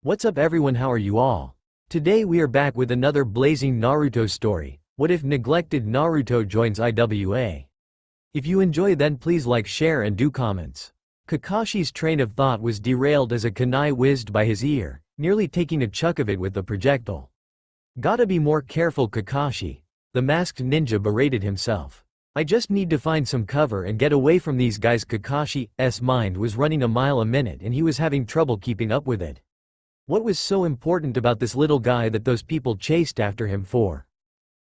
What's up everyone, how are you all? Today we are back with another blazing Naruto story. What if neglected Naruto joins IWA? If you enjoy then please like, share and do comments. Kakashi's train of thought was derailed as a kunai whizzed by his ear, nearly taking a chunk of it with the projectile. Gotta be more careful Kakashi. The masked ninja berated himself. I just need to find some cover and get away from these guys. Kakashi's mind was running a mile a minute and he was having trouble keeping up with it. What was so important about this little guy that those people chased after him for?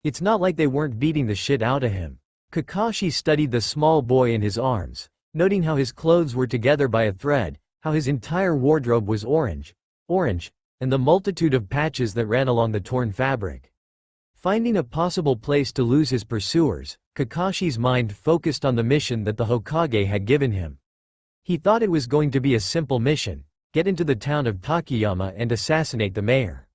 It's not like they weren't beating the shit out of him. Kakashi studied the small boy in his arms, noting how his clothes were together by a thread, how his entire wardrobe was orange, and the multitude of patches that ran along the torn fabric. Finding a possible place to lose his pursuers, Kakashi's mind focused on the mission that the Hokage had given him. He thought it was going to be a simple mission: get into the town of Takayama and assassinate the mayor.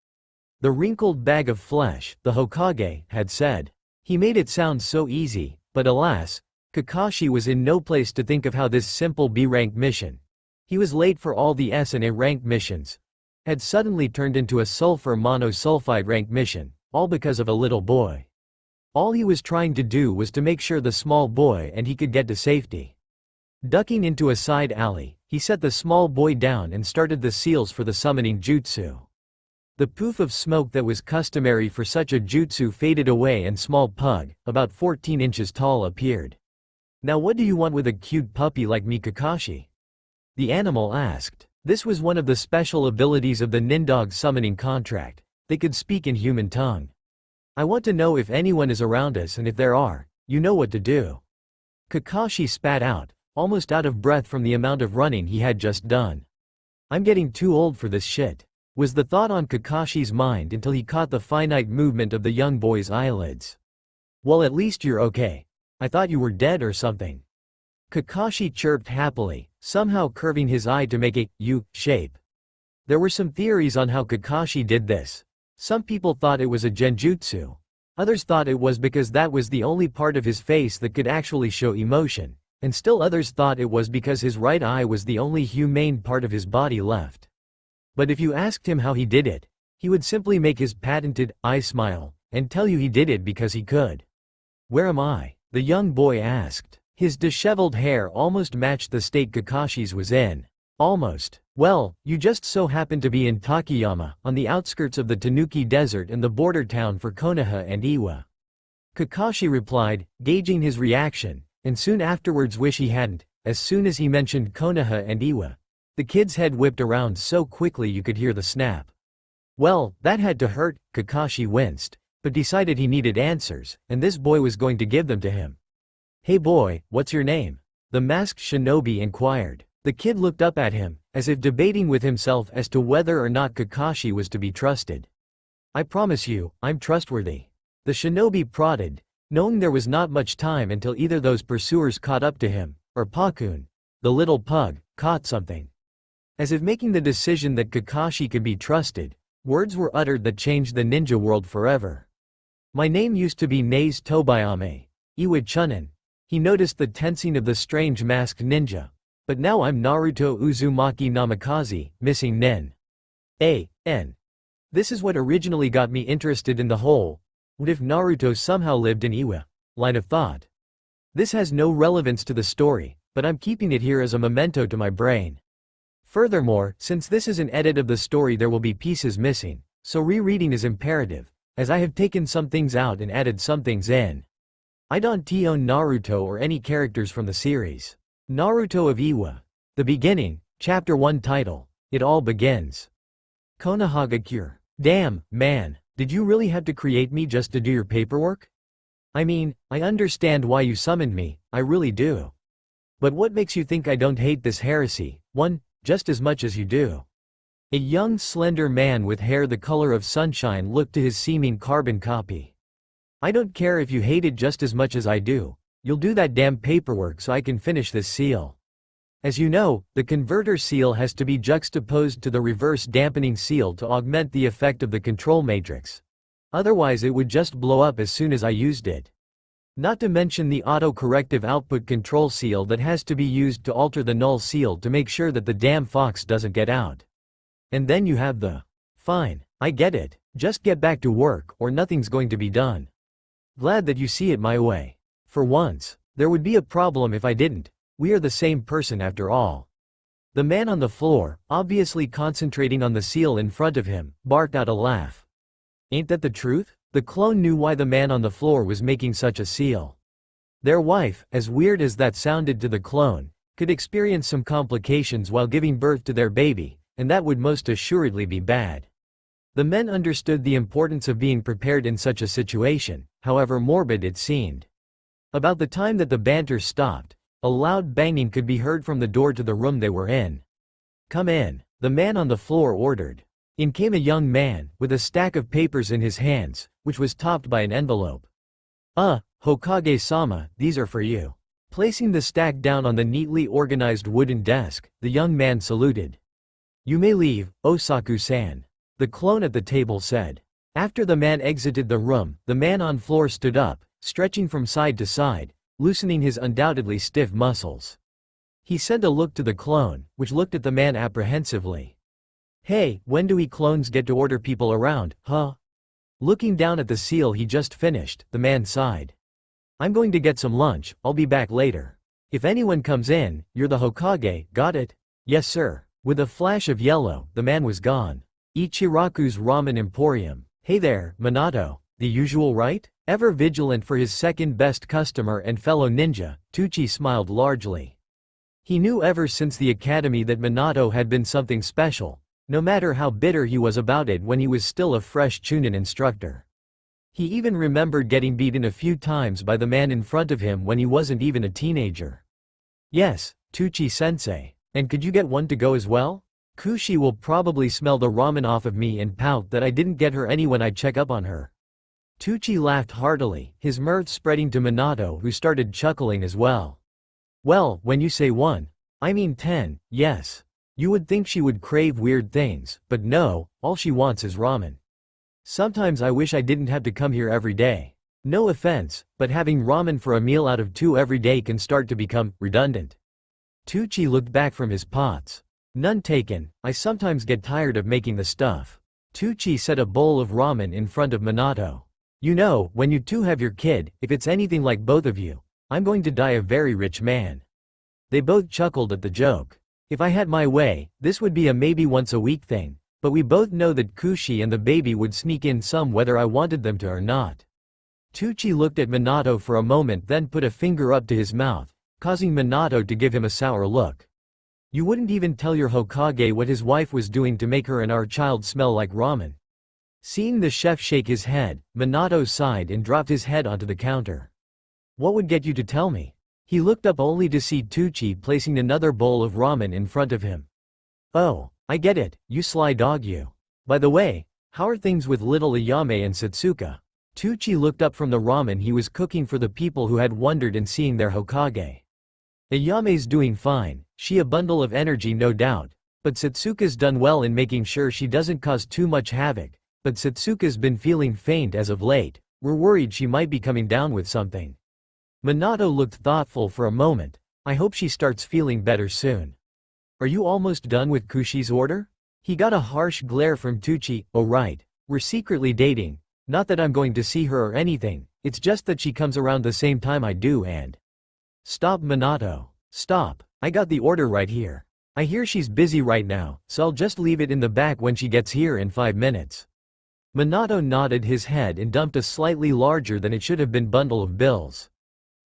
The wrinkled bag of flesh, the Hokage had said. He made it sound so easy, but alas, Kakashi was in no place to think of how this simple B-rank mission, he was late for all the S and A rank missions, had suddenly turned into a sulfur monosulfide rank mission, all because of a little boy. All he was trying to do was to make sure the small boy and he could get to safety. Ducking into a side alley, he set the small boy down and started the seals for the summoning jutsu. The poof of smoke that was customary for such a jutsu faded away and small pug, about 14 inches tall, appeared. Now what do you want with a cute puppy like me, Kakashi? The animal asked. This was one of the special abilities of the Nindog summoning contract. They could speak in human tongue. I want to know if anyone is around us, and if there are, you know what to do. Kakashi spat out, almost out of breath from the amount of running he had just done. I'm getting too old for this shit, was the thought on Kakashi's mind until he caught the finite movement of the young boy's eyelids. Well, at least you're okay. I thought you were dead or something. Kakashi chirped happily, somehow curving his eye to make a U shape. There were some theories on how Kakashi did this. Some people thought it was a genjutsu. Others thought it was because that was the only part of his face that could actually show emotion, and still others thought it was because his right eye was the only humane part of his body left. But if you asked him how he did it, he would simply make his patented eye smile and tell you he did it because he could. Where am I? The young boy asked. His disheveled hair almost matched the state Kakashi's was in. Almost. Well, you just so happen to be in Takayama, on the outskirts of the Tanuki Desert and the border town for Konoha and Iwa. Kakashi replied, gauging his reaction, and soon afterwards wish he hadn't. As soon as he mentioned Konoha and Iwa, the kid's head whipped around so quickly you could hear the snap. Well, that had to hurt. Kakashi winced, but decided he needed answers, and this boy was going to give them to him. Hey boy, what's your name? The masked shinobi inquired. The kid looked up at him, as if debating with himself as to whether or not Kakashi was to be trusted. I promise you, I'm trustworthy. The shinobi prodded, knowing there was not much time until either those pursuers caught up to him, or Pakun, the little pug, caught something. As if making the decision that Kakashi could be trusted, words were uttered that changed the ninja world forever. My name used to be Naze Tobayame, Iwa Chunin. He noticed the tensing of the strange masked ninja. But now I'm Naruto Uzumaki Namikaze, missing Nin. N. This is what originally got me interested in the whole "what if Naruto somehow lived in Iwa" line of thought. This has no relevance to the story, but I'm keeping it here as a memento to my brain. Furthermore, since this is an edit of the story, there will be pieces missing, so rereading is imperative, as I have taken some things out and added some things in. I don't own Naruto or any characters from the series. Naruto of Iwa. The Beginning, Chapter 1 title. It all begins. Konohagakure. Damn, man, did you really have to create me just to do your paperwork? I mean, I understand why you summoned me, I really do. But what makes you think I don't hate this heresy, just as much as you do? A young slender man with hair the color of sunshine looked to his seeming carbon copy. I don't care if you hate it just as much as I do. You'll do that damn paperwork so I can finish this seal. As you know, the converter seal has to be juxtaposed to the reverse dampening seal to augment the effect of the control matrix. Otherwise it would just blow up as soon as I used it. Not to mention the auto-corrective output control seal that has to be used to alter the null seal to make sure that the damn fox doesn't get out. And then you have the, "Fine, I get it. Just get back to work or nothing's going to be done. Glad that you see it my way. For once, there would be a problem if I didn't. We are the same person after all." The man on the floor, obviously concentrating on the seal in front of him, barked out a laugh. Ain't that the truth? The clone knew why the man on the floor was making such a seal. Their wife, as weird as that sounded to the clone, could experience some complications while giving birth to their baby, and that would most assuredly be bad. The men understood the importance of being prepared in such a situation, however morbid it seemed. About the time that the banter stopped, a loud banging could be heard from the door to the room they were in. "Come in," the man on the floor ordered. In came a young man, with a stack of papers in his hands, which was topped by an envelope. Hokage-sama, these are for you." Placing the stack down on the neatly organized wooden desk, the young man saluted. "You may leave, Osaku-san," the clone at the table said. After the man exited the room, the man on floor stood up, stretching from side to side, loosening his undoubtedly stiff muscles. He sent a look to the clone, which looked at the man apprehensively. "Hey, when do we clones get to order people around, huh?" Looking down at the seal he just finished, the man sighed. "I'm going to get some lunch, I'll be back later. If anyone comes in, you're the Hokage, got it?" "Yes sir." With a flash of yellow, the man was gone. Ichiraku's Ramen Emporium. "Hey there, Minato. The usual right?" Ever vigilant for his second-best customer and fellow ninja, Tucci smiled largely. He knew ever since the academy that Minato had been something special, no matter how bitter he was about it when he was still a fresh Chunin instructor. He even remembered getting beaten a few times by the man in front of him when he wasn't even a teenager. "Yes, Tucci-sensei. And could you get one to go as well? Kushi will probably smell the ramen off of me and pout that I didn't get her any when I check up on her." Tucci laughed heartily, his mirth spreading to Minato, who started chuckling as well. "Well, when you say 1, I mean 10, yes. You would think she would crave weird things, but no, all she wants is ramen. Sometimes I wish I didn't have to come here every day. No offense, but having ramen for a meal out of 2 every day can start to become redundant." Tucci looked back from his pots. "None taken, I sometimes get tired of making the stuff." Tucci set a bowl of ramen in front of Minato. "You know, when you two have your kid, if it's anything like both of you, I'm going to die a very rich man." They both chuckled at the joke. "If I had my way, this would be a maybe once a week thing, but we both know that Kushi and the baby would sneak in some whether I wanted them to or not." Tucci looked at Minato for a moment, then put a finger up to his mouth, causing Minato to give him a sour look. "You wouldn't even tell your Hokage what his wife was doing to make her and our child smell like ramen." Seeing the chef shake his head, Minato sighed and dropped his head onto the counter. "What would get you to tell me?" He looked up only to see Tucci placing another bowl of ramen in front of him. "Oh, I get it, you sly dog you. By the way, how are things with little Ayame and Satsuka?" Tucci looked up from the ramen he was cooking for the people who had wondered in seeing their Hokage. "Ayame's doing fine, she a bundle of energy no doubt, but Satsuka's done well in making sure she doesn't cause too much havoc, but Satsuka's been feeling faint as of late, we're worried she might be coming down with something." Minato looked thoughtful for a moment. "I hope she starts feeling better soon." "Are you almost done with Kushi's order?" He got a harsh glare from Tucci. "Oh right, we're secretly dating, not that I'm going to see her or anything, it's just that she comes around the same time I do and—" "Stop Minato, stop, I got the order right here. I hear she's busy right now, so I'll just leave it in the back when she gets here in 5 minutes." Minato nodded his head and dumped a slightly larger than it should have been bundle of bills.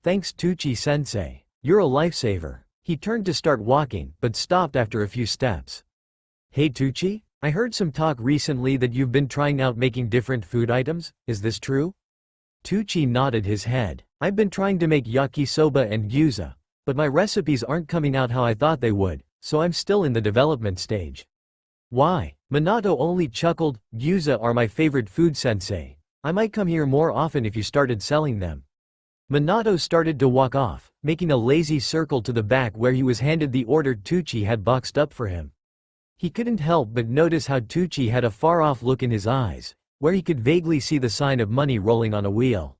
"Thanks Tucci-sensei, you're a lifesaver." He turned to start walking, but stopped after a few steps. "Hey Tucci, I heard some talk recently that you've been trying out making different food items, is this true?" Tucci nodded his head. "I've been trying to make yakisoba and gyoza, but my recipes aren't coming out how I thought they would, so I'm still in the development stage." "Why?" Minato only chuckled. "Gyoza are my favorite food sensei. I might come here more often if you started selling them." Minato started to walk off, making a lazy circle to the back where he was handed the order Tucci had boxed up for him. He couldn't help but notice how Tucci had a far-off look in his eyes, where he could vaguely see the sign of money rolling on a wheel.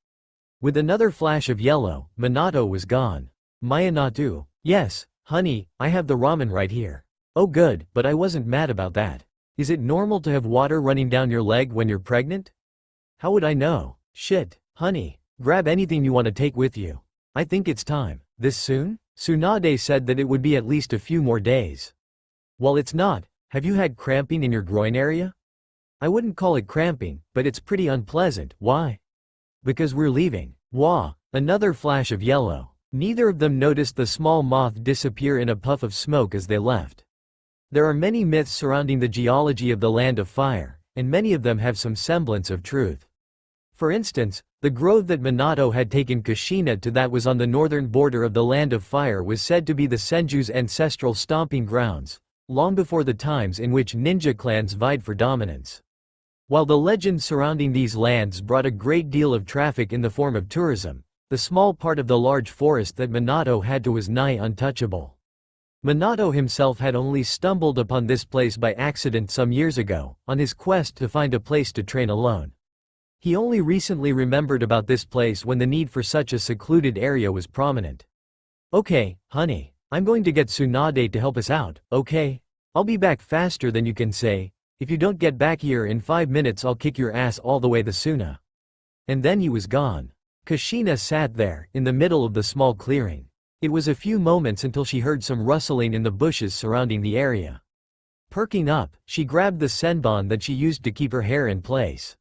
With another flash of yellow, Minato was gone. "Mayonnaise? Yes, honey, I have the ramen right here." "Oh good, but I wasn't mad about that. Is it normal to have water running down your leg when you're pregnant? How would I know? Shit, honey. Grab anything you want to take with you. I think it's time. This soon? Tsunade said that it would be at least a few more days. Well, it's not. Have you had cramping in your groin area? I wouldn't call it cramping, but it's pretty unpleasant. Why? Because we're leaving. Wah! Another flash of yellow. Neither of them noticed the small moth disappear in a puff of smoke as they left. There are many myths surrounding the geology of the Land of Fire, and many of them have some semblance of truth. For instance, the grove that Minato had taken Kushina to that was on the northern border of the Land of Fire was said to be the Senju's ancestral stomping grounds, long before the times in which ninja clans vied for dominance. While the legends surrounding these lands brought a great deal of traffic in the form of tourism, the small part of the large forest that Minato had to was nigh untouchable. Minato himself had only stumbled upon this place by accident some years ago, on his quest to find a place to train alone. He only recently remembered about this place when the need for such a secluded area was prominent. Okay, honey. I'm going to get Tsunade to help us out, okay? I'll be back faster than you can say. If you don't get back here in 5 minutes I'll kick your ass all the way to Suna. And then he was gone. Kushina sat there, in the middle of the small clearing. It was a few moments until she heard some rustling in the bushes surrounding the area. Perking up, she grabbed the senbon that she used to keep her hair in place.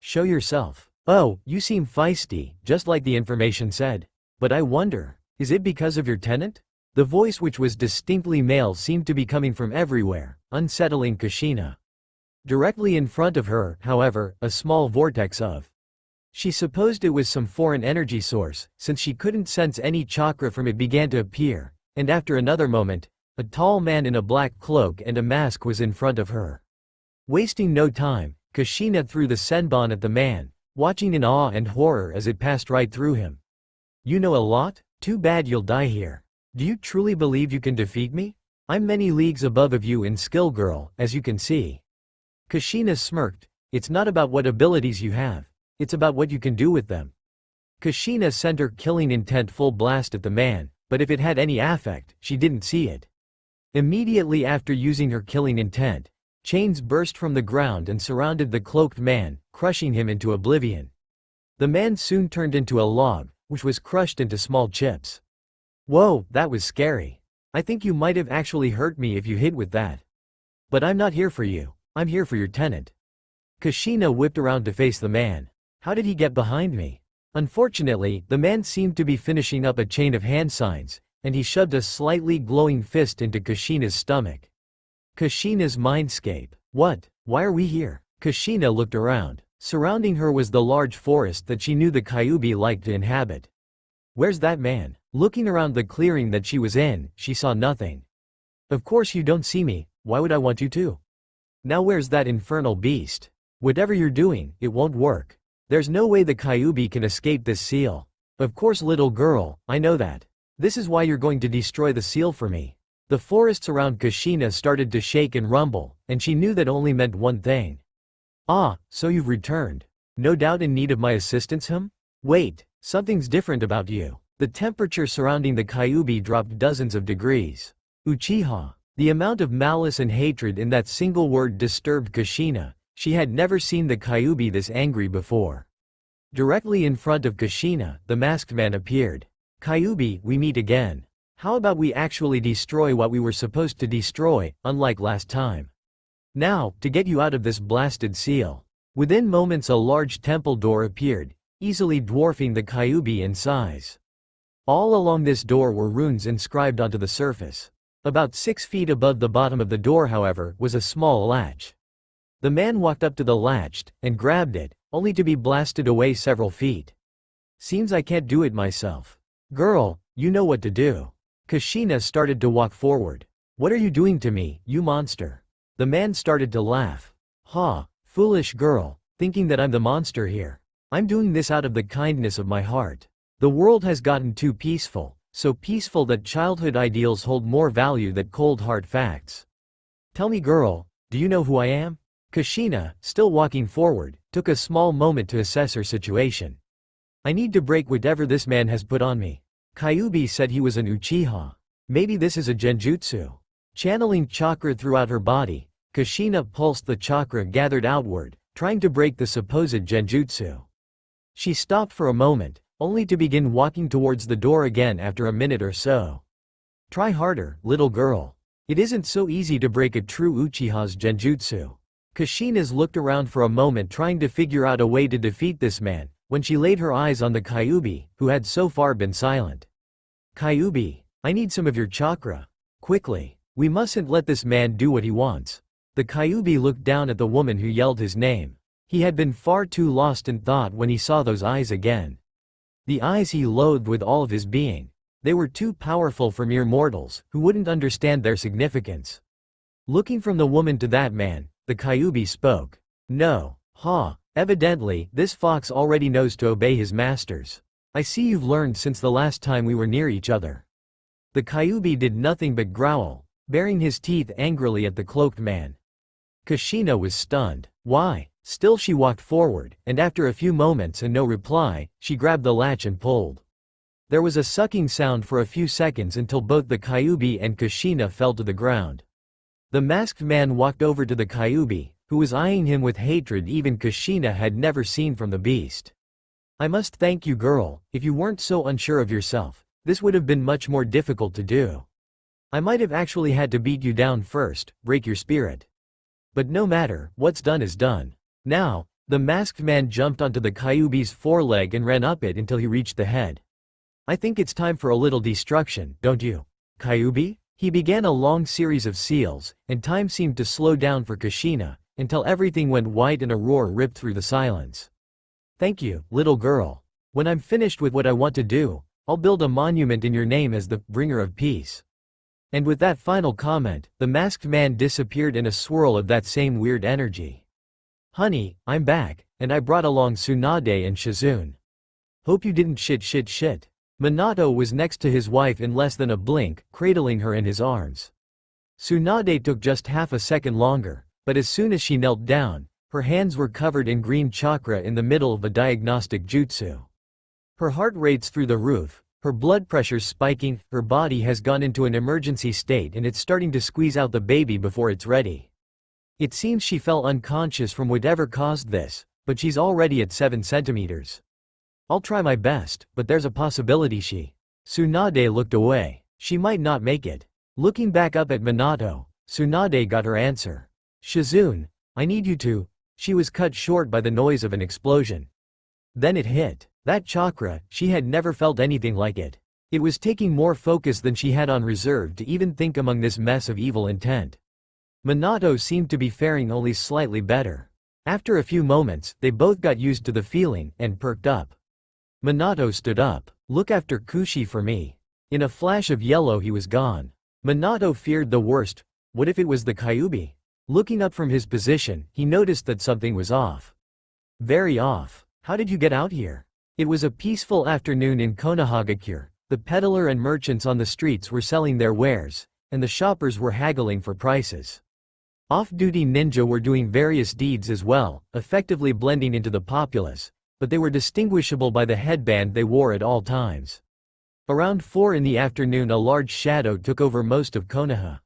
Show yourself. Oh, you seem feisty, just like the information said. But I wonder, is it because of your tenant? The voice, which was distinctly male, seemed to be coming from everywhere, unsettling Kushina. Directly in front of her, however, a small vortex of. She supposed it was some foreign energy source, since she couldn't sense any chakra from it began to appear, and after another moment, a tall man in a black cloak and a mask was in front of her. Wasting no time, Kushina threw the senbon at the man, watching in awe and horror as it passed right through him. You know a lot? Too bad you'll die here. Do you truly believe you can defeat me? I'm many leagues above of you in skill, girl, as you can see. Kushina smirked. It's not about what abilities you have. It's about what you can do with them. Kushina sent her killing intent full blast at the man, but if it had any affect, she didn't see it. Immediately after using her killing intent, chains burst from the ground and surrounded the cloaked man, crushing him into oblivion. The man soon turned into a log, which was crushed into small chips. Whoa, that was scary. I think you might have actually hurt me if you hit with that. But I'm not here for you. I'm here for your tenant. Kushina whipped around to face the man. How did he get behind me? Unfortunately, the man seemed to be finishing up a chain of hand signs, and he shoved a slightly glowing fist into Kushina's stomach. Kushina's mindscape. What? Why are we here? Kushina looked around. Surrounding her was the large forest that she knew the Kyuubi liked to inhabit. Where's that man? Looking around the clearing that she was in, she saw nothing. Of course you don't see me, why would I want you to? Now where's that infernal beast? Whatever you're doing, it won't work. There's no way the Kyuubi can escape this seal. Of course, little girl, I know that. This is why you're going to destroy the seal for me. The forests around Kushina started to shake and rumble, and she knew that only meant one thing. Ah, so you've returned. No doubt in need of my assistance, hum? Wait, something's different about you. The temperature surrounding the Kyuubi dropped dozens of degrees. Uchiha. The amount of malice and hatred in that single word disturbed Kushina. She had never seen the Kyuubi this angry before. Directly in front of Kushina, the masked man appeared. Kyuubi, we meet again. How about we actually destroy what we were supposed to destroy, unlike last time? Now, to get you out of this blasted seal. Within moments a large temple door appeared, easily dwarfing the Kyuubi in size. All along this door were runes inscribed onto the surface. About 6 feet above the bottom of the door, however, was a small latch. The man walked up to the latch and grabbed it, only to be blasted away several feet. Seems I can't do it myself. Girl, you know what to do. Kushina started to walk forward. What are you doing to me, you monster? The man started to laugh. Ha, foolish girl, thinking that I'm the monster here. I'm doing this out of the kindness of my heart. The world has gotten too peaceful, so peaceful that childhood ideals hold more value than cold hard facts. Tell me, girl, do you know who I am? Kushina, still walking forward, took a small moment to assess her situation. I need to break whatever this man has put on me. Kyuubi said he was an Uchiha. Maybe this is a genjutsu. Channeling chakra throughout her body, Kushina pulsed the chakra gathered outward, trying to break the supposed genjutsu. She stopped for a moment, only to begin walking towards the door again after a minute or so. Try harder, little girl. It isn't so easy to break a true Uchiha's genjutsu. Kushina's looked around for a moment trying to figure out a way to defeat this man, when she laid her eyes on the Kyuubi, who had so far been silent. Kyuubi, I need some of your chakra. Quickly. We mustn't let this man do what he wants. The Kyuubi looked down at the woman who yelled his name. He had been far too lost in thought when he saw those eyes again. The eyes he loathed with all of his being. They were too powerful for mere mortals, who wouldn't understand their significance. Looking from the woman to that man, the Kyuubi spoke. No, evidently, this fox already knows to obey his masters. I see you've learned since the last time we were near each other. The Kyuubi did nothing but growl, baring his teeth angrily at the cloaked man. Kushina was stunned. Why? Still she walked forward, and after a few moments and no reply, she grabbed the latch and pulled. There was a sucking sound for a few seconds until both the Kyuubi and Kushina fell to the ground. The masked man walked over to the Kyuubi, who was eyeing him with hatred even Kushina had never seen from the beast. I must thank you, girl. If you weren't so unsure of yourself, this would have been much more difficult to do. I might have actually had to beat you down first, break your spirit. But no matter, what's done is done. Now, the masked man jumped onto the Kyuubi's foreleg and ran up it until he reached the head. I think it's time for a little destruction, don't you? Kyuubi? He began a long series of seals, and time seemed to slow down for Kushina, until everything went white and a roar ripped through the silence. Thank you, little girl. When I'm finished with what I want to do, I'll build a monument in your name as the bringer of peace. And with that final comment, the masked man disappeared in a swirl of that same weird energy. Honey, I'm back, and I brought along Tsunade and Shizune. Hope you didn't shit. Minato was next to his wife in less than a blink, cradling her in his arms. Tsunade took just half a second longer, but as soon as she knelt down, her hands were covered in green chakra in the middle of a diagnostic jutsu. Her heart rate's through the roof, her blood pressure's spiking, her body has gone into an emergency state and it's starting to squeeze out the baby before it's ready. It seems she fell unconscious from whatever caused this, but she's already at 7 centimeters. I'll try my best, but there's a possibility Tsunade looked away. She might not make it. Looking back up at Minato, Tsunade got her answer. Shizune, I need you to. She was cut short by the noise of an explosion. Then it hit. That chakra, she had never felt anything like it. It was taking more focus than she had on reserve to even think among this mess of evil intent. Minato seemed to be faring only slightly better. After a few moments, they both got used to the feeling and perked up. Minato stood up. Look after Kushi for me. In a flash of yellow he was gone. Minato feared the worst. What if it was the Kyuubi? Looking up from his position, he noticed that something was off. Very off. How did you get out here? It was a peaceful afternoon in Konohagakure. The peddler and merchants on the streets were selling their wares, and the shoppers were haggling for prices. Off-duty ninja were doing various deeds as well, effectively blending into the populace, but they were distinguishable by the headband they wore at all times. Around 4 in the afternoon a large shadow took over most of Konoha.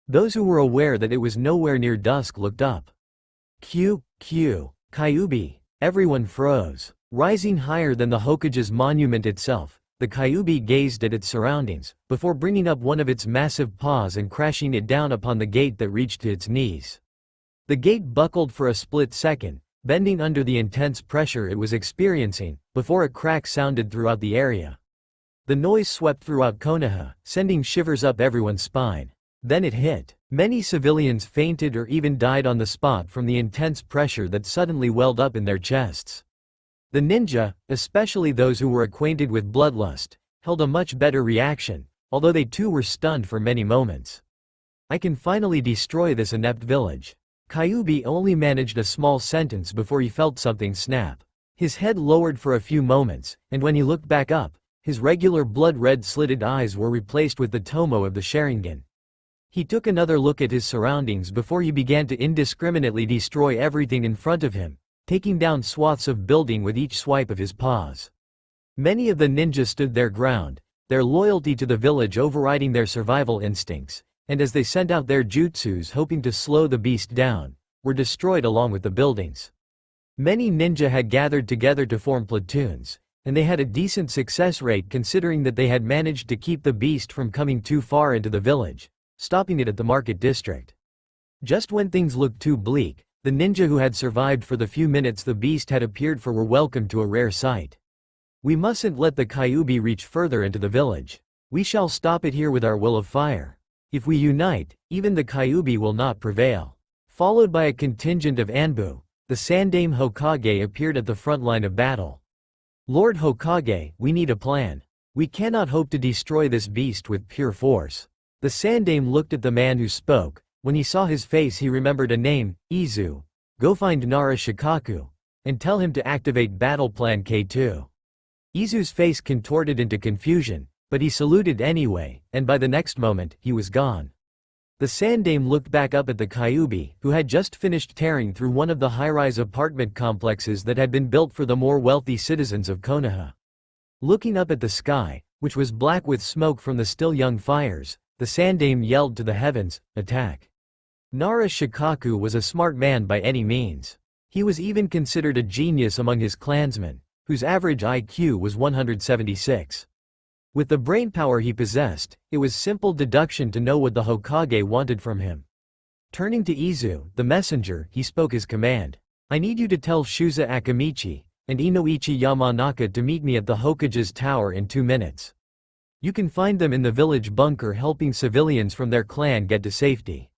Those who were aware that it was nowhere near dusk looked up. Kyuubi. Everyone froze. Rising higher than the Hokage's monument itself, the Kyuubi gazed at its surroundings, before bringing up one of its massive paws and crashing it down upon the gate that reached to its knees. The gate buckled for a split second, bending under the intense pressure it was experiencing, before a crack sounded throughout the area. The noise swept throughout Konoha, sending shivers up everyone's spine. Then it hit. Many civilians fainted or even died on the spot from the intense pressure that suddenly welled up in their chests. The ninja, especially those who were acquainted with bloodlust, held a much better reaction, although they too were stunned for many moments. I can finally destroy this inept village. Kyuubi only managed a small sentence before he felt something snap. His head lowered for a few moments, and when he looked back up, his regular blood-red slitted eyes were replaced with the tomo of the Sharingan. He took another look at his surroundings before he began to indiscriminately destroy everything in front of him, taking down swaths of building with each swipe of his paws. Many of the ninjas stood their ground, their loyalty to the village overriding their survival instincts, and as they sent out their jutsus hoping to slow the beast down, were destroyed along with the buildings. Many ninja had gathered together to form platoons, and they had a decent success rate considering that they had managed to keep the beast from coming too far into the village, stopping it at the market district. Just when things looked too bleak, the ninja who had survived for the few minutes the beast had appeared for were welcomed to a rare sight. We mustn't let the Kyuubi reach further into the village. We shall stop it here with our will of fire. If we unite, even the Kyuubi will not prevail. Followed by a contingent of Anbu, the Sandaime Hokage appeared at the front line of battle. Lord Hokage, we need a plan. We cannot hope to destroy this beast with pure force. The Sandaime looked at the man who spoke. When he saw his face he remembered a name, Izu. Go find Nara Shikaku, and tell him to activate Battle Plan K2. Izu's face contorted into confusion, but he saluted anyway, and by the next moment, he was gone. The Sandaime looked back up at the Kyuubi, who had just finished tearing through one of the high-rise apartment complexes that had been built for the more wealthy citizens of Konoha. Looking up at the sky, which was black with smoke from the still young fires, the Sandaime yelled to the heavens, "Attack!" Nara Shikaku was a smart man by any means. He was even considered a genius among his clansmen, whose average IQ was 176. With the brainpower he possessed, it was simple deduction to know what the Hokage wanted from him. Turning to Izu, the messenger, he spoke his command. I need you to tell Shuza Akamichi and Inoichi Yamanaka to meet me at the Hokage's tower in 2 minutes. You can find them in the village bunker helping civilians from their clan get to safety.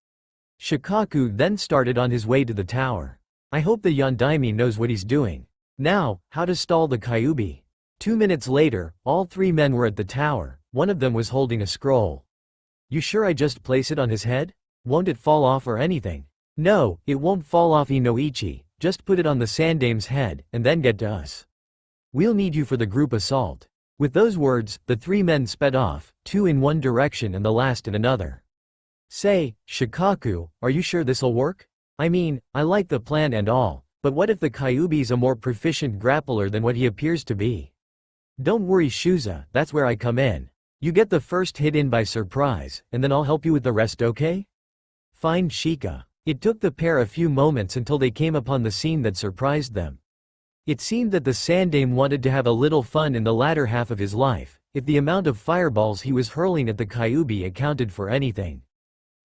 Shikaku then started on his way to the tower. I hope the Yondaime knows what he's doing. Now, how to stall the Kyuubi. 2 minutes later, all 3 men were at the tower. One of them was holding a scroll. You sure I just place it on his head? Won't it fall off or anything? No, it won't fall off, Inoichi. Just put it on the Sandaime's head, and then get to us. We'll need you for the group assault. With those words, the 3 men sped off, 2 in one direction and the last in another. Say, Shikaku, are you sure this'll work? I mean, I like the plan and all, but what if the Kyuubi's a more proficient grappler than what he appears to be? Don't worry Shuza, that's where I come in. You get the first hit in by surprise, and then I'll help you with the rest, okay? Fine Shika. It took the pair a few moments until they came upon the scene that surprised them. It seemed that the Sandaime wanted to have a little fun in the latter half of his life, if the amount of fireballs he was hurling at the Kyuubi accounted for anything.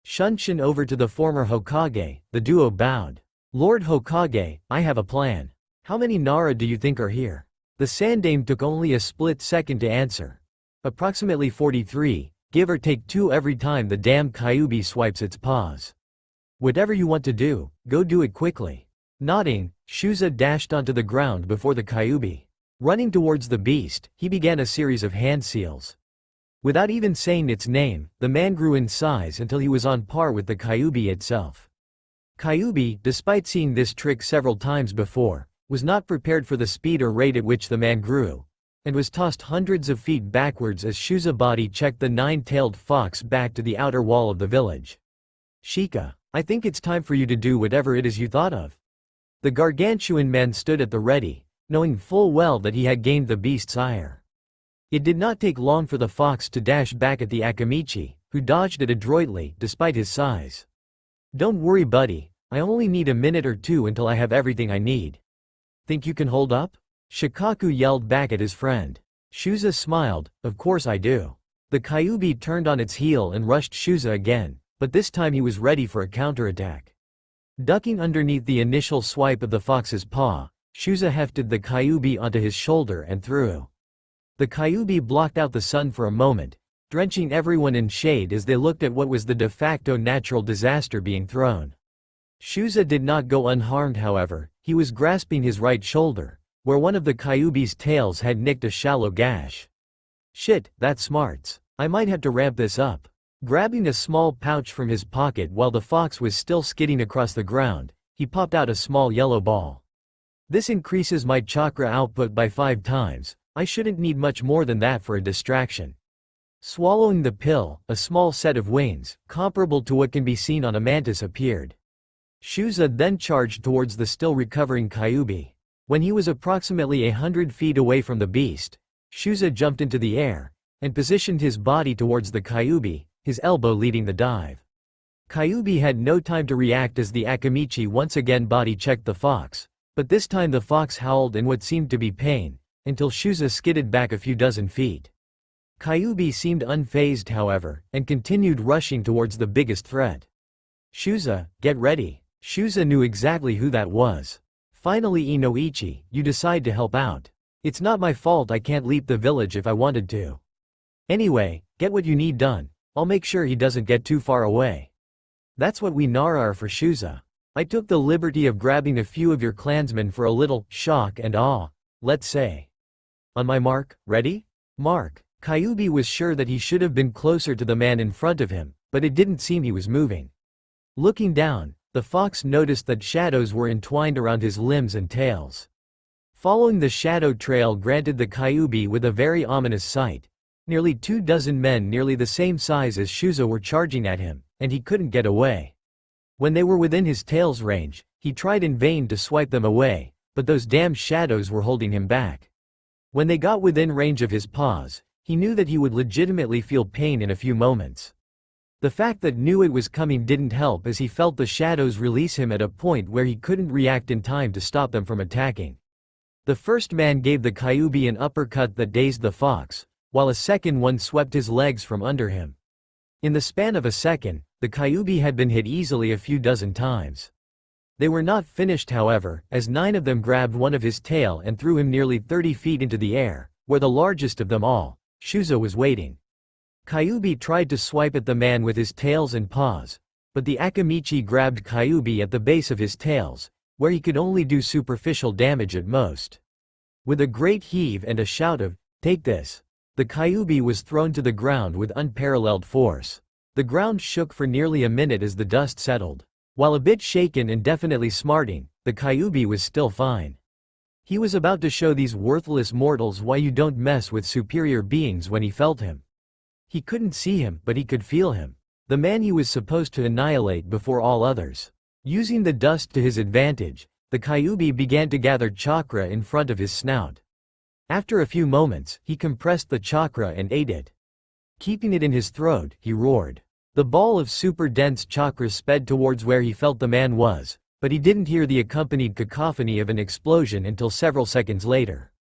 Shunshin over to the former Hokage, the duo bowed. Lord Hokage, I have a plan. How many Nara do you think are here? The Sandaime took only a split second to answer. Approximately 43, give or take 2 every time the damn Kyuubi swipes its paws. Whatever you want to do, go do it quickly. Nodding, Shuza dashed onto the ground before the Kyuubi. Running towards the beast, he began a series of hand seals. Without even saying its name, the man grew in size until he was on par with the Kyuubi itself. Kyuubi, despite seeing this trick several times before, was not prepared for the speed or rate at which the man grew, and was tossed hundreds of feet backwards as Shuza body checked the 9-tailed fox back to the outer wall of the village. Shika, I think it's time for you to do whatever it is you thought of. The gargantuan man stood at the ready, knowing full well that he had gained the beast's ire. It did not take long for the fox to dash back at the Akamichi, who dodged it adroitly despite his size. Don't worry buddy, I only need a minute or 2 until I have everything I need. Think you can hold up? Shikaku yelled back at his friend. Shuza smiled, of course I do. The Kyuubi turned on its heel and rushed Shuza again, but this time he was ready for a counterattack. Ducking underneath the initial swipe of the fox's paw, Shuza hefted the Kyuubi onto his shoulder and threw. The Kyuubi blocked out the sun for a moment, drenching everyone in shade as they looked at what was the de facto natural disaster being thrown. Shuza did not go unharmed however, he was grasping his right shoulder, where one of the Kyuubi's tails had nicked a shallow gash. Shit, that smarts. I might have to ramp this up. Grabbing a small pouch from his pocket while the fox was still skidding across the ground, he popped out a small yellow ball. This increases my chakra output by 5 times. I shouldn't need much more than that for a distraction. Swallowing the pill, a small set of wings, comparable to what can be seen on a mantis appeared. Shuza then charged towards the still recovering Kyuubi. When he was approximately 100 feet away from the beast, Shuza jumped into the air, and positioned his body towards the Kyuubi, his elbow leading the dive. Kyuubi had no time to react as the Akamichi once again body-checked the fox, but this time the fox howled in what seemed to be pain, until Shuza skidded back a few dozen feet. Kyuubi seemed unfazed however, and continued rushing towards the biggest threat. Shuza, get ready. Shuza knew exactly who that was. Finally Inoichi, you decide to help out. It's not my fault I can't leap the village if I wanted to. Anyway, get what you need done, I'll make sure he doesn't get too far away. That's what we Nara are for Shuza. I took the liberty of grabbing a few of your clansmen for a little shock and awe, let's say. On my mark, ready? Mark. Kyuubi was sure that he should have been closer to the man in front of him, but it didn't seem he was moving. Looking down, the fox noticed that shadows were entwined around his limbs and tails. Following the shadow trail granted the Kyuubi with a very ominous sight. Nearly 24 men nearly the same size as Shuza were charging at him, and he couldn't get away. When they were within his tail's range, he tried in vain to swipe them away, but those damn shadows were holding him back. When they got within range of his paws, he knew that he would legitimately feel pain in a few moments. The fact that knew it was coming didn't help as he felt the shadows release him at a point where he couldn't react in time to stop them from attacking. The first man gave the Kyuubi an uppercut that dazed the fox, while a second one swept his legs from under him. In the span of a second, the Kyuubi had been hit easily a few dozen times. They were not finished however, as 9 of them grabbed one of his tail and threw him nearly 30 feet into the air, where the largest of them all, Shuza, was waiting. Kyuubi tried to swipe at the man with his tails and paws, but the Akamichi grabbed Kyuubi at the base of his tails, where he could only do superficial damage at most. With a great heave and a shout of, "Take this!" the Kyuubi was thrown to the ground with unparalleled force. The ground shook for nearly a minute as the dust settled. While a bit shaken and definitely smarting, the Kyuubi was still fine. He was about to show these worthless mortals why you don't mess with superior beings when he felt him. He couldn't see him, but he could feel him. The man he was supposed to annihilate before all others. Using the dust to his advantage, the Kyuubi began to gather chakra in front of his snout. After a few moments, he compressed the chakra and ate it. Keeping it in his throat, he roared. The ball of super dense chakra sped towards where he felt the man was, but he didn't hear the accompanied cacophony of an explosion until several seconds later.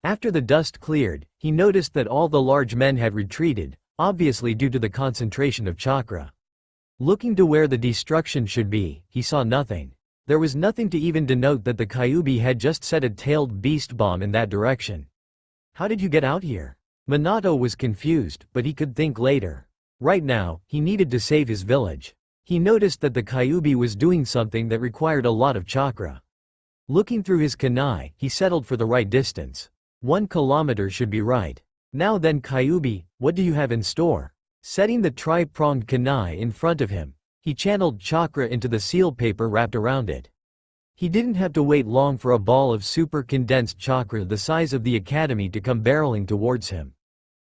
After the dust cleared, he noticed that all the large men had retreated, obviously due to the concentration of chakra. Looking to where the destruction should be, he saw nothing. There was nothing to even denote that the Kyuubi had just set a tailed beast bomb in that direction. How did you get out here? Minato was confused, but he could think later. Right now, he needed to save his village. He noticed that the Kyuubi was doing something that required a lot of chakra. Looking through his kunai, he settled for the right distance. 1 kilometer should be right. Now then Kyuubi, what do you have in store? Setting the tri-pronged kunai in front of him, he channeled chakra into the seal paper wrapped around it. He didn't have to wait long for a ball of super condensed chakra the size of the academy to come barreling towards him.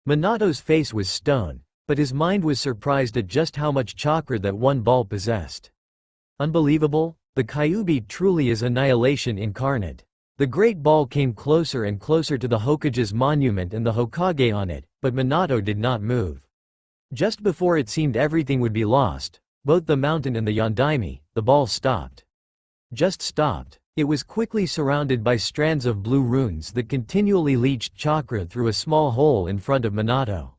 Minato's face was stone, but his mind was surprised at just how much chakra that one ball possessed. Unbelievable, the Kyuubi truly is annihilation incarnate. The great ball came closer and closer to the Hokage's monument and the Hokage on it, but Minato did not move. Just before it seemed everything would be lost, both the mountain and the Yondaime, the ball stopped. Just stopped. It was quickly surrounded by strands of blue runes that continually leached chakra through a small hole in front of Minato.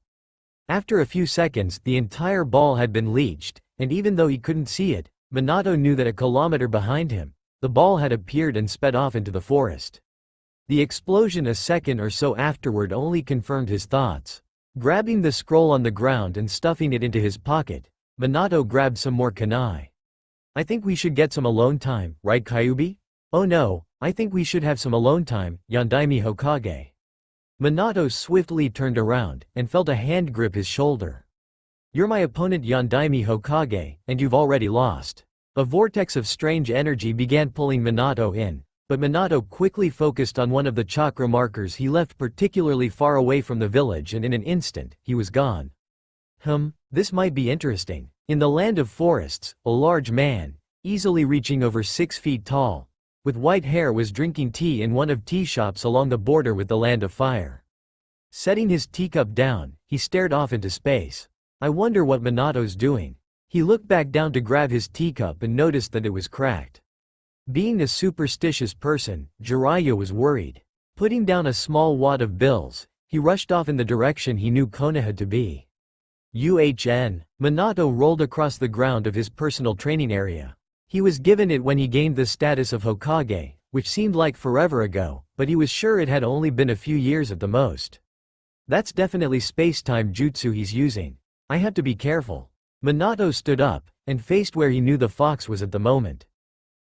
After a few seconds, the entire ball had been leached, and even though he couldn't see it, Minato knew that a kilometer behind him, the ball had appeared and sped off into the forest. The explosion a second or so afterward only confirmed his thoughts. Grabbing the scroll on the ground and stuffing it into his pocket, Minato grabbed some more kunai. I think we should get some alone time, right Kyuubi? Oh no, I think we should have some alone time, Yondaime Hokage. Minato swiftly turned around, and felt a hand grip his shoulder. You're my opponent Yondaime Hokage, and you've already lost. A vortex of strange energy began pulling Minato in, but Minato quickly focused on one of the chakra markers he left particularly far away from the village and in an instant, he was gone. This might be interesting. In the land of forests, a large man, easily reaching over 6 feet tall, with white hair was drinking tea in one of tea shops along the border with the land of fire. Setting his teacup down, he stared off into space. I wonder what Minato's doing. He looked back down to grab his teacup and noticed that it was cracked. Being a superstitious person, Jiraiya was worried. Putting down a small wad of bills, he rushed off in the direction he knew Konoha to be. Minato rolled across the ground of his personal training area. He was given it when he gained the status of Hokage, which seemed like forever ago, but he was sure it had only been a few years at the most. That's definitely space-time jutsu he's using. I have to be careful. Minato stood up, and faced where he knew the fox was at the moment.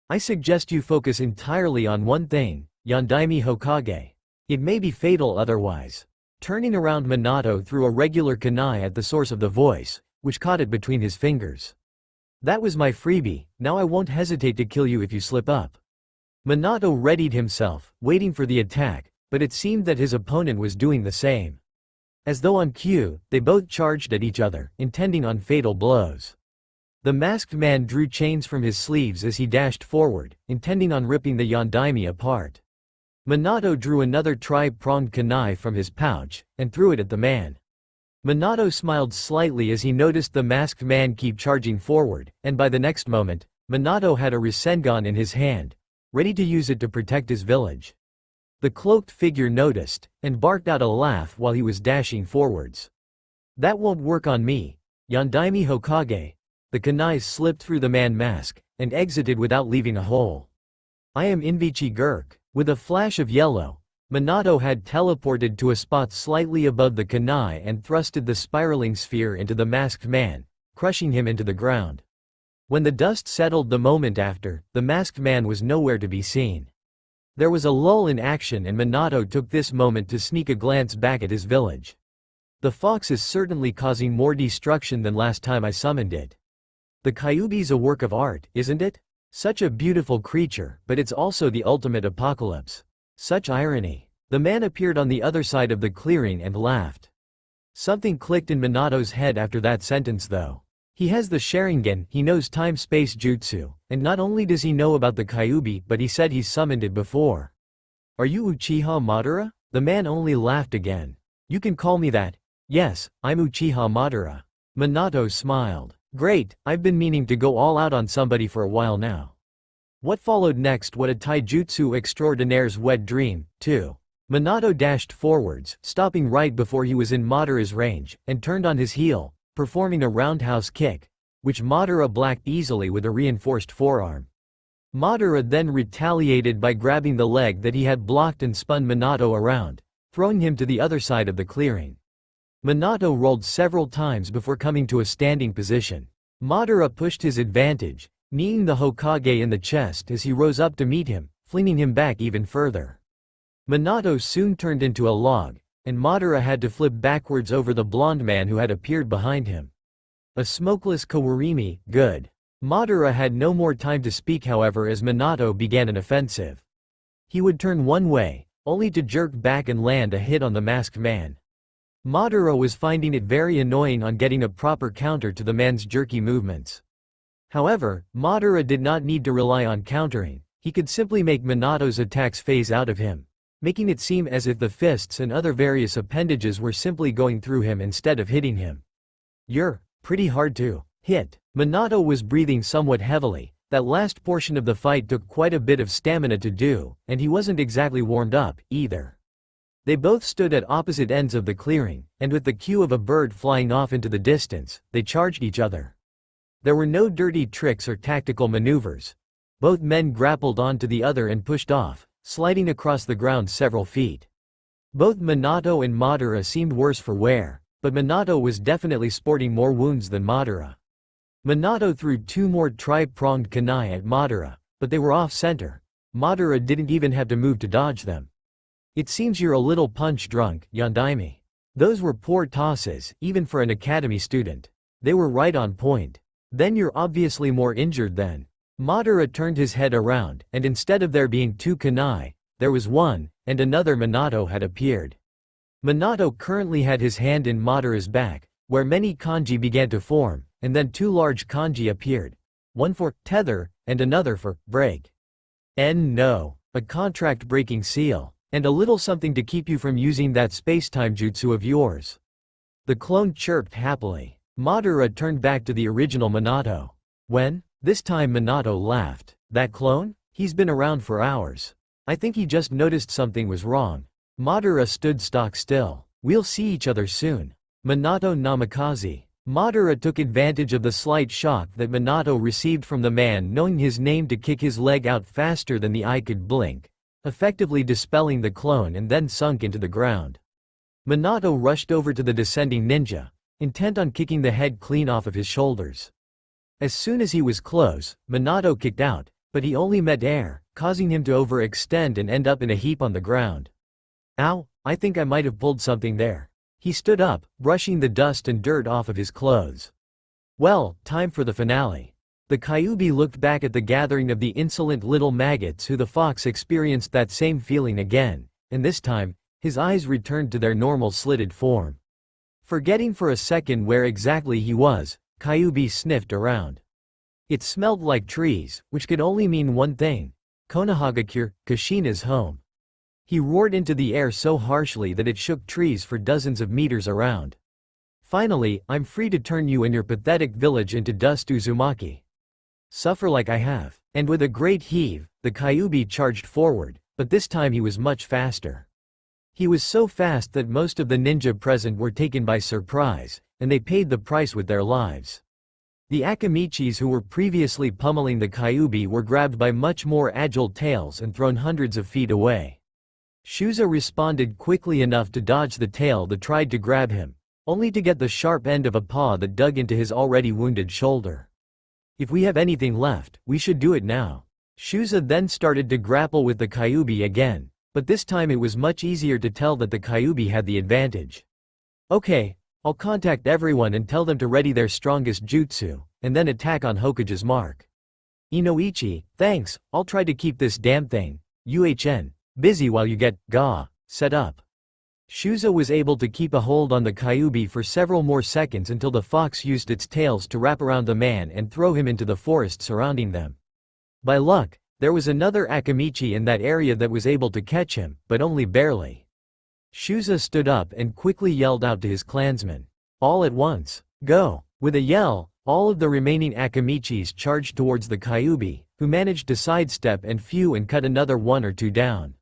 I suggest you focus entirely on one thing, Yondaime Hokage. It may be fatal otherwise. Turning around, Minato threw a regular kunai at the source of the voice, which caught it between his fingers. That was my freebie, now I won't hesitate to kill you if you slip up. Minato readied himself, waiting for the attack, but it seemed that his opponent was doing the same. As though on cue, they both charged at each other, intending on fatal blows. The masked man drew chains from his sleeves as he dashed forward, intending on ripping the Yondaime apart. Minato drew another tri-pronged kunai from his pouch, and threw it at the man. Minato smiled slightly as he noticed the masked man keep charging forward, and by the next moment, Minato had a Rasengan in his hand, ready to use it to protect his village. The cloaked figure noticed, and barked out a laugh while he was dashing forwards. That won't work on me, Yondaime Hokage. The kunai slipped through the man mask, and exited without leaving a hole. I am Invichi Gurk. With a flash of yellow, Minato had teleported to a spot slightly above the kunai and thrusted the spiraling sphere into the masked man, crushing him into the ground. When the dust settled the moment after, the masked man was nowhere to be seen. There was a lull in action, and Minato took this moment to sneak a glance back at his village. The fox is certainly causing more destruction than last time I summoned it. The Kyuubi's a work of art, isn't it? Such a beautiful creature, but it's also the ultimate apocalypse. Such irony. The man appeared on the other side of the clearing and laughed. Something clicked in Minato's head after that sentence though. He has the Sharingan, he knows time-space jutsu, and not only does he know about the Kyuubi, but he said he's summoned it before. Are you Uchiha Madara? The man only laughed again. You can call me that. Yes, I'm Uchiha Madara. Minato smiled. Great, I've been meaning to go all out on somebody for a while now. What followed next? What a taijutsu extraordinaire's wet dream, too. Minato dashed forwards, stopping right before he was in Madara's range, and turned on his heel, performing a roundhouse kick, which Madara blocked easily with a reinforced forearm. Madara then retaliated by grabbing the leg that he had blocked and spun Minato around, throwing him to the other side of the clearing. Minato rolled several times before coming to a standing position. Madara pushed his advantage, kneeing the Hokage in the chest as he rose up to meet him, flinging him back even further. Minato soon turned into a log, and Madara had to flip backwards over the blonde man who had appeared behind him. A smokeless Kawarimi, good. Madara had no more time to speak, however, as Minato began an offensive. He would turn one way, only to jerk back and land a hit on the masked man. Madara was finding it very annoying on getting a proper counter to the man's jerky movements. However, Madara did not need to rely on countering, he could simply make Minato's attacks phase out of him, making it seem as if the fists and other various appendages were simply going through him instead of hitting him. You're pretty hard to hit. Minato was breathing somewhat heavily. That last portion of the fight took quite a bit of stamina to do, and he wasn't exactly warmed up, either. They both stood at opposite ends of the clearing, and with the cue of a bird flying off into the distance, they charged each other. There were no dirty tricks or tactical maneuvers. Both men grappled onto the other and pushed off, sliding across the ground several feet. Both Minato and Madara seemed worse for wear, but Minato was definitely sporting more wounds than Madara. Minato threw two more tri-pronged kunai at Madara, but they were off-center. Madara didn't even have to move to dodge them. It seems you're a little punch-drunk, Yondaime. Those were poor tosses, even for an academy student. They were right on point. Then you're obviously more injured than. Madara turned his head around, and instead of there being two kunai, there was one, and another Minato had appeared. Minato currently had his hand in Madara's back, where many kanji began to form, and then two large kanji appeared. One for tether, and another for break. No, a contract-breaking seal. And a little something to keep you from using that space-time jutsu of yours. The clone chirped happily. Madara turned back to the original Minato. When? This time Minato laughed. That clone? He's been around for hours. I think he just noticed something was wrong. Madara stood stock still. We'll see each other soon. Minato Namikaze. Madara took advantage of the slight shock that Minato received from the man knowing his name to kick his leg out faster than the eye could blink, effectively dispelling the clone, and then sunk into the ground. Minato rushed over to the descending ninja, intent on kicking the head clean off of his shoulders. As soon as he was close, Minato kicked out, but he only met air, causing him to overextend and end up in a heap on the ground. Ow, I think I might have pulled something there. He stood up, brushing the dust and dirt off of his clothes. Well, time for the finale. The Kyuubi looked back at the gathering of the insolent little maggots who the fox experienced that same feeling again, and this time, his eyes returned to their normal slitted form. Forgetting for a second where exactly he was, Kyuubi sniffed around. It smelled like trees, which could only mean one thing: Konohagakure, Kushina's home. He roared into the air so harshly that it shook trees for dozens of meters around. Finally, I'm free to turn you and your pathetic village into dust, Uzumaki. Suffer like I have. And with a great heave, the Kyuubi charged forward, but this time he was much faster. He was so fast that most of the ninja present were taken by surprise, and they paid the price with their lives. The Akamichis who were previously pummeling the Kyuubi were grabbed by much more agile tails and thrown hundreds of feet away. Shuza responded quickly enough to dodge the tail that tried to grab him, only to get the sharp end of a paw that dug into his already wounded shoulder. If we have anything left, we should do it now. Shuza then started to grapple with the Kyuubi again, but this time it was much easier to tell that the Kyuubi had the advantage. Okay, I'll contact everyone and tell them to ready their strongest jutsu, and then attack on Hokage's mark. Inoichi, thanks, I'll try to keep this damn thing, busy while you get, set up. Shuza was able to keep a hold on the Kyuubi for several more seconds until the fox used its tails to wrap around the man and throw him into the forest surrounding them. By luck, there was another Akamichi in that area that was able to catch him, but only barely. Shuza stood up and quickly yelled out to his clansmen. All at once, go! With a yell, all of the remaining Akamichis charged towards the Kyuubi, who managed to sidestep and few and cut another one or two down.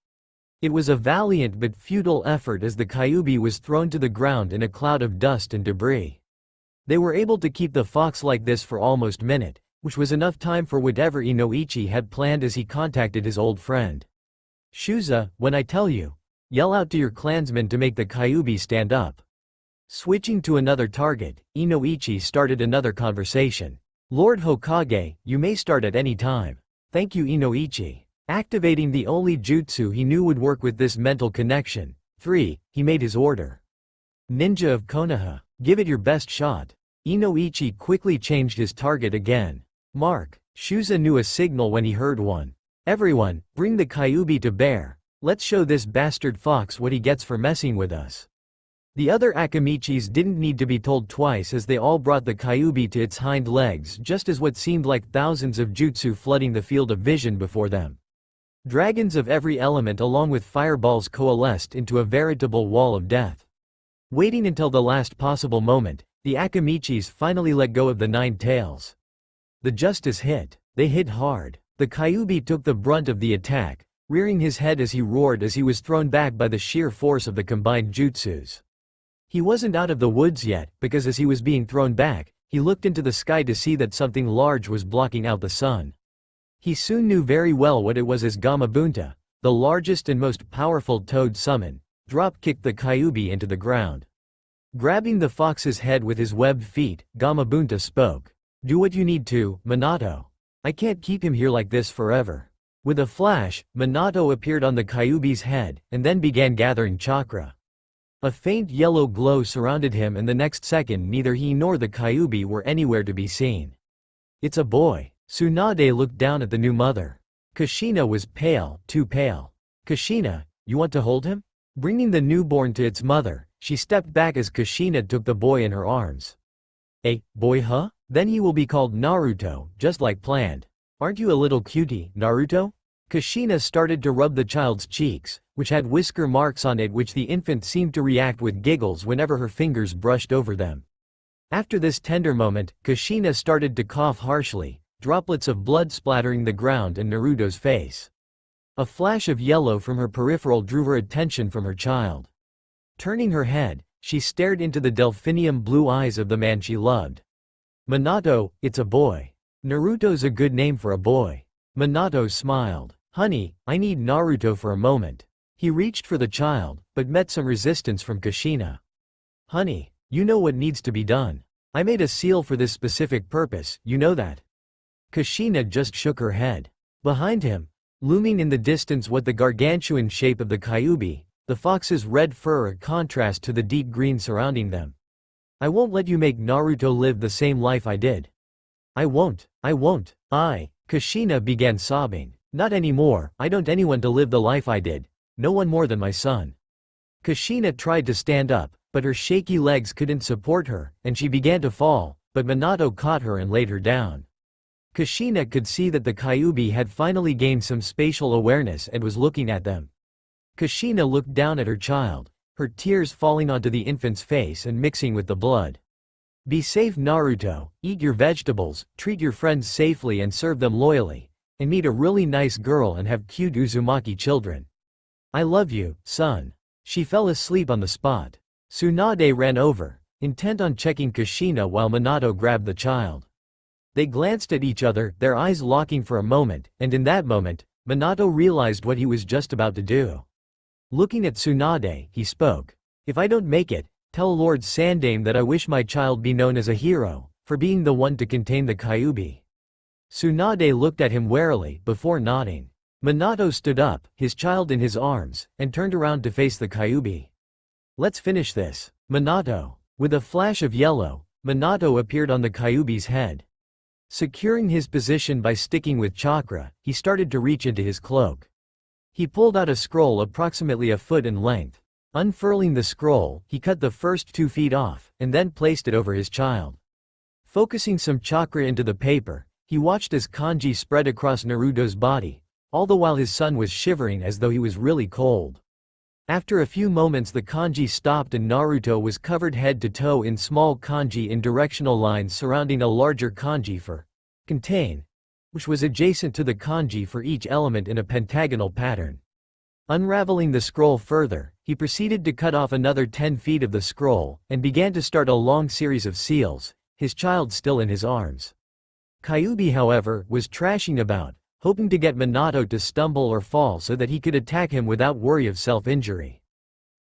It was a valiant but futile effort as the Kyuubi was thrown to the ground in a cloud of dust and debris. They were able to keep the fox like this for almost a minute, which was enough time for whatever Inoichi had planned as he contacted his old friend. Shuza, when I tell you, yell out to your clansmen to make the Kyuubi stand up. Switching to another target, Inoichi started another conversation. Lord Hokage, you may start at any time. Thank you, Inoichi. Activating the only jutsu he knew would work with this mental connection. 3. He made his order. Ninja of Konoha, give it your best shot. Inoichi quickly changed his target again. Mark. Shuza knew a signal when he heard one. Everyone, bring the Kyuubi to bear. Let's show this bastard fox what he gets for messing with us. The other Akamichis didn't need to be told twice as they all brought the Kyuubi to its hind legs just as what seemed like thousands of jutsu flooding the field of vision before them. Dragons of every element along with fireballs coalesced into a veritable wall of death. Waiting until the last possible moment, the Akamichis finally let go of the 9 tails. The justice hit. They hit hard. The Kyuubi took the brunt of the attack, rearing his head as he roared as he was thrown back by the sheer force of the combined jutsus. He wasn't out of the woods yet, because as he was being thrown back, he looked into the sky to see that something large was blocking out the sun. He soon knew very well what it was as Gamabunta, the largest and most powerful toad summon, drop-kicked the Kyuubi into the ground. Grabbing the fox's head with his webbed feet, Gamabunta spoke. Do what you need to, Minato. I can't keep him here like this forever. With a flash, Minato appeared on the Kyuubi's head, and then began gathering chakra. A faint yellow glow surrounded him and the next second neither he nor the Kyuubi were anywhere to be seen. It's a boy. Tsunade looked down at the new mother. Kushina was pale, too pale. Kushina, you want to hold him? Bringing the newborn to its mother, she stepped back as Kushina took the boy in her arms. A boy, huh? Then he will be called Naruto, just like planned. Aren't you a little cutie, Naruto? Kushina started to rub the child's cheeks, which had whisker marks on it which the infant seemed to react with giggles whenever her fingers brushed over them. After this tender moment, Kushina started to cough harshly, droplets of blood splattering the ground and Naruto's face. A flash of yellow from her peripheral drew her attention from her child. Turning her head, she stared into the delphinium blue eyes of the man she loved. Minato, it's a boy. Naruto's a good name for a boy. Minato smiled. Honey, I need Naruto for a moment. He reached for the child, but met some resistance from Kushina. Honey, you know what needs to be done. I made a seal for this specific purpose, you know that. Kushina just shook her head. Behind him, looming in the distance was the gargantuan shape of the Kyuubi, the fox's red fur a contrast to the deep green surrounding them. I won't let you make Naruto live the same life I did. I won't. Kushina began sobbing. Not anymore, I don't anyone to live the life I did. No one more than my son. Kushina tried to stand up, but her shaky legs couldn't support her, and she began to fall, but Minato caught her and laid her down. Kushina could see that the Kyuubi had finally gained some spatial awareness and was looking at them. Kushina looked down at her child, her tears falling onto the infant's face and mixing with the blood. Be safe, Naruto, eat your vegetables, treat your friends safely and serve them loyally, and meet a really nice girl and have cute Uzumaki children. I love you, son. She fell asleep on the spot. Tsunade ran over, intent on checking Kushina while Minato grabbed the child. They glanced at each other, their eyes locking for a moment, and in that moment, Minato realized what he was just about to do. Looking at Tsunade, he spoke. If I don't make it, tell Lord Sandaime that I wish my child be known as a hero, for being the one to contain the Kyuubi. Tsunade looked at him warily, before nodding. Minato stood up, his child in his arms, and turned around to face the Kyuubi. Let's finish this. Minato. With a flash of yellow, Minato appeared on the Kyuubi's head. Securing his position by sticking with chakra, he started to reach into his cloak. He pulled out a scroll approximately a foot in length. Unfurling the scroll, he cut the first 2 feet off, and then placed it over his child. Focusing some chakra into the paper, he watched as kanji spread across Naruto's body, all the while his son was shivering as though he was really cold. After a few moments the kanji stopped and Naruto was covered head to toe in small kanji in directional lines surrounding a larger kanji for contain, which was adjacent to the kanji for each element in a pentagonal pattern. Unraveling the scroll further, he proceeded to cut off another 10 feet of the scroll, and began to start a long series of seals, his child still in his arms. Kyuubi, however, was trashing about, hoping to get Minato to stumble or fall so that he could attack him without worry of self-injury.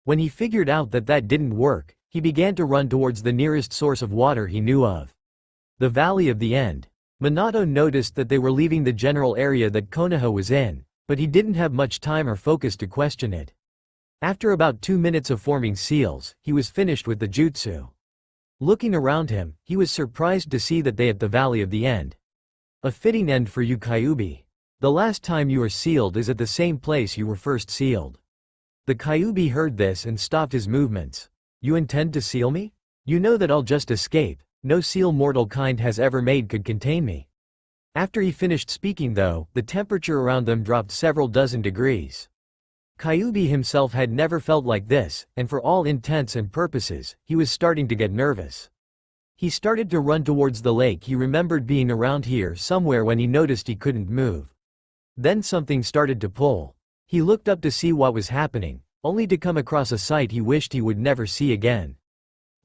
When he figured out that that didn't work, he began to run towards the nearest source of water he knew of. The Valley of the End. Minato noticed that they were leaving the general area that Konoha was in, but he didn't have much time or focus to question it. After about 2 minutes of forming seals, he was finished with the jutsu. Looking around him, he was surprised to see that they at the Valley of the End. A fitting end for you, Kyuubi. The last time you were sealed is at the same place you were first sealed. The Kyuubi heard this and stopped his movements. You intend to seal me? You know that I'll just escape. No seal mortal kind has ever made could contain me. After he finished speaking though, the temperature around them dropped several dozen degrees. Kyuubi himself had never felt like this, and for all intents and purposes, he was starting to get nervous. He started to run towards the lake he remembered being around here somewhere when he noticed he couldn't move. Then something started to pull. He looked up to see what was happening, only to come across a sight he wished he would never see again.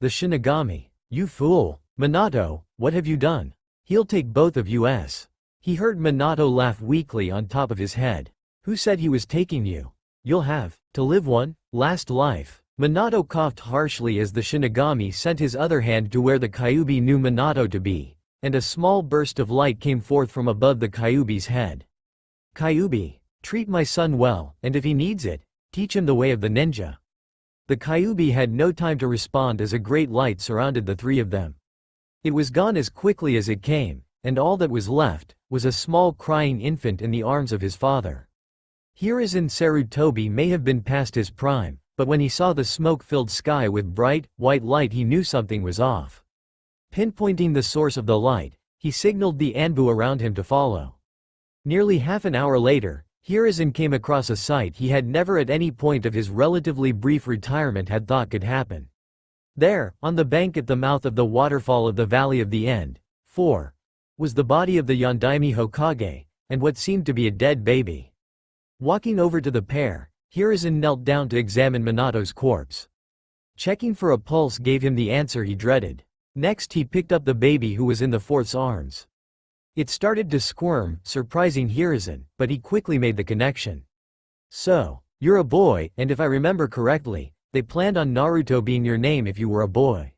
The Shinigami. You fool. Minato, what have you done? He'll take both of us. He heard Minato laugh weakly on top of his head. Who said he was taking you? You'll have to live one last life. Minato coughed harshly as the Shinigami sent his other hand to where the Kyuubi knew Minato to be, and a small burst of light came forth from above the Kyuubi's head. Kyuubi, treat my son well, and if he needs it, teach him the way of the ninja. The Kyuubi had no time to respond as a great light surrounded the three of them. It was gone as quickly as it came, and all that was left was a small crying infant in the arms of his father. Hiruzen Sarutobi may have been past his prime, but when he saw the smoke-filled sky with bright, white light he knew something was off. Pinpointing the source of the light, he signaled the Anbu around him to follow. Nearly half an hour later, Hiruzen came across a sight he had never at any point of his relatively brief retirement had thought could happen. There, on the bank at the mouth of the waterfall of the Valley of the End, 4, was the body of the Yondaime Hokage, and what seemed to be a dead baby. Walking over to the pair, Hiruzen knelt down to examine Minato's corpse. Checking for a pulse gave him the answer he dreaded. Next he picked up the baby who was in the fourth's arms. It started to squirm, surprising Hiruzen, but he quickly made the connection. So, you're a boy, and if I remember correctly, they planned on Naruto being your name if you were a boy.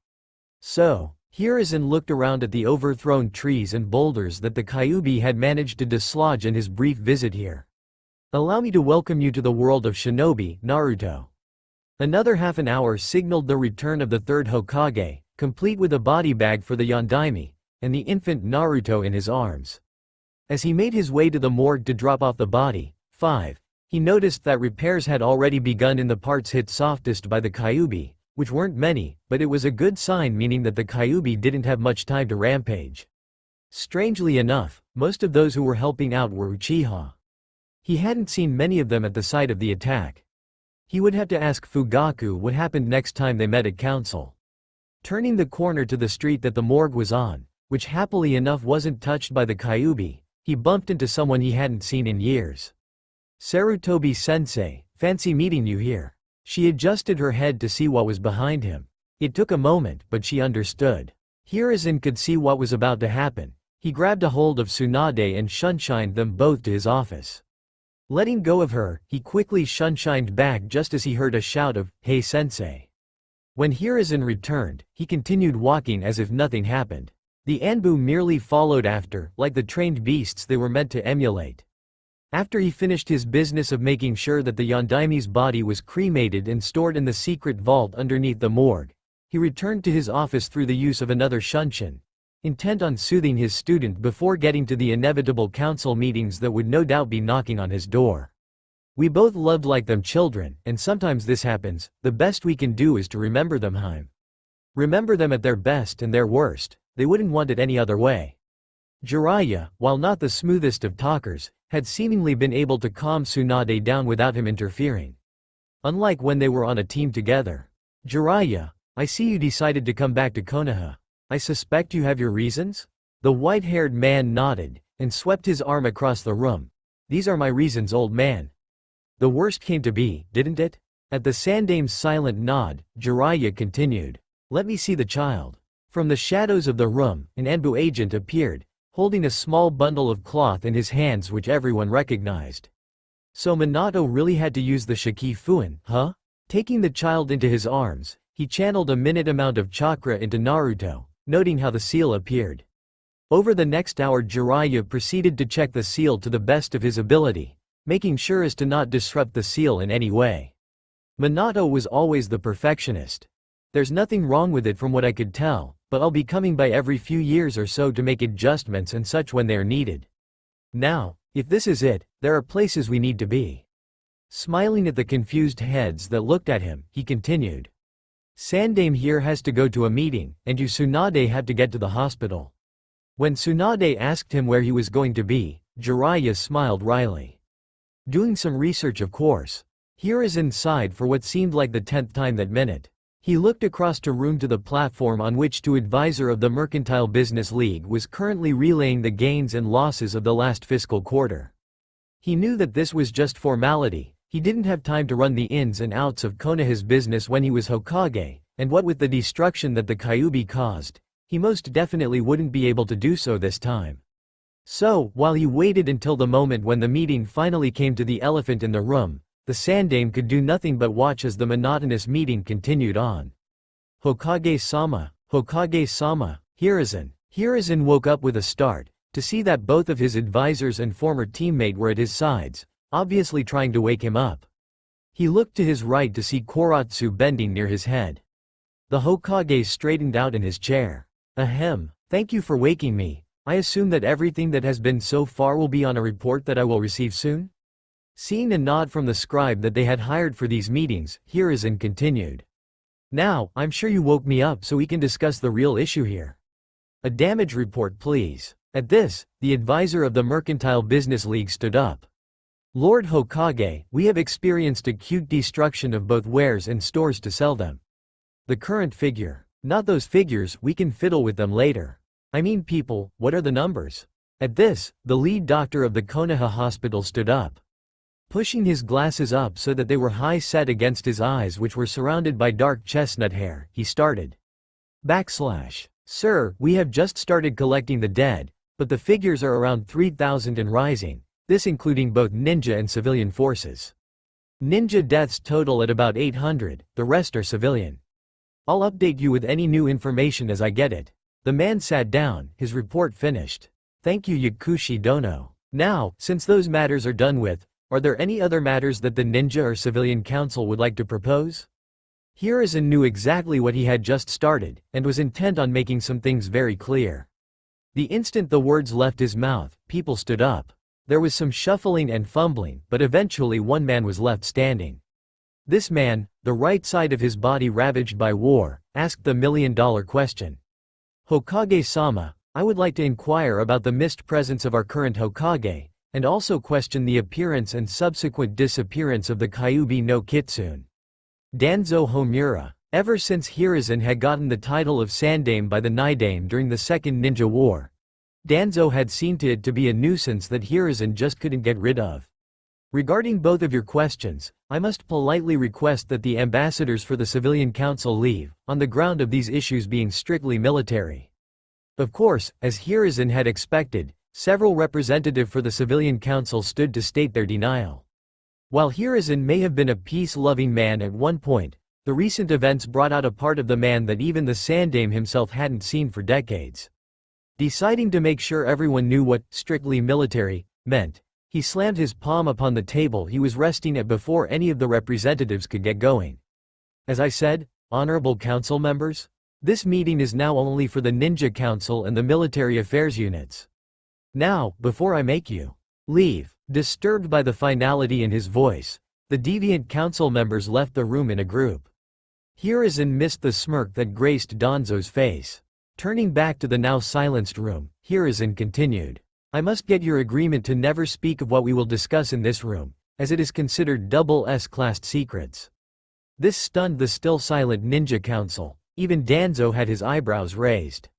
So, Hiruzen looked around at the overthrown trees and boulders that the Kyuubi had managed to dislodge in his brief visit here. Allow me to welcome you to the world of shinobi, Naruto. Another half an hour signaled the return of the third Hokage, complete with a body bag for the Yondaime, and the infant Naruto in his arms. As he made his way to the morgue to drop off the body, 5, he noticed that repairs had already begun in the parts hit softest by the Kyuubi, which weren't many, but it was a good sign, meaning that the Kyuubi didn't have much time to rampage. Strangely enough, most of those who were helping out were Uchiha. He hadn't seen many of them at the site of the attack. He would have to ask Fugaku what happened next time they met at council. Turning the corner to the street that the morgue was on, which happily enough wasn't touched by the Kyuubi, he bumped into someone he hadn't seen in years. Sarutobi-sensei, fancy meeting you here. She adjusted her head to see what was behind him. It took a moment, but she understood. Hiruzen could see what was about to happen. He grabbed a hold of Tsunade and shunshined them both to his office. Letting go of her, he quickly shunshined back just as he heard a shout of, "Hey sensei." When Hiruzen returned, he continued walking as if nothing happened. The Anbu merely followed after, like the trained beasts they were meant to emulate. After he finished his business of making sure that the Yondaime's body was cremated and stored in the secret vault underneath the morgue, he returned to his office through the use of another shunshin, intent on soothing his student before getting to the inevitable council meetings that would no doubt be knocking on his door. We both loved like them children, and sometimes this happens. The best we can do is to remember them, Heim. Remember them at their best and their worst. They wouldn't want it any other way. Jiraiya, while not the smoothest of talkers, had seemingly been able to calm Tsunade down without him interfering. Unlike when they were on a team together. Jiraiya, I see you decided to come back to Konoha. I suspect you have your reasons? The white-haired man nodded, and swept his arm across the room. These are my reasons, old man. The worst came to be, didn't it? At the Sandame's silent nod, Jiraiya continued. Let me see the child. From the shadows of the room, an Anbu agent appeared, holding a small bundle of cloth in his hands which everyone recognized. So Minato really had to use the Shikifuin, huh? Taking the child into his arms, he channeled a minute amount of chakra into Naruto, noting how the seal appeared. Over the next hour Jiraiya proceeded to check the seal to the best of his ability, making sure as to not disrupt the seal in any way. Minato was always the perfectionist. There's nothing wrong with it from what I could tell, but I'll be coming by every few years or so to make adjustments and such when they are needed. Now, if this is it, there are places we need to be. Smiling at the confused heads that looked at him, he continued. Sandame here has to go to a meeting, and you Tsunade have to get to the hospital. When Tsunade asked him where he was going to be, Jiraiya smiled wryly. Doing some research, of course. Hiruzen sighed for what seemed like the 10th time that minute. He looked across to room to the platform on which the advisor of the Mercantile Business League was currently relaying the gains and losses of the last fiscal quarter. He knew that this was just formality. He didn't have time to run the ins and outs of Konoha's business when he was Hokage, and what with the destruction that the Kyuubi caused, he most definitely wouldn't be able to do so this time. So, while he waited until the moment when the meeting finally came to the elephant in the room, the Sandame could do nothing but watch as the monotonous meeting continued on. Hokage-sama, Hokage-sama, Hiruzen. Hiruzen woke up with a start, to see that both of his advisors and former teammate were at his sides, obviously trying to wake him up. He looked to his right to see Koratsu bending near his head. The Hokage straightened out in his chair. Ahem, thank you for waking me. I assume that everything that has been so far will be on a report that I will receive soon? Seeing a nod from the scribe that they had hired for these meetings, Hiruzen continued. Now, I'm sure you woke me up so we can discuss the real issue here. A damage report, please. At this, the advisor of the Mercantile Business League stood up. Lord Hokage, we have experienced acute destruction of both wares and stores to sell them. The current figure. Not those figures, we can fiddle with them later. I mean people, what are the numbers? At this, the lead doctor of the Konoha hospital stood up. Pushing his glasses up so that they were high set against his eyes which were surrounded by dark chestnut hair, he started. Sir, we have just started collecting the dead, but the figures are around 3,000 and rising, this including both ninja and civilian forces. Ninja deaths total at about 800, the rest are civilian. I'll update you with any new information as I get it. The man sat down, his report finished. Thank you Yakushi Dono. Now, since those matters are done with, are there any other matters that the Ninja or Civilian Council would like to propose? Hiruzen knew exactly what he had just started, and was intent on making some things very clear. The instant the words left his mouth, people stood up. There was some shuffling and fumbling, but eventually one man was left standing. This man, the right side of his body ravaged by war, asked the million-dollar question. Hokage-sama, I would like to inquire about the missed presence of our current Hokage, and also question the appearance and subsequent disappearance of the Kyuubi no Kitsune. Danzo Homura. Ever since Hiruzen had gotten the title of Sandaime by the Nidaime during the Second Ninja War, Danzo had seen to it to be a nuisance that Hiruzen just couldn't get rid of. Regarding both of your questions, I must politely request that the ambassadors for the Civilian Council leave, on the ground of these issues being strictly military. Of course, as Hiruzen had expected, several representatives for the Civilian Council stood to state their denial. While Hiruzen may have been a peace-loving man at one point, the recent events brought out a part of the man that even the Sandaime himself hadn't seen for decades. Deciding to make sure everyone knew what "strictly military" meant, he slammed his palm upon the table he was resting at before any of the representatives could get going. As I said, honorable council members, this meeting is now only for the Ninja Council and the military affairs units. Now, before I make you leave, disturbed by the finality in his voice, the deviant council members left the room in a group. Hiruzen missed the smirk that graced Danzo's face. Turning back to the now silenced room, Hiruzen continued. I must get your agreement to never speak of what we will discuss in this room, as it is considered double S-classed secrets. This stunned the still silent Ninja Council. Even Danzo had his eyebrows raised.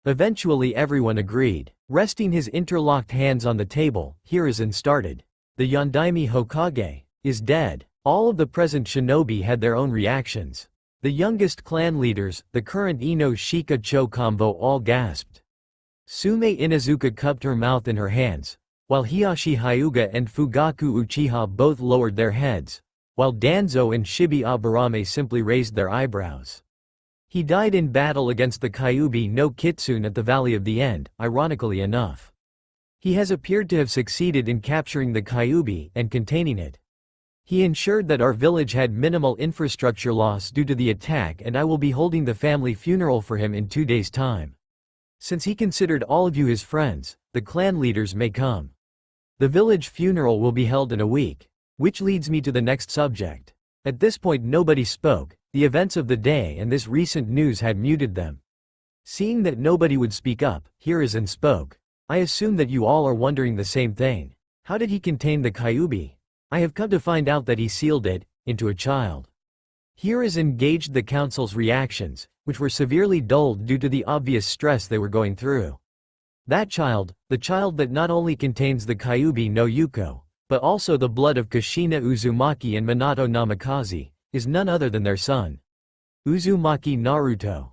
Eventually everyone agreed. Resting his interlocked hands on the table, Hiruzen started. The Yondaime Hokage is dead. All of the present shinobi had their own reactions. The youngest clan leaders, the current Ino Shika Cho combo, all gasped. Sume Inuzuka cupped her mouth in her hands, while Hiyashi Hyuga and Fugaku Uchiha both lowered their heads, while Danzo and Shibi Aburame simply raised their eyebrows. He died in battle against the Kyuubi no Kitsune at the Valley of the End, ironically enough. He has appeared to have succeeded in capturing the Kyuubi and containing it. He ensured that our village had minimal infrastructure loss due to the attack, and I will be holding the family funeral for him in 2 days' time. Since he considered all of you his friends, the clan leaders may come. The village funeral will be held in a week. Which leads me to the next subject. At this point nobody spoke. The events of the day and this recent news had muted them. Seeing that nobody would speak up, Hiruzen spoke. I assume that you all are wondering the same thing. How did he contain the Kyuubi? I have come to find out that he sealed it into a child. Hiruzen gauged the council's reactions, which were severely dulled due to the obvious stress they were going through. That child, the child that not only contains the Kyuubi no Yuko, but also the blood of Kushina Uzumaki and Minato Namikaze, is none other than their son, Uzumaki Naruto.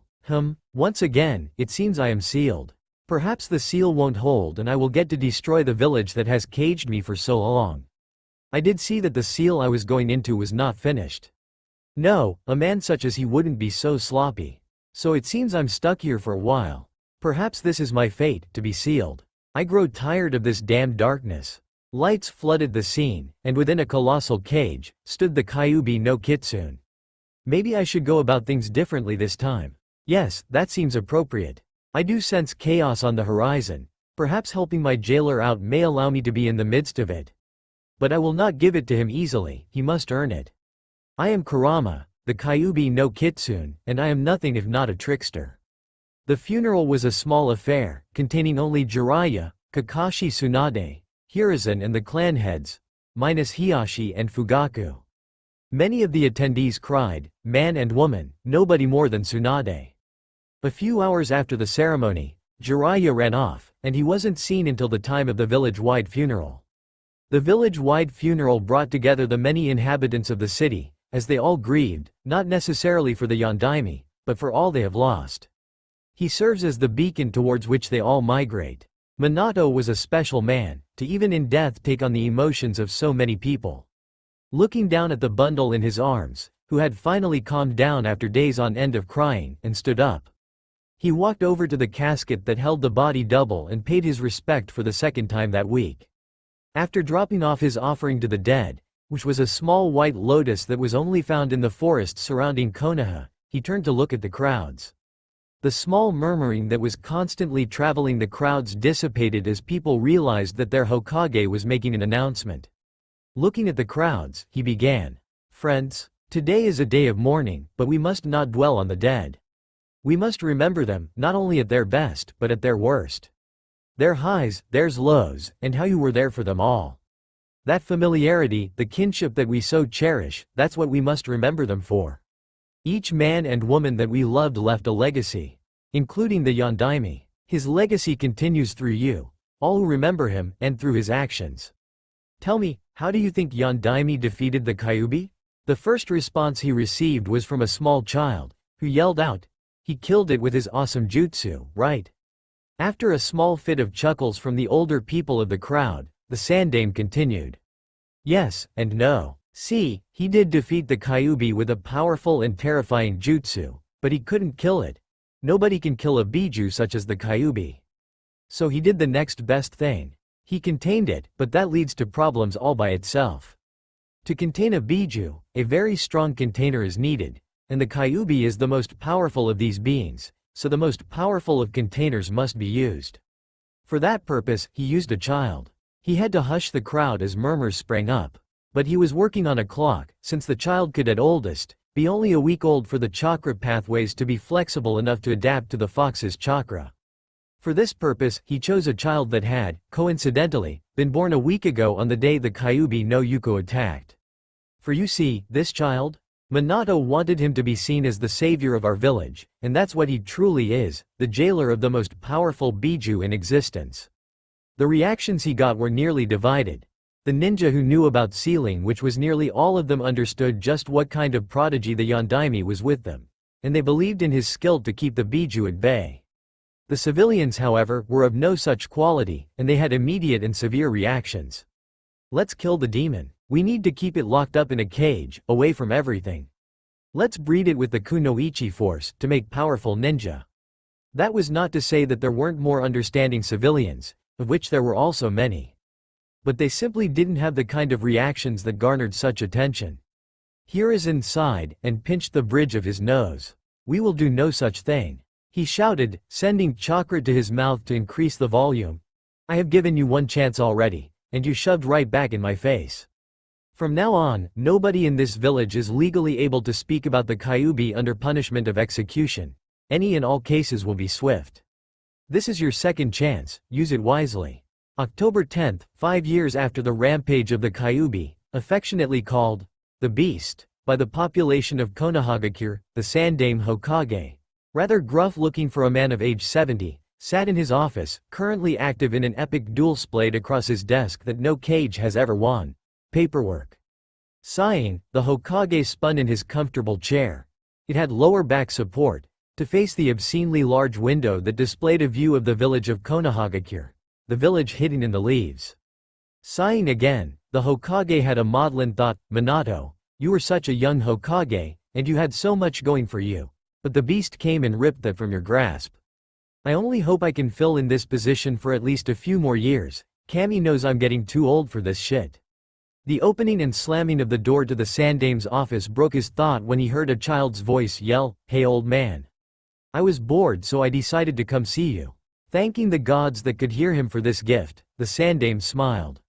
Once again, it seems I am sealed. Perhaps the seal won't hold and I will get to destroy the village that has caged me for so long. I did see that the seal I was going into was not finished. No, a man such as he wouldn't be so sloppy. So it seems I'm stuck here for a while. Perhaps this is my fate, to be sealed. I grow tired of this damn darkness. Lights flooded the scene, and within a colossal cage, stood the Kyuubi no Kitsune. Maybe I should go about things differently this time. Yes, that seems appropriate. I do sense chaos on the horizon. Perhaps helping my jailer out may allow me to be in the midst of it. But I will not give it to him easily, he must earn it. I am Kurama, the Kyuubi no Kitsune, and I am nothing if not a trickster. The funeral was a small affair, containing only Jiraiya, Kakashi Tsunade, Hiruzen and the clan heads, minus Hiyashi and Fugaku. Many of the attendees cried, man and woman, nobody more than Tsunade. A few hours after the ceremony, Jiraiya ran off, and he wasn't seen until the time of the village-wide funeral. The village-wide funeral brought together the many inhabitants of the city, as they all grieved, not necessarily for the Yondaime, but for all they have lost. He serves as the beacon towards which they all migrate. Minato was a special man, to even in death take on the emotions of so many people. Looking down at the bundle in his arms, who had finally calmed down after days on end of crying, and stood up. He walked over to the casket that held the body double and paid his respect for the second time that week. After dropping off his offering to the dead, which was a small white lotus that was only found in the forest surrounding Konoha, he turned to look at the crowds. The small murmuring that was constantly traveling the crowds dissipated as people realized that their Hokage was making an announcement. Looking at the crowds, he began. Friends, today is a day of mourning, but we must not dwell on the dead. We must remember them, not only at their best, but at their worst. Their highs, their lows, and how you were there for them all. That familiarity, the kinship that we so cherish, that's what we must remember them for. Each man and woman that we loved left a legacy, including the Yondaime. His legacy continues through you, all who remember him, and through his actions. Tell me, how do you think Yondaime defeated the Kyuubi? The first response he received was from a small child, who yelled out, he killed it with his awesome jutsu, right? After a small fit of chuckles from the older people of the crowd, the Sandaime continued. Yes, and no. See, he did defeat the Kyuubi with a powerful and terrifying jutsu, but he couldn't kill it. Nobody can kill a Biju such as the Kyuubi. So he did the next best thing. He contained it, but that leads to problems all by itself. To contain a Biju, a very strong container is needed, and the Kyuubi is the most powerful of these beings, so the most powerful of containers must be used. For that purpose, he used a child. He had to hush the crowd as murmurs sprang up. But he was working on a clock, since the child could at oldest be only a week old for the chakra pathways to be flexible enough to adapt to the fox's chakra. For this purpose, he chose a child that had, coincidentally, been born a week ago on the day the Kyuubi no Yuko attacked. For you see, this child? Minato wanted him to be seen as the savior of our village, and that's what he truly is, the jailer of the most powerful Biju in existence. The reactions he got were nearly divided. The ninja who knew about sealing, which was nearly all of them, understood just what kind of prodigy the Yondaime was with them, and they believed in his skill to keep the Biju at bay. The civilians, however, were of no such quality, and they had immediate and severe reactions. Let's kill the demon. We need to keep it locked up in a cage, away from everything. Let's breed it with the kunoichi force, to make powerful ninja. That was not to say that there weren't more understanding civilians, of which there were also many. But they simply didn't have the kind of reactions that garnered such attention. Hiruzen sighed, and pinched the bridge of his nose. We will do no such thing. He shouted, sending chakra to his mouth to increase the volume. I have given you one chance already, and you shoved right back in my face. From now on, nobody in this village is legally able to speak about the Kyuubi under punishment of execution. Any and all cases will be swift. This is your second chance, use it wisely. October 10th, 5 years after the rampage of the Kyuubi, affectionately called the Beast by the population of Konohagakure, the Sandaime Hokage, rather gruff-looking for a man of age 70, sat in his office, currently active in an epic duel splayed across his desk that no cage has ever won. Paperwork. Sighing, the Hokage spun in his comfortable chair. It had lower back support, to face the obscenely large window that displayed a view of the village of Konohagakure, the village hidden in the leaves. Sighing again, the Hokage had a maudlin thought, Minato, you were such a young Hokage, and you had so much going for you. But the beast came and ripped that from your grasp. I only hope I can fill in this position for at least a few more years. Kami knows I'm getting too old for this shit. The opening and slamming of the door to the Sandaime's office broke his thought when he heard a child's voice yell, "Hey old man. I was bored, so I decided to come see you." Thanking the gods that could hear him for this gift, the Sandaime smiled.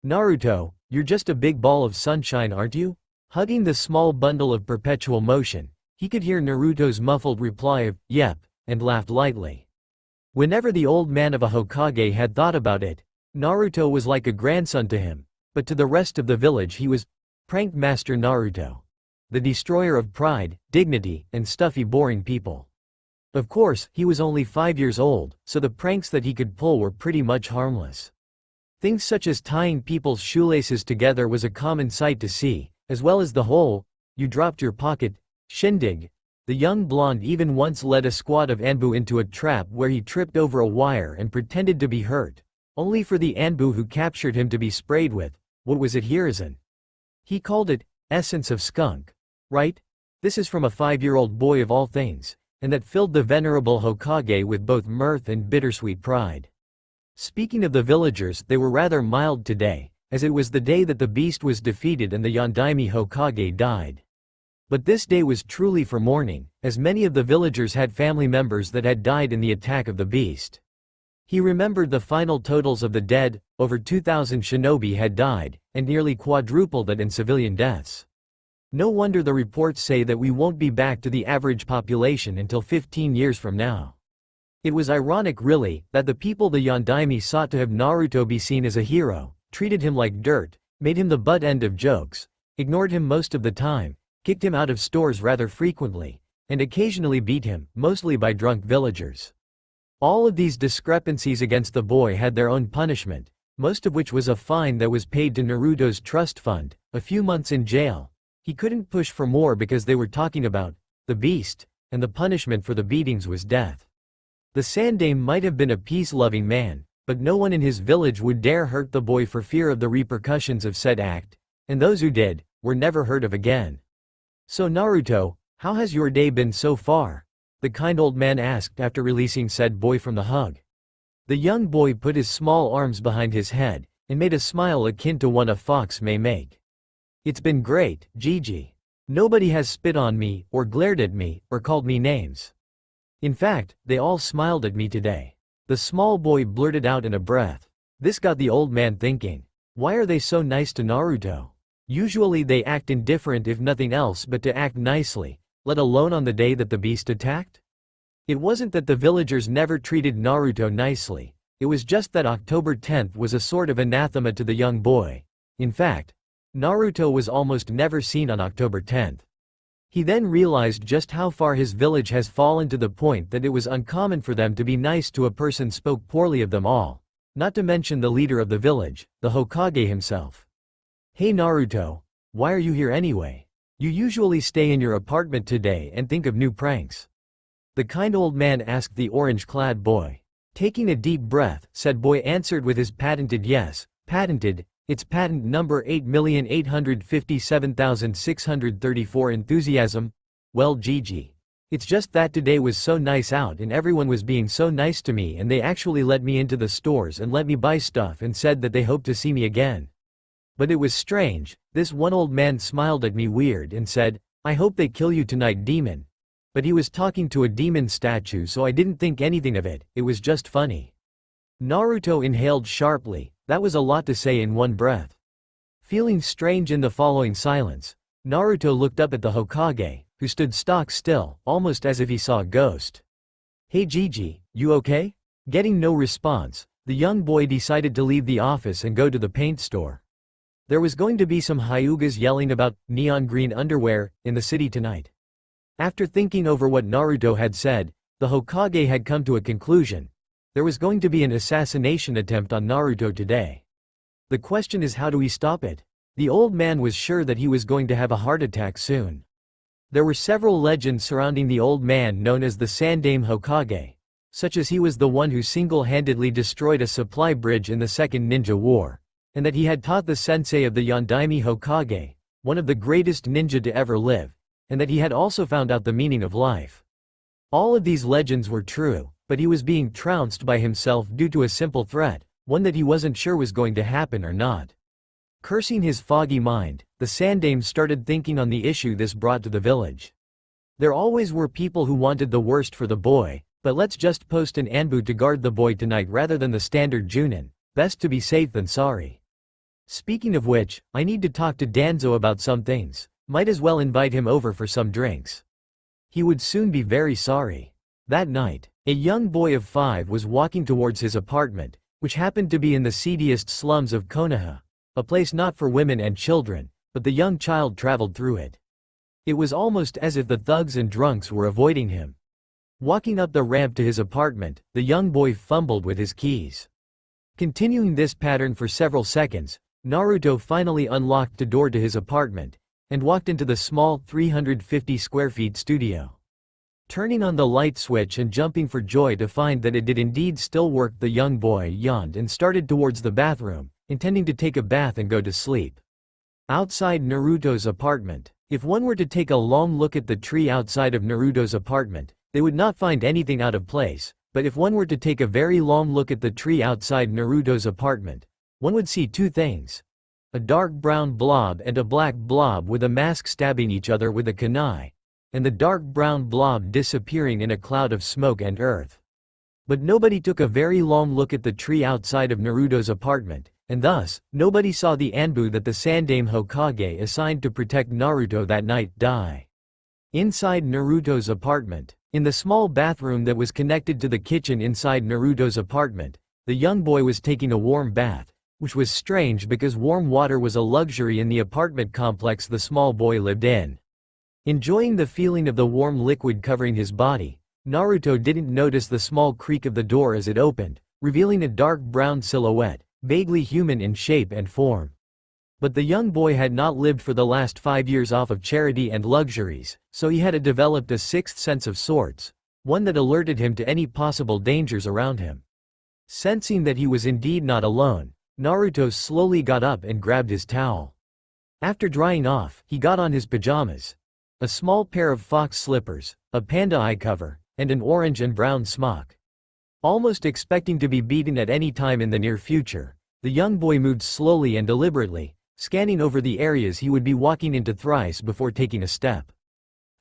Naruto, you're just a big ball of sunshine, aren't you? Hugging the small bundle of perpetual motion, he could hear Naruto's muffled reply of, "Yep," and laughed lightly. Whenever the old man of a Hokage had thought about it, Naruto was like a grandson to him, but to the rest of the village he was Prank Master Naruto. The destroyer of pride, dignity, and stuffy boring people. Of course, he was only 5 years old, so the pranks that he could pull were pretty much harmless. Things such as tying people's shoelaces together was a common sight to see, as well as the whole, "you dropped your pocket" shindig. The young blonde even once led a squad of Anbu into a trap where he tripped over a wire and pretended to be hurt, only for the Anbu who captured him to be sprayed with, what was it, Hiruzen? He called it, essence of skunk. Right? This is from a 5-year-old boy of all things, and that filled the venerable Hokage with both mirth and bittersweet pride. Speaking of the villagers, they were rather mild today, as it was the day that the beast was defeated and the Yondaime Hokage died. But this day was truly for mourning, as many of the villagers had family members that had died in the attack of the beast. He remembered the final totals of the dead: over 2,000 shinobi had died, and nearly quadruple that in civilian deaths. No wonder the reports say that we won't be back to the average population until 15 years from now. It was ironic really, that the people the Yondaime sought to have Naruto be seen as a hero, treated him like dirt, made him the butt end of jokes, ignored him most of the time, kicked him out of stores rather frequently, and occasionally beat him, mostly by drunk villagers. All of these discrepancies against the boy had their own punishment, most of which was a fine that was paid to Naruto's trust fund, a few months in jail. He couldn't push for more because they were talking about the beast, and the punishment for the beatings was death. The Sandaime might have been a peace-loving man, but no one in his village would dare hurt the boy for fear of the repercussions of said act, and those who did, were never heard of again. "So Naruto, how has your day been so far?" the kind old man asked after releasing said boy from the hug. The young boy put his small arms behind his head, and made a smile akin to one a fox may make. "It's been great, Gigi. Nobody has spit on me, or glared at me, or called me names. In fact, they all smiled at me today," the small boy blurted out in a breath. This got the old man thinking. Why are they so nice to Naruto? Usually they act indifferent if nothing else but to act nicely, let alone on the day that the beast attacked? It wasn't that the villagers never treated Naruto nicely, it was just that October 10th was a sort of anathema to the young boy. In fact, Naruto was almost never seen on October 10th. He then realized just how far his village has fallen to the point that it was uncommon for them to be nice to a person spoke poorly of them all, not to mention the leader of the village, the Hokage himself. "Hey Naruto, why are you here anyway? You usually stay in your apartment today and think of new pranks." The kind old man asked the orange-clad boy. Taking a deep breath, said boy answered with his patented yes, patented, it's patent number 8,857,634 enthusiasm. "Well Gigi. It's just that today was so nice out and everyone was being so nice to me and they actually let me into the stores and let me buy stuff and said that they hope to see me again. But it was strange, this one old man smiled at me weird and said, 'I hope they kill you tonight, demon.' But he was talking to a demon statue so I didn't think anything of it, it was just funny." Naruto inhaled sharply, that was a lot to say in one breath. Feeling strange in the following silence, Naruto looked up at the Hokage, who stood stock still, almost as if he saw a ghost. "Hey Gigi, you okay?" Getting no response, the young boy decided to leave the office and go to the paint store. There was going to be some Hyugas yelling about neon green underwear in the city tonight. After thinking over what Naruto had said, the Hokage had come to a conclusion. There was going to be an assassination attempt on Naruto today. The question is, how do we stop it? The old man was sure that he was going to have a heart attack soon. There were several legends surrounding the old man known as the Sandaime Hokage, such as he was the one who single-handedly destroyed a supply bridge in the Second Ninja War, and that he had taught the sensei of the Yondaime Hokage, one of the greatest ninja to ever live, and that he had also found out the meaning of life. All of these legends were true, but he was being trounced by himself due to a simple threat, one that he wasn't sure was going to happen or not. Cursing his foggy mind, the Sandaime started thinking on the issue this brought to the village. There always were people who wanted the worst for the boy, but let's just post an Anbu to guard the boy tonight rather than the standard Junin, best to be safe than sorry. Speaking of which, I need to talk to Danzo about some things, might as well invite him over for some drinks. He would soon be very sorry. That night, a young boy of 5 was walking towards his apartment, which happened to be in the seediest slums of Konoha, a place not for women and children, but the young child traveled through it. It was almost as if the thugs and drunks were avoiding him. Walking up the ramp to his apartment, the young boy fumbled with his keys. Continuing this pattern for several seconds, Naruto finally unlocked the door to his apartment and walked into the small 350 square feet studio. Turning on the light switch and jumping for joy to find that it did indeed still work, the young boy yawned and started towards the bathroom, intending to take a bath and go to sleep. Outside Naruto's apartment. If one were to take a long look at the tree outside of Naruto's apartment, they would not find anything out of place, but if one were to take a very long look at the tree outside Naruto's apartment, one would see two things. A dark brown blob and a black blob with a mask stabbing each other with a kunai, and the dark brown blob disappearing in a cloud of smoke and earth. But nobody took a very long look at the tree outside of Naruto's apartment, and thus, nobody saw the Anbu that the Sandaime Hokage assigned to protect Naruto that night die. Inside Naruto's apartment, in the small bathroom that was connected to the kitchen inside Naruto's apartment, the young boy was taking a warm bath, which was strange because warm water was a luxury in the apartment complex the small boy lived in. Enjoying the feeling of the warm liquid covering his body, Naruto didn't notice the small creak of the door as it opened, revealing a dark brown silhouette, vaguely human in shape and form. But the young boy had not lived for the last 5 years off of charity and luxuries, so he had developed a sixth sense of sorts, one that alerted him to any possible dangers around him. Sensing that he was indeed not alone, Naruto slowly got up and grabbed his towel. After drying off, he got on his pajamas. A small pair of fox slippers, a panda eye cover, and an orange and brown smock. Almost expecting to be beaten at any time in the near future, the young boy moved slowly and deliberately, scanning over the areas he would be walking into thrice before taking a step.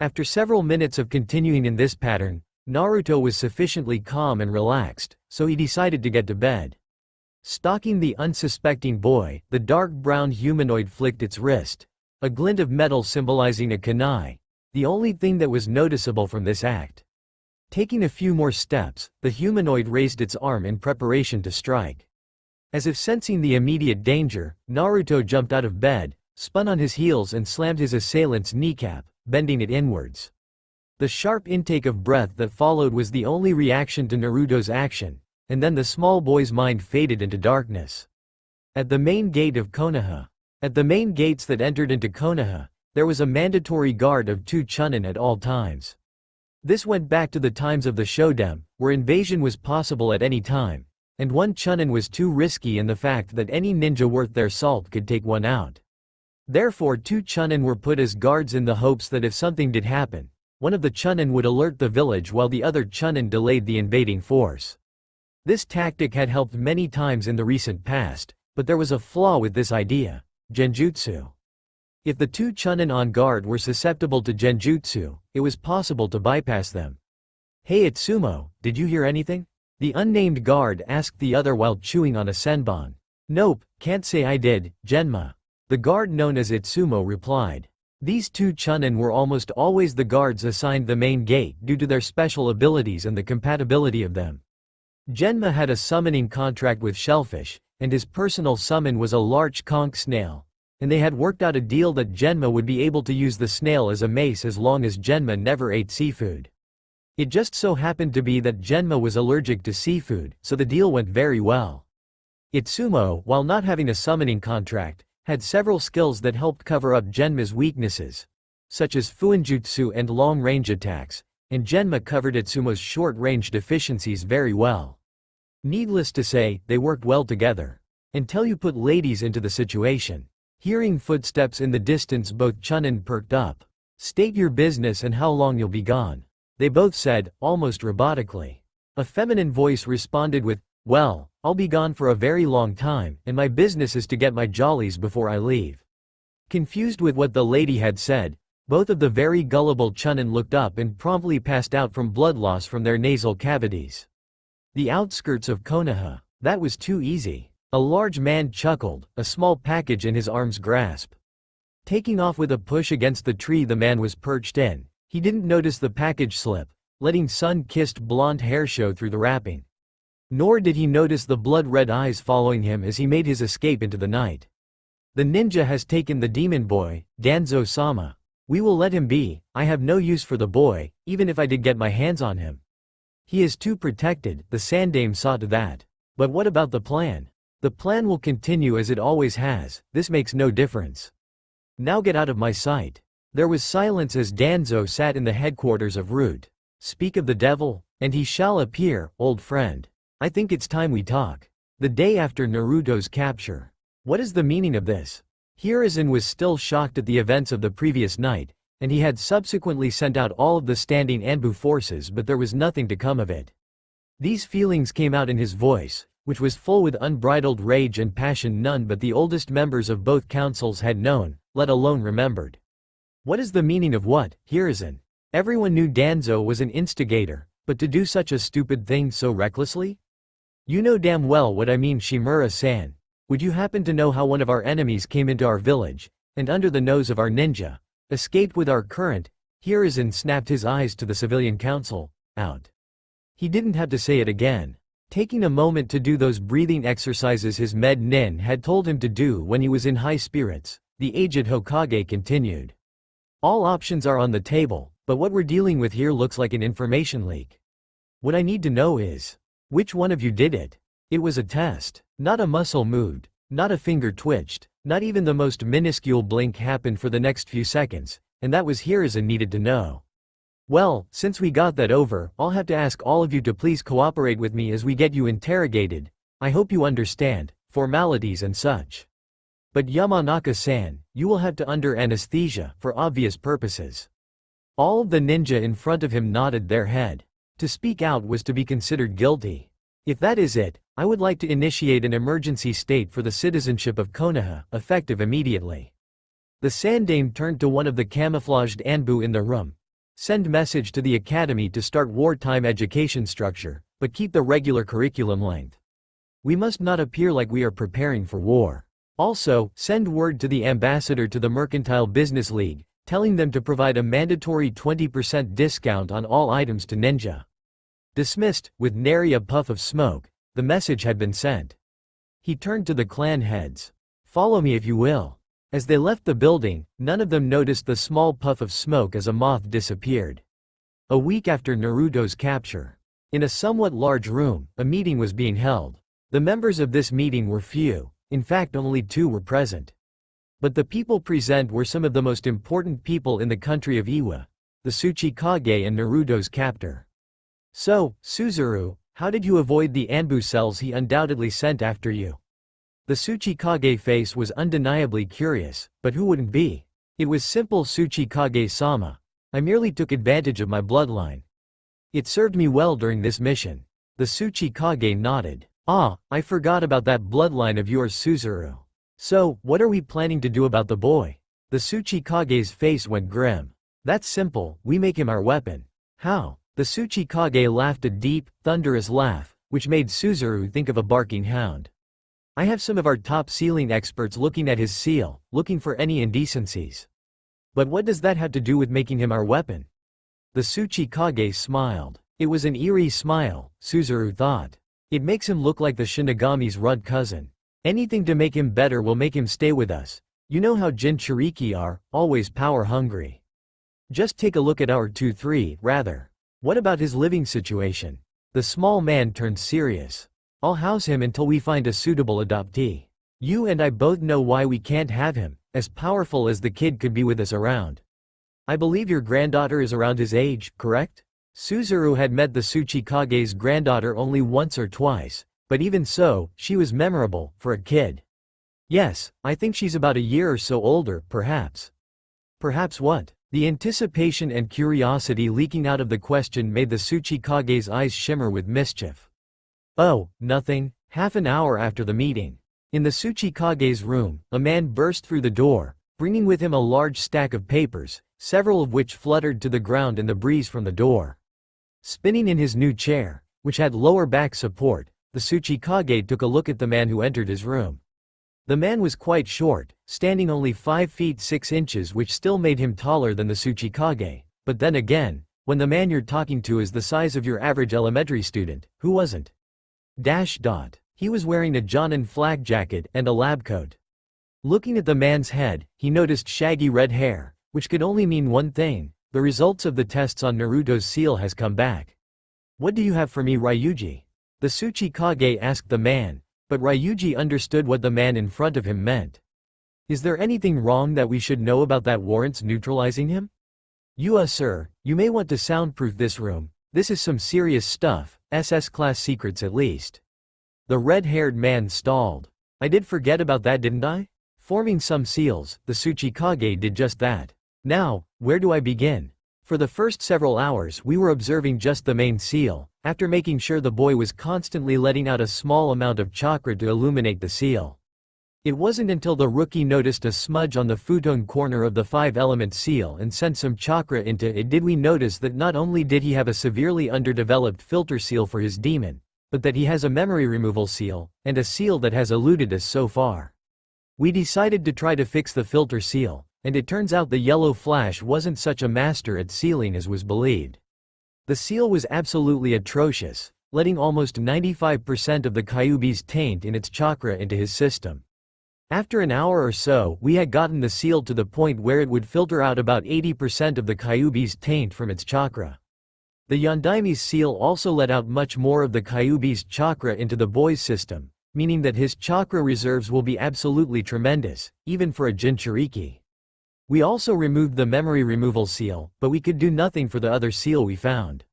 After several minutes of continuing in this pattern, Naruto was sufficiently calm and relaxed, so he decided to get to bed. Stalking the unsuspecting boy, the dark brown humanoid flicked its wrist, a glint of metal symbolizing a kunai, the only thing that was noticeable from this act. Taking a few more steps, the humanoid raised its arm in preparation to strike. As if sensing the immediate danger, Naruto jumped out of bed, spun on his heels and slammed his assailant's kneecap, bending it inwards. The sharp intake of breath that followed was the only reaction to Naruto's action, and then the small boy's mind faded into darkness. At the main gate of Konoha. At the main gates that entered into Konoha, there was a mandatory guard of 2 chunin at all times. This went back to the times of the Shoden, where invasion was possible at any time, and 1 chunin was too risky in the fact that any ninja worth their salt could take one out. Therefore 2 chunin were put as guards in the hopes that if something did happen, one of the chunin would alert the village while the other chunin delayed the invading force. This tactic had helped many times in the recent past, but there was a flaw with this idea: genjutsu. If the 2 chunin on guard were susceptible to genjutsu, it was possible to bypass them. "Hey Itsumo, did you hear anything?" the unnamed guard asked the other while chewing on a senbon. "Nope, can't say I did, Genma," the guard known as Itsumo replied. These 2 chunin were almost always the guards assigned the main gate due to their special abilities and the compatibility of them. Genma had a summoning contract with Shellfish, and his personal summon was a large conch snail, and they had worked out a deal that Genma would be able to use the snail as a mace as long as Genma never ate seafood. It just so happened to be that Genma was allergic to seafood, so the deal went very well. Itsumo, while not having a summoning contract, had several skills that helped cover up Genma's weaknesses, such as fuinjutsu and long-range attacks, and Genma covered Itsumo's short-range deficiencies very well. Needless to say, they worked well together. Until you put ladies into the situation. Hearing footsteps in the distance, both chunin perked up. "State your business and how long you'll be gone," they both said, almost robotically. A feminine voice responded with, "Well, I'll be gone for a very long time, and my business is to get my jollies before I leave." Confused with what the lady had said, both of the very gullible chunin looked up and promptly passed out from blood loss from their nasal cavities. The outskirts of Konoha. That was too easy. A large man chuckled, a small package in his arm's grasp. Taking off with a push against the tree the man was perched in, he didn't notice the package slip, letting sun-kissed blonde hair show through the wrapping. Nor did he notice the blood-red eyes following him as he made his escape into the night. The ninja has taken the demon boy, Danzo-sama. We will let him be. I have no use for the boy, even if I did get my hands on him. He is too protected, the Sandame saw to that. But what about the plan? The plan will continue as it always has, this makes no difference. Now get out of my sight. There was silence as Danzo sat in the headquarters of Root. Speak of the devil, and he shall appear, old friend. I think it's time we talk. The day after Naruto's capture. What is the meaning of this? Hiruzen was still shocked at the events of the previous night, and he had subsequently sent out all of the standing Anbu forces, but there was nothing to come of it. These feelings came out in his voice, which was full with unbridled rage and passion none but the oldest members of both councils had known, let alone remembered. What is the meaning of what, Hiruzen? Everyone knew Danzo was an instigator, but to do such a stupid thing so recklessly? You know damn well what I mean, Shimura-san. Would you happen to know how one of our enemies came into our village, and under the nose of our ninja, escaped with our current? Hiruzen snapped his eyes to the civilian council, out. He didn't have to say it again. Taking a moment to do those breathing exercises his med nin had told him to do when he was in high spirits, the aged Hokage continued. All options are on the table, but what we're dealing with here looks like an information leak. What I need to know is, which one of you did it? It was a test. Not a muscle moved, not a finger twitched, not even the most minuscule blink happened for the next few seconds, and that was Hiruzen needed to know. Well, since we got that over, I'll have to ask all of you to please cooperate with me as we get you interrogated. I hope you understand, formalities and such. But Yamanaka-san, you will have to under anesthesia, for obvious purposes. All of the ninja in front of him nodded their head. To speak out was to be considered guilty. If that is it, I would like to initiate an emergency state for the citizenship of Konoha, effective immediately. The Sandame turned to one of the camouflaged Anbu in the room. Send message to the academy to start wartime education structure, but keep the regular curriculum length. We must not appear like we are preparing for war. Also, send word to the ambassador to the Mercantile Business League, telling them to provide a mandatory 20% discount on all items to ninja. Dismissed, with nary a puff of smoke, the message had been sent. He turned to the clan heads. Follow me if you will. As they left the building, none of them noticed the small puff of smoke as a moth disappeared. A week after Naruto's capture. In a somewhat large room, a meeting was being held. The members of this meeting were few, in fact only 2 were present. But the people present were some of the most important people in the country of Iwa, the Tsuchikage and Naruto's captor. So, Suzuru, how did you avoid the Anbu cells he undoubtedly sent after you? The Tsuchikage face was undeniably curious, but who wouldn't be? It was simple, Tsuchikage-sama. I merely took advantage of my bloodline. It served me well during this mission. The Tsuchikage nodded. Ah, I forgot about that bloodline of yours, Suzuru. So, what are we planning to do about the boy? The Tsuchikage's face went grim. That's simple, we make him our weapon. How? The Tsuchikage laughed a deep, thunderous laugh, which made Suzuru think of a barking hound. I have some of our top sealing experts looking at his seal, looking for any indecencies. But what does that have to do with making him our weapon? The Tsuchikage smiled. It was an eerie smile, Suzuru thought. It makes him look like the Shinigami's runt cousin. Anything to make him better will make him stay with us. You know how Jinchuriki are, always power hungry. Just take a look at our 2-3, rather. What about his living situation? The small man turned serious. I'll house him until we find a suitable adoptee. You and I both know why we can't have him, as powerful as the kid could be with us around. I believe your granddaughter is around his age, correct? Suzuru had met the Tsuchikage's granddaughter only once or twice, but even so, she was memorable, for a kid. Yes, I think she's about a year or so older, perhaps. Perhaps what? The anticipation and curiosity leaking out of the question made the Tsuchikage's eyes shimmer with mischief. Oh, nothing. Half an hour after the meeting. In the Tsuchikage's room, a man burst through the door, bringing with him a large stack of papers, several of which fluttered to the ground in the breeze from the door. Spinning in his new chair, which had lower back support, the Tsuchikage took a look at the man who entered his room. The man was quite short, standing only 5 feet 6 inches, which still made him taller than the Tsuchikage. But then again, when the man you're talking to is the size of your average elementary student, who wasn't? He was wearing a Jonin flak jacket and a lab coat. Looking at the man's head, he noticed shaggy red hair, which could only mean one thing: the results of the tests on Naruto's seal has come back. What do you have for me, Ryuji? The Tsuchikage asked the man, but Ryuji understood what the man in front of him meant. Is there anything wrong that we should know about that warrants neutralizing him? Sir, you may want to soundproof this room. This is some serious stuff, SS class secrets at least. The red-haired man stalled. I did forget about that, didn't I? Forming some seals, the Tsuchikage did just that. Now, where do I begin? For the first several hours we were observing just the main seal, after making sure the boy was constantly letting out a small amount of chakra to illuminate the seal. It wasn't until the rookie noticed a smudge on the futon corner of the 5-element seal and sent some chakra into it did we notice that not only did he have a severely underdeveloped filter seal for his demon, but that he has a memory removal seal, and a seal that has eluded us so far. We decided to try to fix the filter seal, and it turns out the yellow flash wasn't such a master at sealing as was believed. The seal was absolutely atrocious, letting almost 95% of the Kyuubi's taint in its chakra into his system. After an hour or so, we had gotten the seal to the point where it would filter out about 80% of the Kyuubi's taint from its chakra. The Yondaime's seal also let out much more of the Kyuubi's chakra into the boy's system, meaning that his chakra reserves will be absolutely tremendous, even for a Jinchuriki. We also removed the memory removal seal, but we could do nothing for the other seal we found.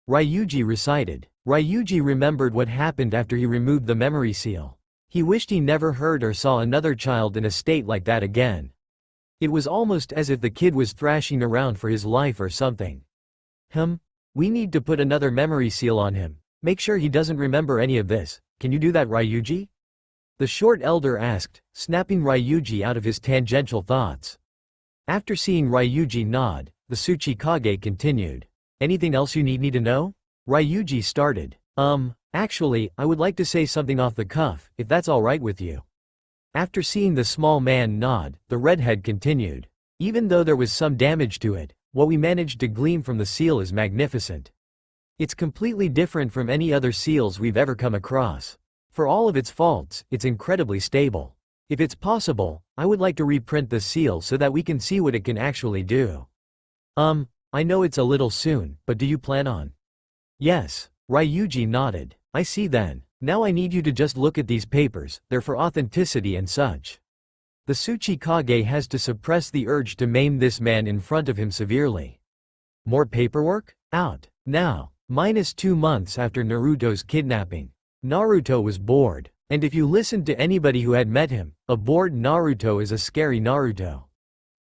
Ryuji recited. Ryuji remembered what happened after he removed the memory seal. He wished he never heard or saw another child in a state like that again. It was almost as if the kid was thrashing around for his life or something. We need to put another memory seal on him. Make sure he doesn't remember any of this. Can you do that, Ryuji? The short elder asked, snapping Ryuji out of his tangential thoughts. After seeing Ryuji nod, the Tsuchikage continued. Anything else you need me to know? Ryuji started. Actually, I would like to say something off the cuff, if that's alright with you. After seeing the small man nod, the redhead continued. Even though there was some damage to it, what we managed to glean from the seal is magnificent. It's completely different from any other seals we've ever come across. For all of its faults, it's incredibly stable. If it's possible, I would like to reprint the seal so that we can see what it can actually do. I know it's a little soon, but do you plan on? Yes, Ryuji nodded. I see then. Now I need you to just look at these papers, they're for authenticity and such. The Tsuchikage has to suppress the urge to maim this man in front of him severely. More paperwork? Out. Now. -2 months after Naruto's kidnapping. Naruto was bored. And if you listened to anybody who had met him, a bored Naruto is a scary Naruto.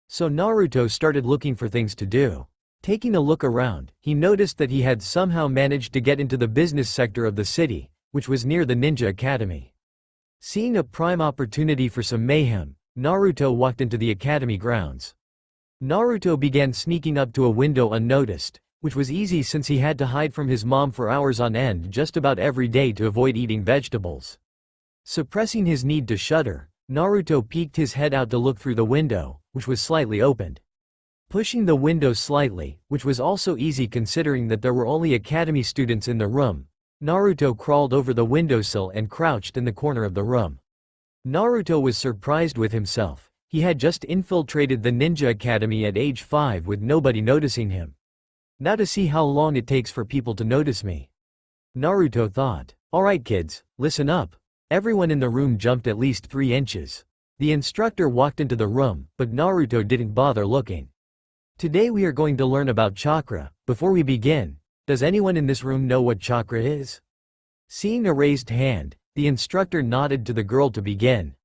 So Naruto started looking for things to do. Taking a look around, he noticed that he had somehow managed to get into the business sector of the city, which was near the Ninja Academy. Seeing a prime opportunity for some mayhem, Naruto walked into the academy grounds. Naruto began sneaking up to a window unnoticed, which was easy since he had to hide from his mom for hours on end just about every day to avoid eating vegetables. Suppressing his need to shudder, Naruto peeked his head out to look through the window, which was slightly opened. Pushing the window slightly, which was also easy considering that there were only academy students in the room, Naruto crawled over the windowsill and crouched in the corner of the room. Naruto was surprised with himself. He had just infiltrated the Ninja Academy at age 5 with nobody noticing him. Now to see how long it takes for people to notice me. Naruto thought. Alright kids, listen up. Everyone in the room jumped at least 3 inches. The instructor walked into the room, but Naruto didn't bother looking. Today we are going to learn about chakra. Before we begin, does anyone in this room know what chakra is? Seeing a raised hand, the instructor nodded to the girl to begin.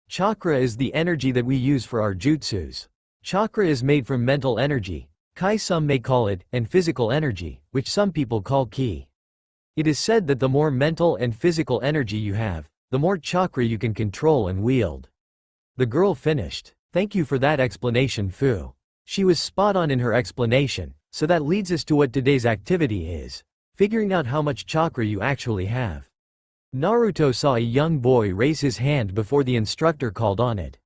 Chakra is the energy that we use for our jutsus. Chakra is made from mental energy, kai some may call it, and physical energy, which some people call ki. It is said that the more mental and physical energy you have, the more chakra you can control and wield. The girl finished. Thank you for that explanation, Fu. She was spot on in her explanation, so that leads us to what today's activity is. Figuring out how much chakra you actually have. Naruto saw a young boy raise his hand before the instructor called on it.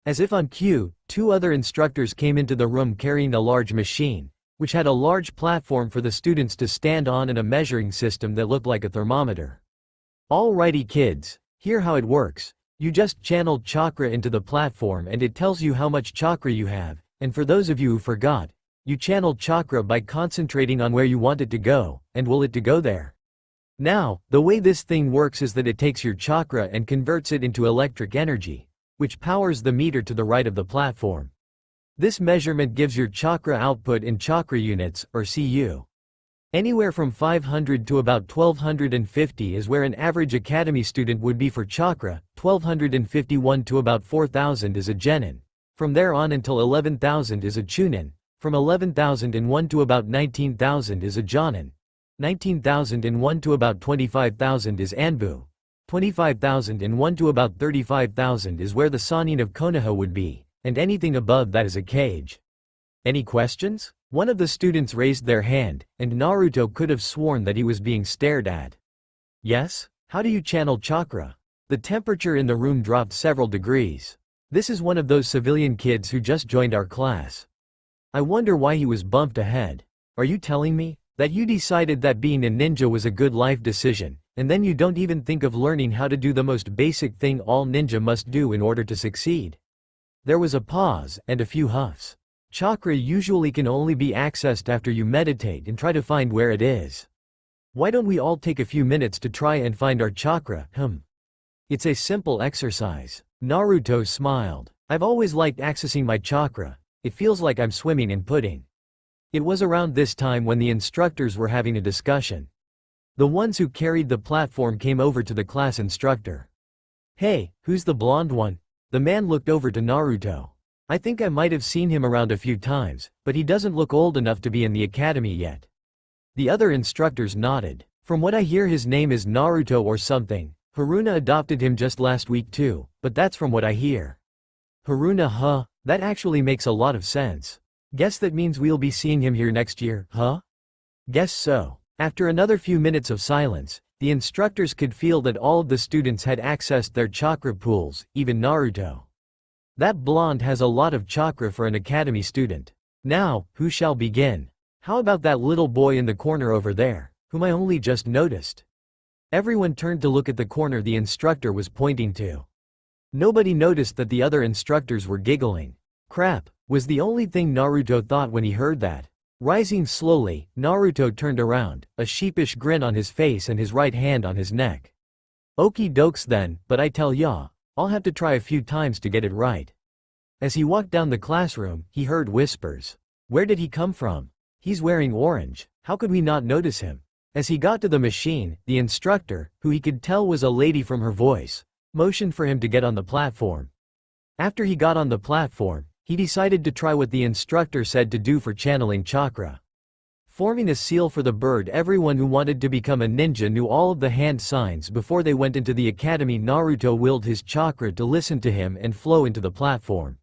As if on cue, 2 other instructors came into the room carrying a large machine, which had a large platform for the students to stand on and a measuring system that looked like a thermometer. Alrighty kids, hear how it works. You just channeled chakra into the platform and it tells you how much chakra you have, and for those of you who forgot, you channeled chakra by concentrating on where you want it to go, and will it to go there. Now, the way this thing works is that it takes your chakra and converts it into electric energy, which powers the meter to the right of the platform. This measurement gives your chakra output in chakra units, or Cu. Anywhere from 500 to about 1250 is where an average academy student would be for chakra, 1251 to about 4000 is a genin. From there on until 11,000 is a chunin, from 11,001 to about 19,000 is a jonin, 19,001 to about 25,000 is anbu, 25,001 to about 35,000 is where the sanin of Konoha would be, and anything above that is a cage. Any questions? One of the students raised their hand, and Naruto could have sworn that he was being stared at. Yes? How do you channel chakra? The temperature in the room dropped several degrees. This is one of those civilian kids who just joined our class. I wonder why he was bumped ahead. Are you telling me that you decided that being a ninja was a good life decision, and then you don't even think of learning how to do the most basic thing all ninja must do in order to succeed? There was a pause, and a few huffs. Chakra usually can only be accessed after you meditate and try to find where it is. Why don't we all take a few minutes to try and find our chakra? It's a simple exercise. Naruto smiled. I've always liked accessing my chakra. It feels like I'm swimming in pudding. It was around this time when the instructors were having a discussion. The ones who carried the platform came over to the class instructor. Hey, who's the blonde one? The man looked over to Naruto. I think I might have seen him around a few times, but he doesn't look old enough to be in the academy yet. The other instructors nodded. From what I hear his name is Naruto or something. Haruna adopted him just last week too, but that's from what I hear. Haruna, huh? That actually makes a lot of sense. Guess that means we'll be seeing him here next year, huh? Guess so. After another few minutes of silence, the instructors could feel that all of the students had accessed their chakra pools, even Naruto. That blonde has a lot of chakra for an academy student. Now, who shall begin? How about that little boy in the corner over there, whom I only just noticed? Everyone turned to look at the corner the instructor was pointing to. Nobody noticed that the other instructors were giggling. Crap, was the only thing Naruto thought when he heard that. Rising slowly, Naruto turned around, a sheepish grin on his face and his right hand on his neck. Okie dokes then, but I tell ya, I'll have to try a few times to get it right. As he walked down the classroom, he heard whispers. Where did he come from? He's wearing orange, how could we not notice him? As he got to the machine, the instructor, who he could tell was a lady from her voice, motioned for him to get on the platform. After he got on the platform, he decided to try what the instructor said to do for channeling chakra. Forming a seal for the bird, everyone who wanted to become a ninja knew all of the hand signs before they went into the academy. Naruto willed his chakra to listen to him and flow into the platform.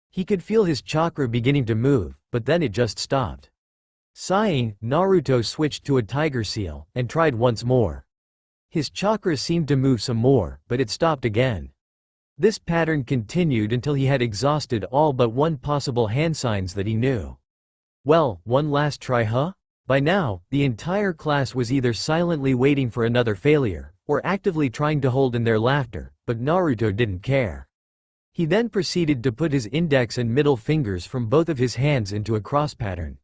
He could feel his chakra beginning to move, but then it just stopped. Sighing, Naruto switched to a tiger seal and tried once more. His chakra seemed to move some more, but it stopped again. This pattern continued until he had exhausted all but one possible hand signs that he knew. Well, one last try, huh? By now, the entire class was either silently waiting for another failure, or actively trying to hold in their laughter, but Naruto didn't care. He then proceeded to put his index and middle fingers from both of his hands into a cross pattern.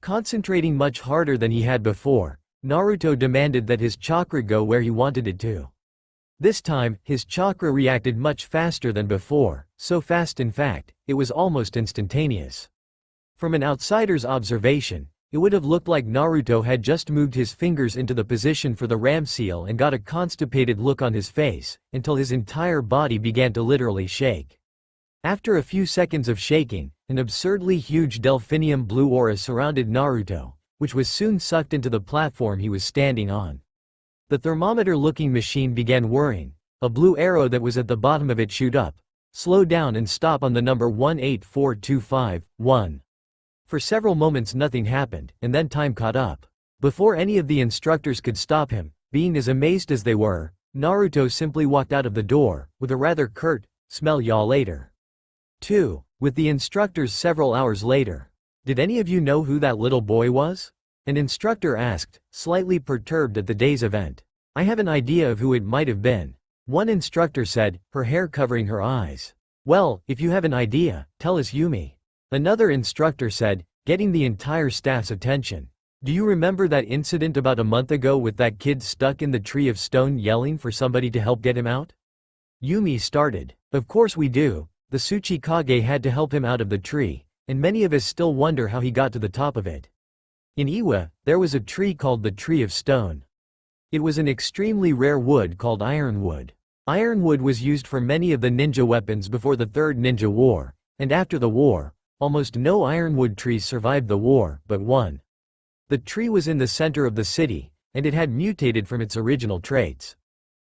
Concentrating much harder than he had before, Naruto demanded that his chakra go where he wanted it to. This time, his chakra reacted much faster than before, so fast in fact, it was almost instantaneous. From an outsider's observation, it would have looked like Naruto had just moved his fingers into the position for the ram seal and got a constipated look on his face, until his entire body began to literally shake. After a few seconds of shaking, an absurdly huge delphinium blue aura surrounded Naruto, which was soon sucked into the platform he was standing on. The thermometer-looking machine began whirring. A blue arrow that was at the bottom of it shoot up, slow down and stop on the number 184251. For several moments nothing happened, and then time caught up. Before any of the instructors could stop him, being as amazed as they were, Naruto simply walked out of the door, with a rather curt, "Smell y'all later." 2. With the instructors several hours later. Did any of you know who that little boy was? An instructor asked, slightly perturbed at the day's event. I have an idea of who it might have been. One instructor said, her hair covering her eyes. Well, if you have an idea, tell us, Yumi. Another instructor said, getting the entire staff's attention. Do you remember that incident about a month ago with that kid stuck in the tree of stone yelling for somebody to help get him out? Yumi started. Of course we do. The Tsuchikage had to help him out of the tree, and many of us still wonder how he got to the top of it. In Iwa, there was a tree called the Tree of Stone. It was an extremely rare wood called ironwood. Ironwood was used for many of the ninja weapons before the Third Ninja War, and after the war, almost no ironwood trees survived the war, but one. The tree was in the center of the city, and it had mutated from its original traits.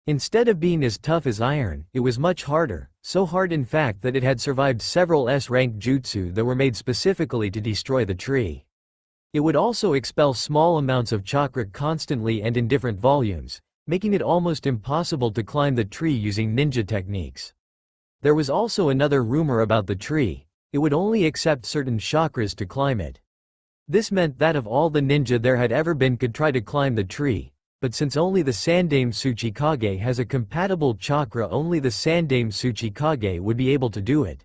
Instead of being as tough as iron, it was much harder, so hard in fact that it had survived several S-rank jutsu that were made specifically to destroy the tree. It would also expel small amounts of chakra constantly and in different volumes, making it almost impossible to climb the tree using ninja techniques. There was also another rumor about the tree: it would only accept certain chakras to climb it. This meant that of all the ninja there had ever been could try to climb the tree, but since only the Sandaime Tsuchikage has a compatible chakra, only the Sandaime Tsuchikage would be able to do it.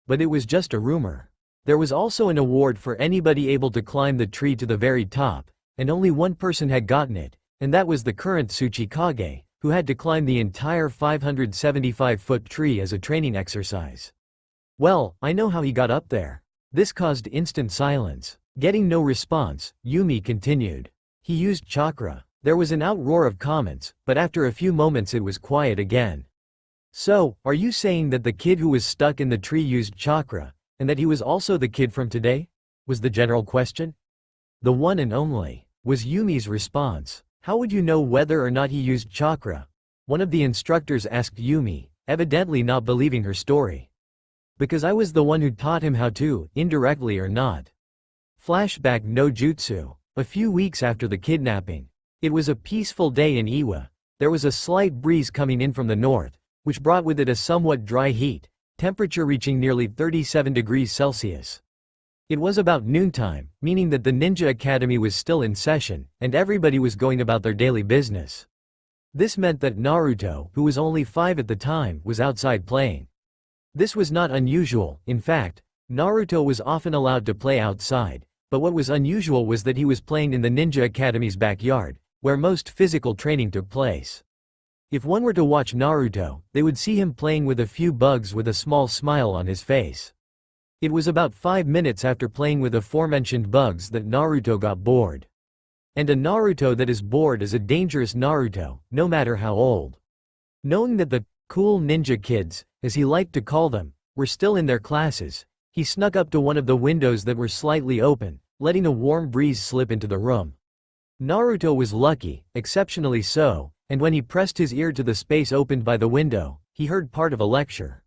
But it was just a rumor. There was also an award for anybody able to climb the tree to the very top, and only one person had gotten it, and that was the current Tsuchikage, who had to climb the entire 575-foot tree as a training exercise. Well, I know how he got up there. This caused instant silence. Getting no response, Yumi continued. He used chakra. There was an outroar of comments, but after a few moments it was quiet again. So, are you saying that the kid who was stuck in the tree used chakra, and that he was also the kid from today? Was the general question. The one and only, was Yumi's response. How would you know whether or not he used chakra? One of the instructors asked Yumi, evidently not believing her story. Because I was the one who taught him how to, indirectly or not. Flashback no jutsu. A few weeks after the kidnapping. It was a peaceful day in Iwa. There was a slight breeze coming in from the north, which brought with it a somewhat dry heat, temperature reaching nearly 37 degrees Celsius. It was about noontime, meaning that the Ninja Academy was still in session, and everybody was going about their daily business. This meant that Naruto, who was only 5 at the time, was outside playing. This was not unusual. In fact, Naruto was often allowed to play outside, but what was unusual was that he was playing in the Ninja Academy's backyard, where most physical training took place. If one were to watch Naruto, they would see him playing with a few bugs with a small smile on his face. It was about 5 minutes after playing with aforementioned bugs that Naruto got bored. And a Naruto that is bored is a dangerous Naruto, no matter how old. Knowing that the cool ninja kids, as he liked to call them, were still in their classes, he snuck up to one of the windows that were slightly open, letting a warm breeze slip into the room. Naruto was lucky, exceptionally so, and when he pressed his ear to the space opened by the window, he heard part of a lecture.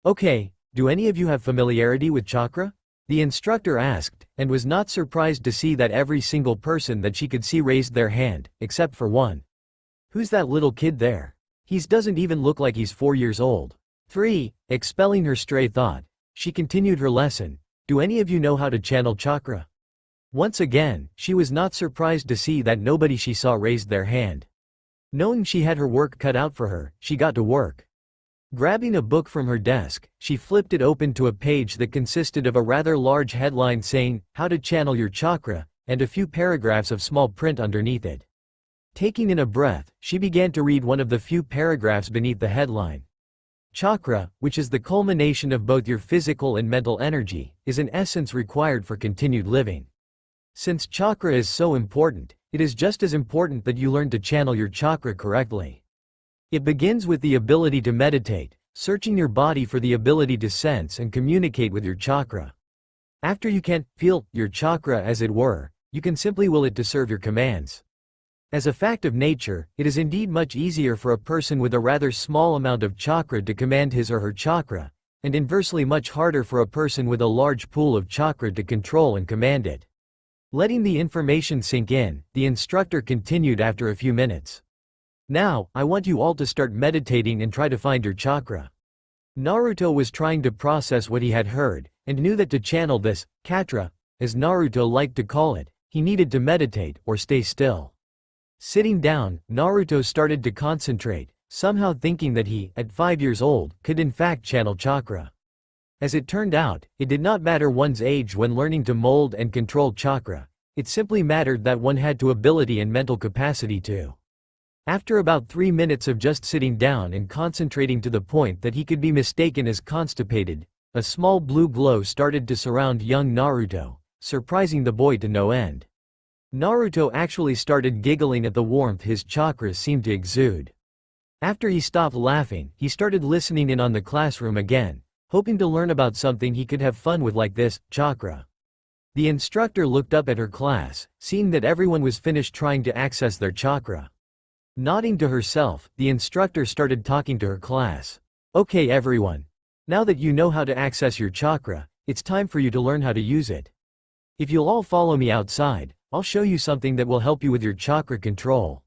Okay, do any of you have familiarity with chakra? The instructor asked, and was not surprised to see that every single person that she could see raised their hand, except for one. Who's that little kid there? He doesn't even look like he's 4 years old. 3. Expelling her stray thought, she continued her lesson. Do any of you know how to channel chakra? Once again, she was not surprised to see that nobody she saw raised their hand. Knowing she had her work cut out for her, she got to work. Grabbing a book from her desk, she flipped it open to a page that consisted of a rather large headline saying, "How to Channel Your Chakra," and a few paragraphs of small print underneath it. Taking in a breath, she began to read one of the few paragraphs beneath the headline. Chakra, which is the culmination of both your physical and mental energy, is an essence required for continued living. Since chakra is so important, it is just as important that you learn to channel your chakra correctly. It begins with the ability to meditate, searching your body for the ability to sense and communicate with your chakra. After you can feel your chakra, as it were, you can simply will it to serve your commands. As a fact of nature, it is indeed much easier for a person with a rather small amount of chakra to command his or her chakra, and inversely much harder for a person with a large pool of chakra to control and command it. Letting the information sink in, the instructor continued after a few minutes. Now, I want you all to start meditating and try to find your chakra. Naruto was trying to process what he had heard, and knew that to channel this chakra, as Naruto liked to call it, he needed to meditate or stay still. Sitting down, Naruto started to concentrate, somehow thinking that he, at 5 years old, could in fact channel chakra. As it turned out, it did not matter one's age when learning to mold and control chakra. It simply mattered that one had the ability and mental capacity to. After about 3 minutes of just sitting down and concentrating to the point that he could be mistaken as constipated, a small blue glow started to surround young Naruto, surprising the boy to no end. Naruto actually started giggling at the warmth his chakras seemed to exude. After he stopped laughing, he started listening in on the classroom again, hoping to learn about something he could have fun with like this, chakra. The instructor looked up at her class, seeing that everyone was finished trying to access their chakra. Nodding to herself, the instructor started talking to her class. Okay everyone. Now that you know how to access your chakra, it's time for you to learn how to use it. If you'll all follow me outside, I'll show you something that will help you with your chakra control.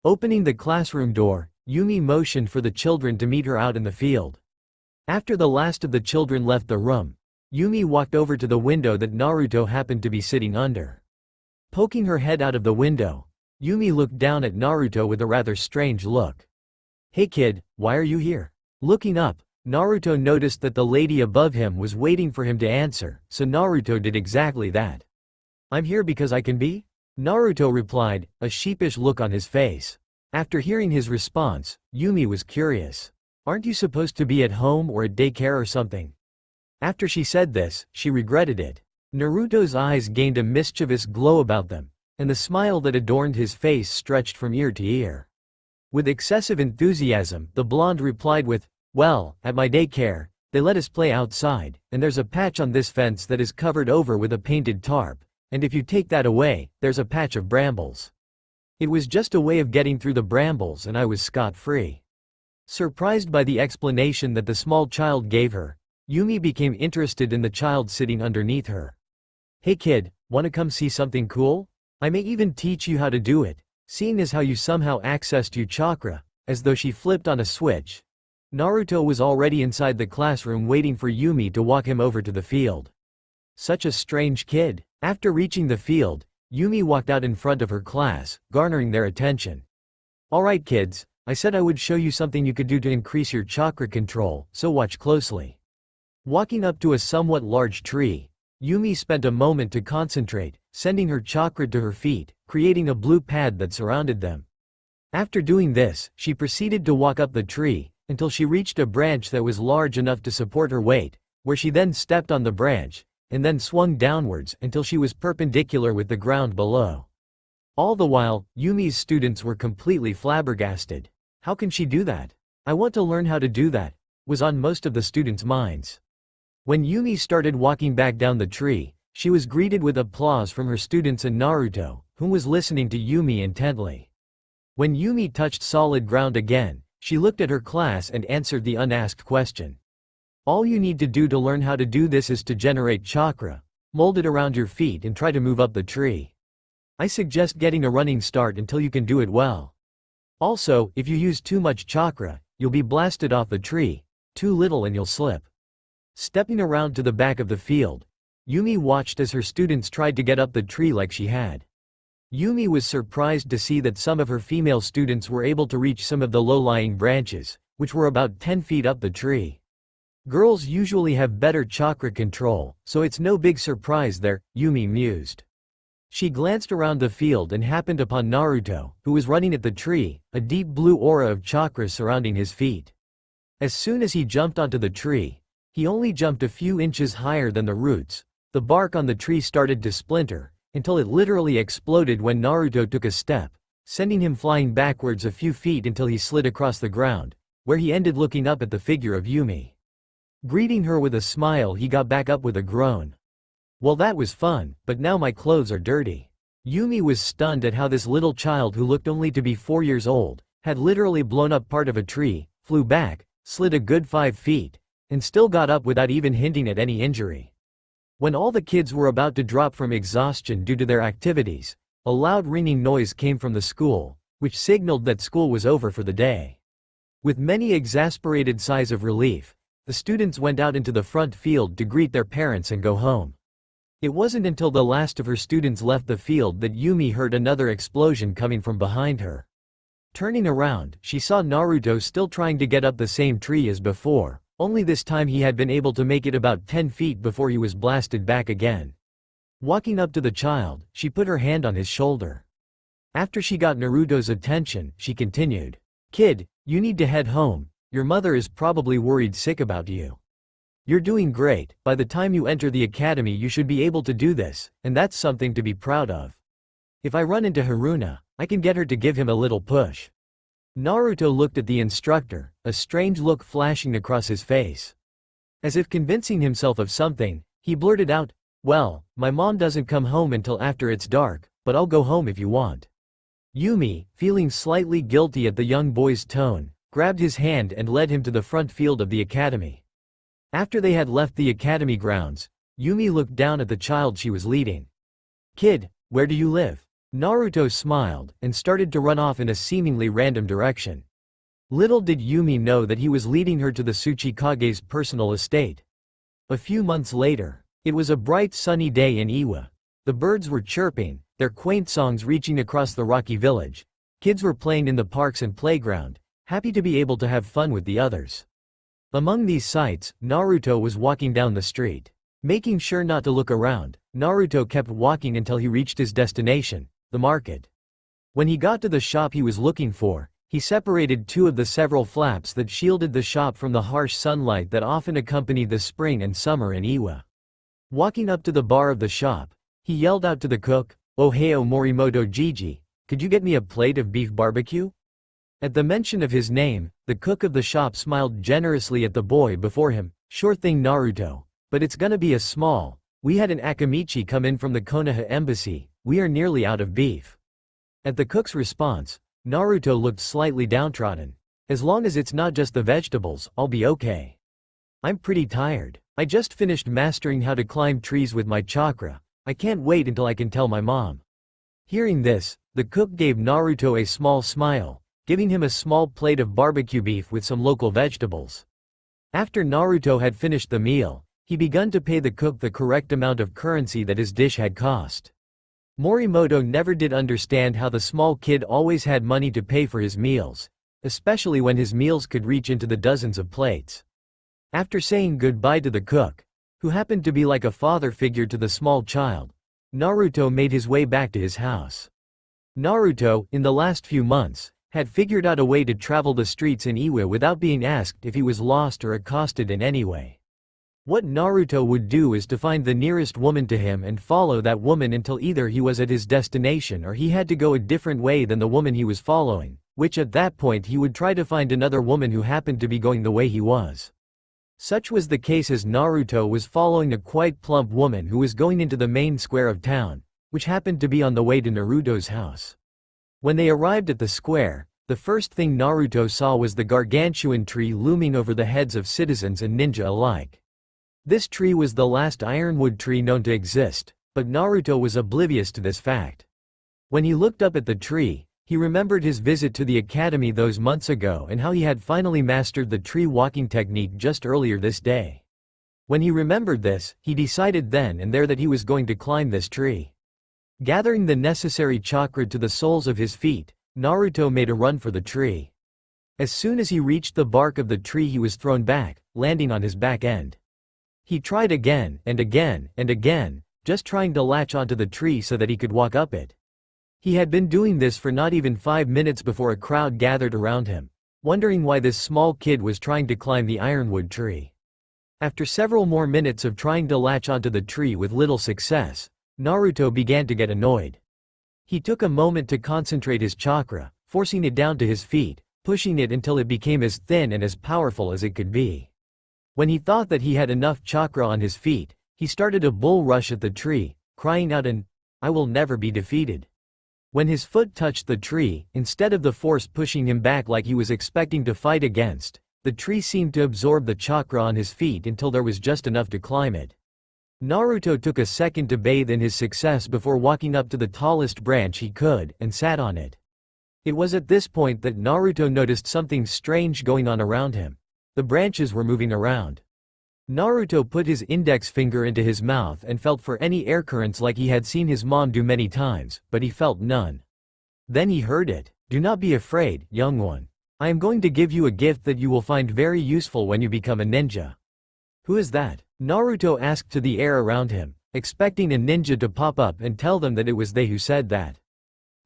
Opening the classroom door, Yumi motioned for the children to meet her out in the field. After the last of the children left the room, Yumi walked over to the window that Naruto happened to be sitting under. Poking her head out of the window, Yumi looked down at Naruto with a rather strange look. Hey kid, why are you here? Looking up, Naruto noticed that the lady above him was waiting for him to answer, so Naruto did exactly that. I'm here because I can be? Naruto replied, a sheepish look on his face. After hearing his response, Yumi was curious. Aren't you supposed to be at home or at daycare or something? After she said this, she regretted it. Naruto's eyes gained a mischievous glow about them, and the smile that adorned his face stretched from ear to ear. With excessive enthusiasm, the blonde replied with, well, at my daycare, they let us play outside, and there's a patch on this fence that is covered over with a painted tarp, and if you take that away, there's a patch of brambles. It was just a way of getting through the brambles and I was scot-free. Surprised by the explanation that the small child gave her, Yumi became interested in the child sitting underneath her. Hey kid, wanna come see something cool? I may even teach you how to do it, seeing as how you somehow accessed your chakra, as though she flipped on a switch. Naruto was already inside the classroom waiting for Yumi to walk him over to the field. Such a strange kid. After reaching the field, Yumi walked out in front of her class, garnering their attention. Alright kids, I said I would show you something you could do to increase your chakra control, so watch closely. Walking up to a somewhat large tree, Yumi spent a moment to concentrate, sending her chakra to her feet, creating a blue pad that surrounded them. After doing this, she proceeded to walk up the tree, until she reached a branch that was large enough to support her weight, where she then stepped on the branch, and then swung downwards until she was perpendicular with the ground below. All the while, Yumi's students were completely flabbergasted. How can she do that? I want to learn how to do that, was on most of the students' minds. When Yumi started walking back down the tree, she was greeted with applause from her students and Naruto, whom was listening to Yumi intently. When Yumi touched solid ground again, she looked at her class and answered the unasked question. All you need to do to learn how to do this is to generate chakra, mold it around your feet and try to move up the tree. I suggest getting a running start until you can do it well. Also, if you use too much chakra, you'll be blasted off the tree, too little and you'll slip. Stepping around to the back of the field, Yumi watched as her students tried to get up the tree like she had. Yumi was surprised to see that some of her female students were able to reach some of the low-lying branches, which were about 10 feet up the tree. Girls usually have better chakra control, so it's no big surprise there, Yumi mused. She glanced around the field and happened upon Naruto, who was running at the tree, a deep blue aura of chakra surrounding his feet. As soon as he jumped onto the tree, he only jumped a few inches higher than the roots. The bark on the tree started to splinter, until it literally exploded when Naruto took a step, sending him flying backwards a few feet until he slid across the ground, where he ended looking up at the figure of Yumi. Greeting her with a smile, he got back up with a groan. Well, that was fun, but now my clothes are dirty. Yumi was stunned at how this little child who looked only to be 4 years old, had literally blown up part of a tree, flew back, slid a good 5 feet, and still got up without even hinting at any injury. When all the kids were about to drop from exhaustion due to their activities, a loud ringing noise came from the school, which signaled that school was over for the day. With many exasperated sighs of relief, the students went out into the front field to greet their parents and go home. It wasn't until the last of her students left the field that Yumi heard another explosion coming from behind her. Turning around, she saw Naruto still trying to get up the same tree as before, only this time he had been able to make it about 10 feet before he was blasted back again. Walking up to the child, she put her hand on his shoulder. After she got Naruto's attention, she continued, "Kid, you need to head home, your mother is probably worried sick about you. You're doing great, by the time you enter the academy you should be able to do this, and that's something to be proud of. If I run into Haruna, I can get her to give him a little push." Naruto looked at the instructor, a strange look flashing across his face. As if convincing himself of something, he blurted out, "Well, my mom doesn't come home until after it's dark, but I'll go home if you want." Yumi, feeling slightly guilty at the young boy's tone, grabbed his hand and led him to the front field of the academy. After they had left the academy grounds, Yumi looked down at the child she was leading. "Kid, where do you live?" Naruto smiled, and started to run off in a seemingly random direction. Little did Yumi know that he was leading her to the Tsuchikage's personal estate. A few months later, it was a bright sunny day in Iwa. The birds were chirping, their quaint songs reaching across the rocky village. Kids were playing in the parks and playground, happy to be able to have fun with the others. Among these sights, Naruto was walking down the street. Making sure not to look around, Naruto kept walking until he reached his destination, the market. When he got to the shop he was looking for, he separated two of the several flaps that shielded the shop from the harsh sunlight that often accompanied the spring and summer in Iwa. Walking up to the bar of the shop, he yelled out to the cook, "Ohio Morimoto Gigi, could you get me a plate of beef barbecue?" At the mention of his name, the cook of the shop smiled generously at the boy before him. "Sure thing Naruto, but it's gonna be a small. We had an Akamichi come in from the Konoha embassy, we are nearly out of beef." At the cook's response, Naruto looked slightly downtrodden. "As long as it's not just the vegetables, I'll be okay. I'm pretty tired. I just finished mastering how to climb trees with my chakra. I can't wait until I can tell my mom." Hearing this, the cook gave Naruto a small smile, giving him a small plate of barbecue beef with some local vegetables. After Naruto had finished the meal, he began to pay the cook the correct amount of currency that his dish had cost. Morimoto never did understand how the small kid always had money to pay for his meals, especially when his meals could reach into the dozens of plates. After saying goodbye to the cook, who happened to be like a father figure to the small child, Naruto made his way back to his house. Naruto, in the last few months, had figured out a way to travel the streets in Iwa without being asked if he was lost or accosted in any way. What Naruto would do is to find the nearest woman to him and follow that woman until either he was at his destination or he had to go a different way than the woman he was following, which at that point he would try to find another woman who happened to be going the way he was. Such was the case as Naruto was following a quite plump woman who was going into the main square of town, which happened to be on the way to Naruto's house. When they arrived at the square, the first thing Naruto saw was the gargantuan tree looming over the heads of citizens and ninja alike. This tree was the last ironwood tree known to exist, but Naruto was oblivious to this fact. When he looked up at the tree, he remembered his visit to the academy those months ago and how he had finally mastered the tree walking technique just earlier this day. When he remembered this, he decided then and there that he was going to climb this tree. Gathering the necessary chakra to the soles of his feet, Naruto made a run for the tree. As soon as he reached the bark of the tree he was thrown back, landing on his back end. He tried again and again and again, just trying to latch onto the tree so that he could walk up it. He had been doing this for not even 5 minutes before a crowd gathered around him, wondering why this small kid was trying to climb the ironwood tree. After several more minutes of trying to latch onto the tree with little success, Naruto began to get annoyed. He took a moment to concentrate his chakra, forcing it down to his feet, pushing it until it became as thin and as powerful as it could be. When he thought that he had enough chakra on his feet, he started a bull rush at the tree, crying out "I will never be defeated." When his foot touched the tree, instead of the force pushing him back like he was expecting to fight against, the tree seemed to absorb the chakra on his feet until there was just enough to climb it. Naruto took a second to bathe in his success before walking up to the tallest branch he could and sat on it. It was at this point that Naruto noticed something strange going on around him. The branches were moving around. Naruto put his index finger into his mouth and felt for any air currents like he had seen his mom do many times, but he felt none. Then he heard it. Do not be afraid, young one. I am going to give you a gift that you will find very useful when you become a ninja. Who is that? Naruto asked to the air around him, expecting a ninja to pop up and tell them that it was they who said that.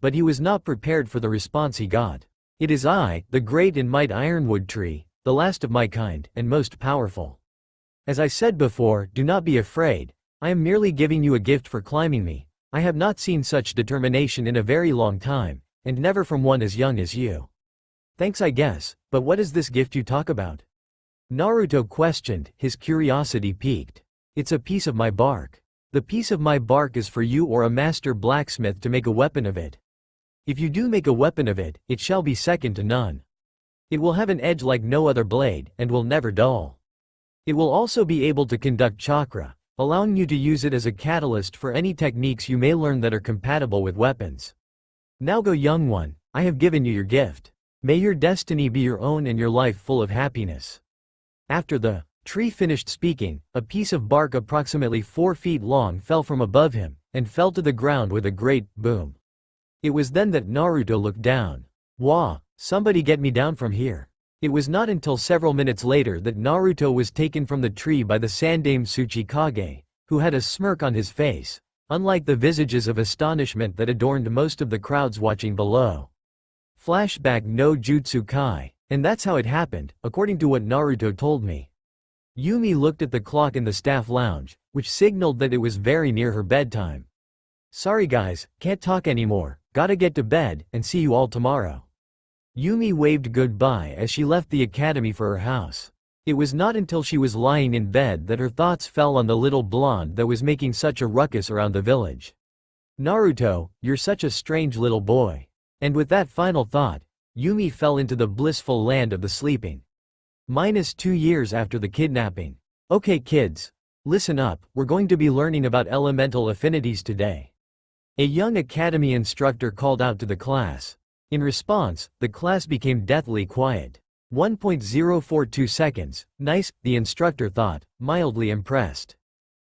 But he was not prepared for the response he got. It is I, the great and might ironwood tree, the last of my kind, and most powerful. As I said before, do not be afraid. I am merely giving you a gift for climbing me. I have not seen such determination in a very long time, and never from one as young as you. Thanks, I guess, but what is this gift you talk about? Naruto questioned, his curiosity piqued. It's a piece of my bark. The piece of my bark is for you or a master blacksmith to make a weapon of it. If you do make a weapon of it, it shall be second to none. It will have an edge like no other blade, and will never dull. It will also be able to conduct chakra, allowing you to use it as a catalyst for any techniques you may learn that are compatible with weapons. Now go, young one, I have given you your gift. May your destiny be your own and your life full of happiness. After the tree finished speaking, a piece of bark approximately 4 feet long fell from above him, and fell to the ground with a great boom. It was then that Naruto looked down. Wah, somebody get me down from here. It was not until several minutes later that Naruto was taken from the tree by the Sandame Tsuchikage, who had a smirk on his face, unlike the visages of astonishment that adorned most of the crowds watching below. Flashback no Jutsu Kai, and that's how it happened, according to what Naruto told me. Yumi looked at the clock in the staff lounge, which signaled that it was very near her bedtime. Sorry guys, can't talk anymore, gotta get to bed, and see you all tomorrow. Yumi waved goodbye as she left the academy for her house. It was not until she was lying in bed that her thoughts fell on the little blonde that was making such a ruckus around the village. Naruto, you're such a strange little boy. And with that final thought, Yumi fell into the blissful land of the sleeping. -2 years after the kidnapping. Okay kids, listen up, we're going to be learning about elemental affinities today. A young academy instructor called out to the class. In response, the class became deathly quiet. 1.042 seconds, nice, the instructor thought, mildly impressed.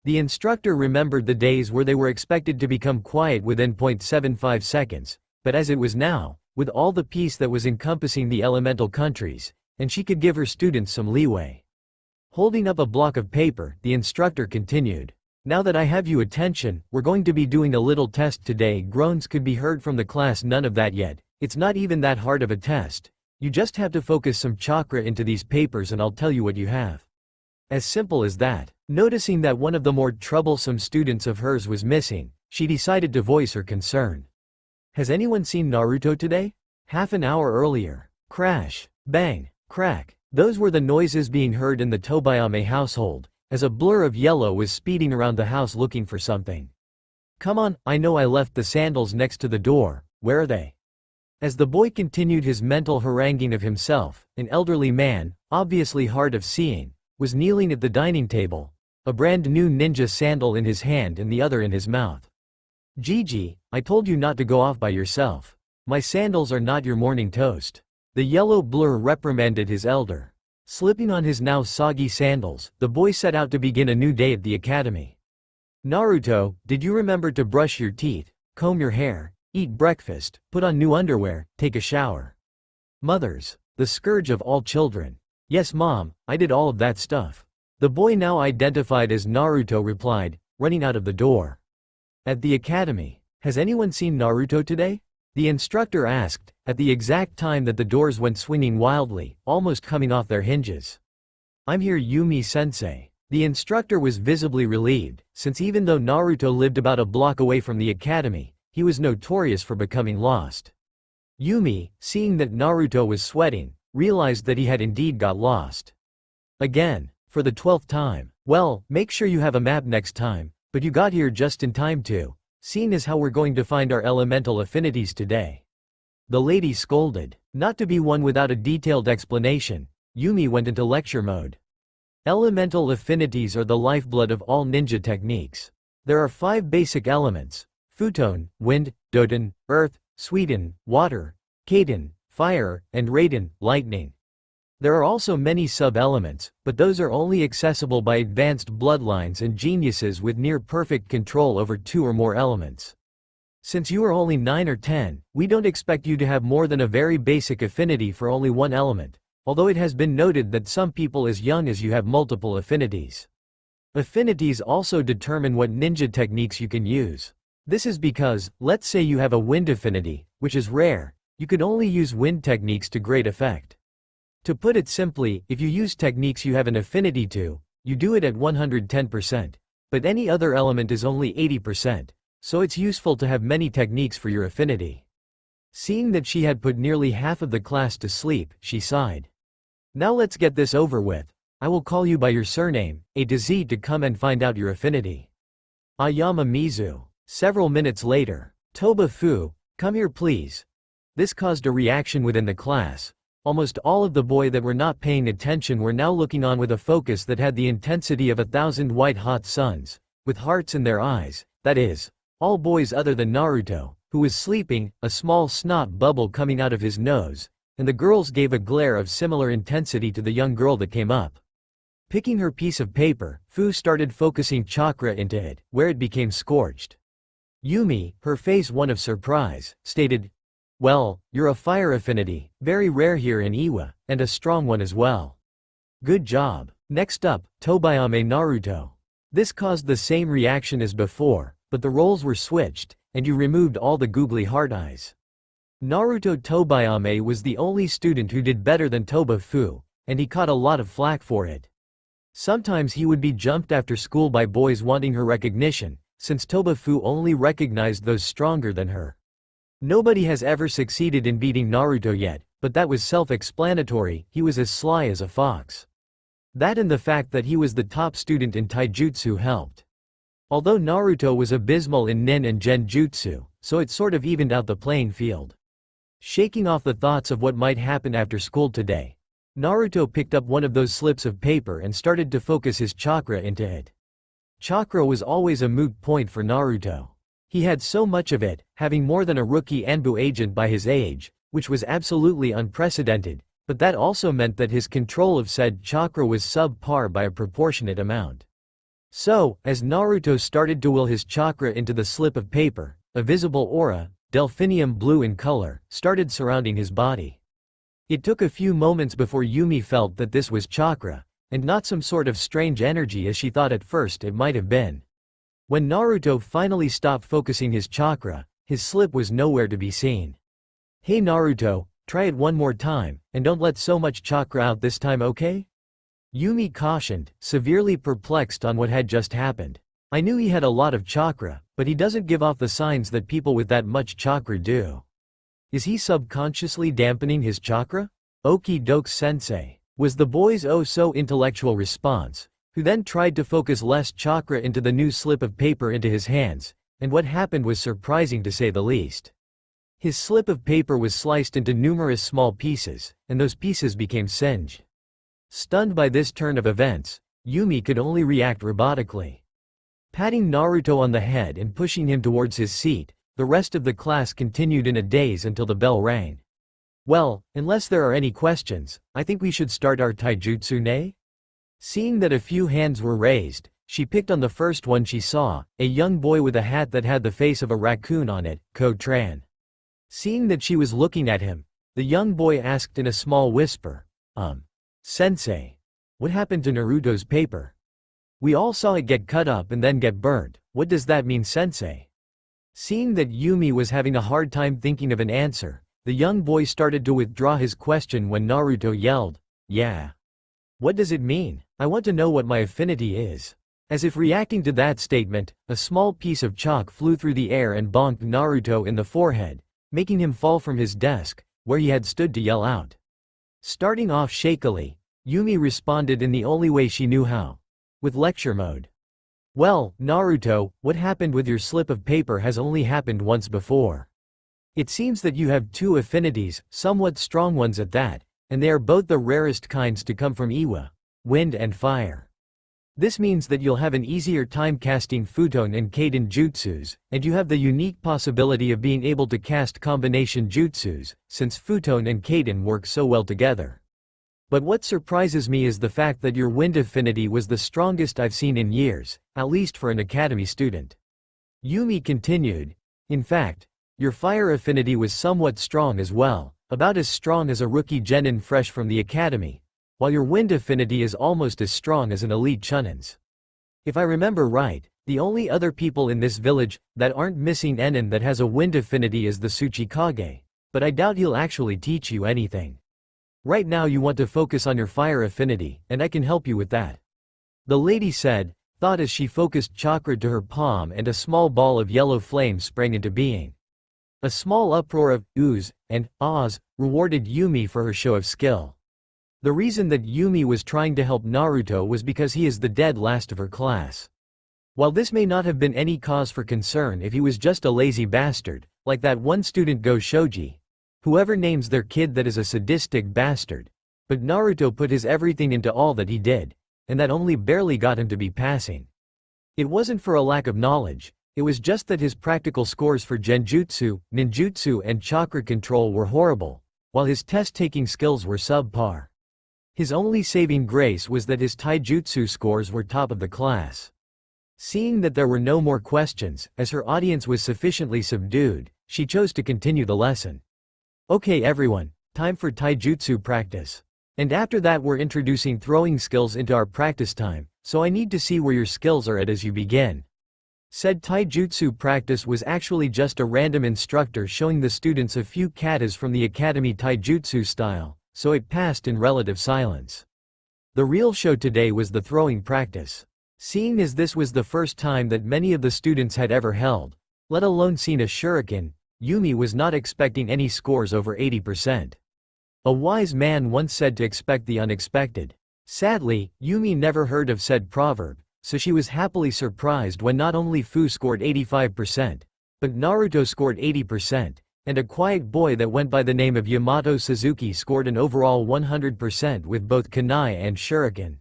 The instructor remembered the days where they were expected to become quiet within 0.75 seconds, but as it was now, with all the peace that was encompassing the elemental countries, and she could give her students some leeway. Holding up a block of paper, the instructor continued. Now that I have you attention, we're going to be doing a little test today. Groans could be heard from the class. None of that yet. It's not even that hard of a test. You just have to focus some chakra into these papers and I'll tell you what you have. As simple as that. Noticing that one of the more troublesome students of hers was missing, she decided to voice her concern. Has anyone seen Naruto today? Half an hour earlier. Crash, bang, crack. Those were the noises being heard in the Tobayame household, as a blur of yellow was speeding around the house looking for something. Come on, I know I left the sandals next to the door, where are they? As the boy continued his mental haranguing of himself, an elderly man, obviously hard of seeing, was kneeling at the dining table, a brand new ninja sandal in his hand and the other in his mouth. Gigi, I told you not to go off by yourself. My sandals are not your morning toast. The yellow blur reprimanded his elder. Slipping on his now soggy sandals, the boy set out to begin a new day at the academy. Naruto, did you remember to brush your teeth, comb your hair, eat breakfast, put on new underwear, take a shower? Mothers, the scourge of all children. Yes mom, I did all of that stuff. The boy now identified as Naruto replied, running out of the door. At the academy, has anyone seen Naruto today? The instructor asked, at the exact time that the doors went swinging wildly, almost coming off their hinges. I'm here, Yumi-sensei. The instructor was visibly relieved, since even though Naruto lived about a block away from the academy, he was notorious for becoming lost. Yumi, seeing that Naruto was sweating, realized that he had indeed got lost. Again, for the 12th time. Well, make sure you have a map next time, but you got here just in time too, seeing as how we're going to find our elemental affinities today. The lady scolded. Not to be one without a detailed explanation, Yumi went into lecture mode. Elemental affinities are the lifeblood of all ninja techniques. There are 5 basic elements: Futon, wind; Doton, earth; Suiten, water; Kaden, fire; and Raiden, lightning. There are also many sub-elements, but those are only accessible by advanced bloodlines and geniuses with near-perfect control over 2 or more elements. Since you are only 9 or 10, we don't expect you to have more than a very basic affinity for only one element, although it has been noted that some people as young as you have multiple affinities. Affinities also determine what ninja techniques you can use. This is because, let's say you have a wind affinity, which is rare, you could only use wind techniques to great effect. To put it simply, if you use techniques you have an affinity to, you do it at 110%, but any other element is only 80%. So it's useful to have many techniques for your affinity. Seeing that she had put nearly half of the class to sleep, she sighed. Now let's get this over with. I will call you by your surname, A to Z, to come and find out your affinity. Ayama Mizu. Several minutes later. Toba Fu, come here please. This caused a reaction within the class. Almost all of the boys that were not paying attention were now looking on with a focus that had the intensity of 1,000 white-hot suns, with hearts in their eyes, that is, all boys other than Naruto, who was sleeping, a small snot bubble coming out of his nose, and the girls gave a glare of similar intensity to the young girl that came up. Picking her piece of paper, Fu started focusing chakra into it, where it became scorched. Yumi, her face one of surprise, stated, "Well, you're a fire affinity, very rare here in Iwa, and a strong one as well. Good job." Next up, Tobayame Naruto. This caused the same reaction as before, but the roles were switched, and you removed all the googly heart eyes. Naruto Tobayame was the only student who did better than Toba Fu, and he caught a lot of flack for it. Sometimes he would be jumped after school by boys wanting her recognition, since Toba Fu only recognized those stronger than her. Nobody has ever succeeded in beating Naruto yet, but that was self-explanatory, he was as sly as a fox. That and the fact that he was the top student in taijutsu helped. Although Naruto was abysmal in nin and genjutsu, so it sort of evened out the playing field. Shaking off the thoughts of what might happen after school today, Naruto picked up one of those slips of paper and started to focus his chakra into it. Chakra was always a moot point for Naruto. He had so much of it, having more than a rookie Anbu agent by his age, which was absolutely unprecedented, but that also meant that his control of said chakra was subpar by a proportionate amount. So, as Naruto started to will his chakra into the slip of paper, a visible aura, delphinium blue in color, started surrounding his body. It took a few moments before Yumi felt that this was chakra, and not some sort of strange energy as she thought at first it might have been. When Naruto finally stopped focusing his chakra, his slip was nowhere to be seen. "Hey Naruto, try it one more time, and don't let so much chakra out this time, okay?" Yumi cautioned, severely perplexed on what had just happened. "I knew he had a lot of chakra, but he doesn't give off the signs that people with that much chakra do. Is he subconsciously dampening his chakra? Okie doke sensei," was the boy's oh-so intellectual response, who then tried to focus less chakra into the new slip of paper into his hands, and what happened was surprising to say the least. His slip of paper was sliced into numerous small pieces, and those pieces became singed. Stunned by this turn of events, Yumi could only react robotically. Patting Naruto on the head and pushing him towards his seat, the rest of the class continued in a daze until the bell rang. "Well, unless there are any questions, I think we should start our taijutsu ne?" Seeing that a few hands were raised, she picked on the first one she saw, a young boy with a hat that had the face of a raccoon on it, Ko-tran. Seeing that she was looking at him, the young boy asked in a small whisper, "Sensei, what happened to Naruto's paper? We all saw it get cut up and then get burnt, what does that mean, sensei?" Seeing that Yumi was having a hard time thinking of an answer, the young boy started to withdraw his question when Naruto yelled, "Yeah. What does it mean? I want to know what my affinity is." As if reacting to that statement, a small piece of chalk flew through the air and bonked Naruto in the forehead, making him fall from his desk, where he had stood to yell out. Starting off shakily, Yumi responded in the only way she knew how. With lecture mode. "Well, Naruto, what happened with your slip of paper has only happened once before. It seems that you have two affinities, somewhat strong ones at that, and they are both the rarest kinds to come from Iwa, wind and fire. This means that you'll have an easier time casting Futon and Kaden jutsus, and you have the unique possibility of being able to cast combination jutsus, since Futon and Kaden work so well together. But what surprises me is the fact that your wind affinity was the strongest I've seen in years, at least for an academy student." Yumi continued, In fact, your fire affinity was somewhat strong as well, about as strong as a rookie genin fresh from the academy, while your wind affinity is almost as strong as an elite chunin's. If I remember right, the only other people in this village that aren't missing Enin that has a wind affinity is the Tsuchikage, but I doubt he'll actually teach you anything. Right now you want to focus on your fire affinity, and I can help you with that. The lady said, thought as she focused chakra to her palm and a small ball of yellow flame sprang into being. A small uproar of oohs and ahs rewarded Yumi for her show of skill. The reason that Yumi was trying to help Naruto was because he is the dead last of her class. While this may not have been any cause for concern if he was just a lazy bastard, like that one student Go Shoji. Whoever names their kid that is a sadistic bastard. But Naruto put his everything into all that he did, and that only barely got him to be passing. It wasn't for a lack of knowledge, it was just that his practical scores for genjutsu, ninjutsu and chakra control were horrible, while his test-taking skills were subpar. His only saving grace was that his taijutsu scores were top of the class. Seeing that there were no more questions, as her audience was sufficiently subdued, she chose to continue the lesson. Okay everyone, time for taijutsu practice. And after that we're introducing throwing skills into our practice time, so I need to see where your skills are at as you begin. Said taijutsu practice was actually just a random instructor showing the students a few katas from the academy taijutsu style, so it passed in relative silence. The real show today was the throwing practice. Seeing as this was the first time that many of the students had ever held, let alone seen a shuriken, Yumi was not expecting any scores over 80%. A wise man once said to expect the unexpected. Sadly, Yumi never heard of said proverb, so she was happily surprised when not only Fu scored 85%, but Naruto scored 80%, and a quiet boy that went by the name of Yamato Suzuki scored an overall 100% with both kunai and shuriken.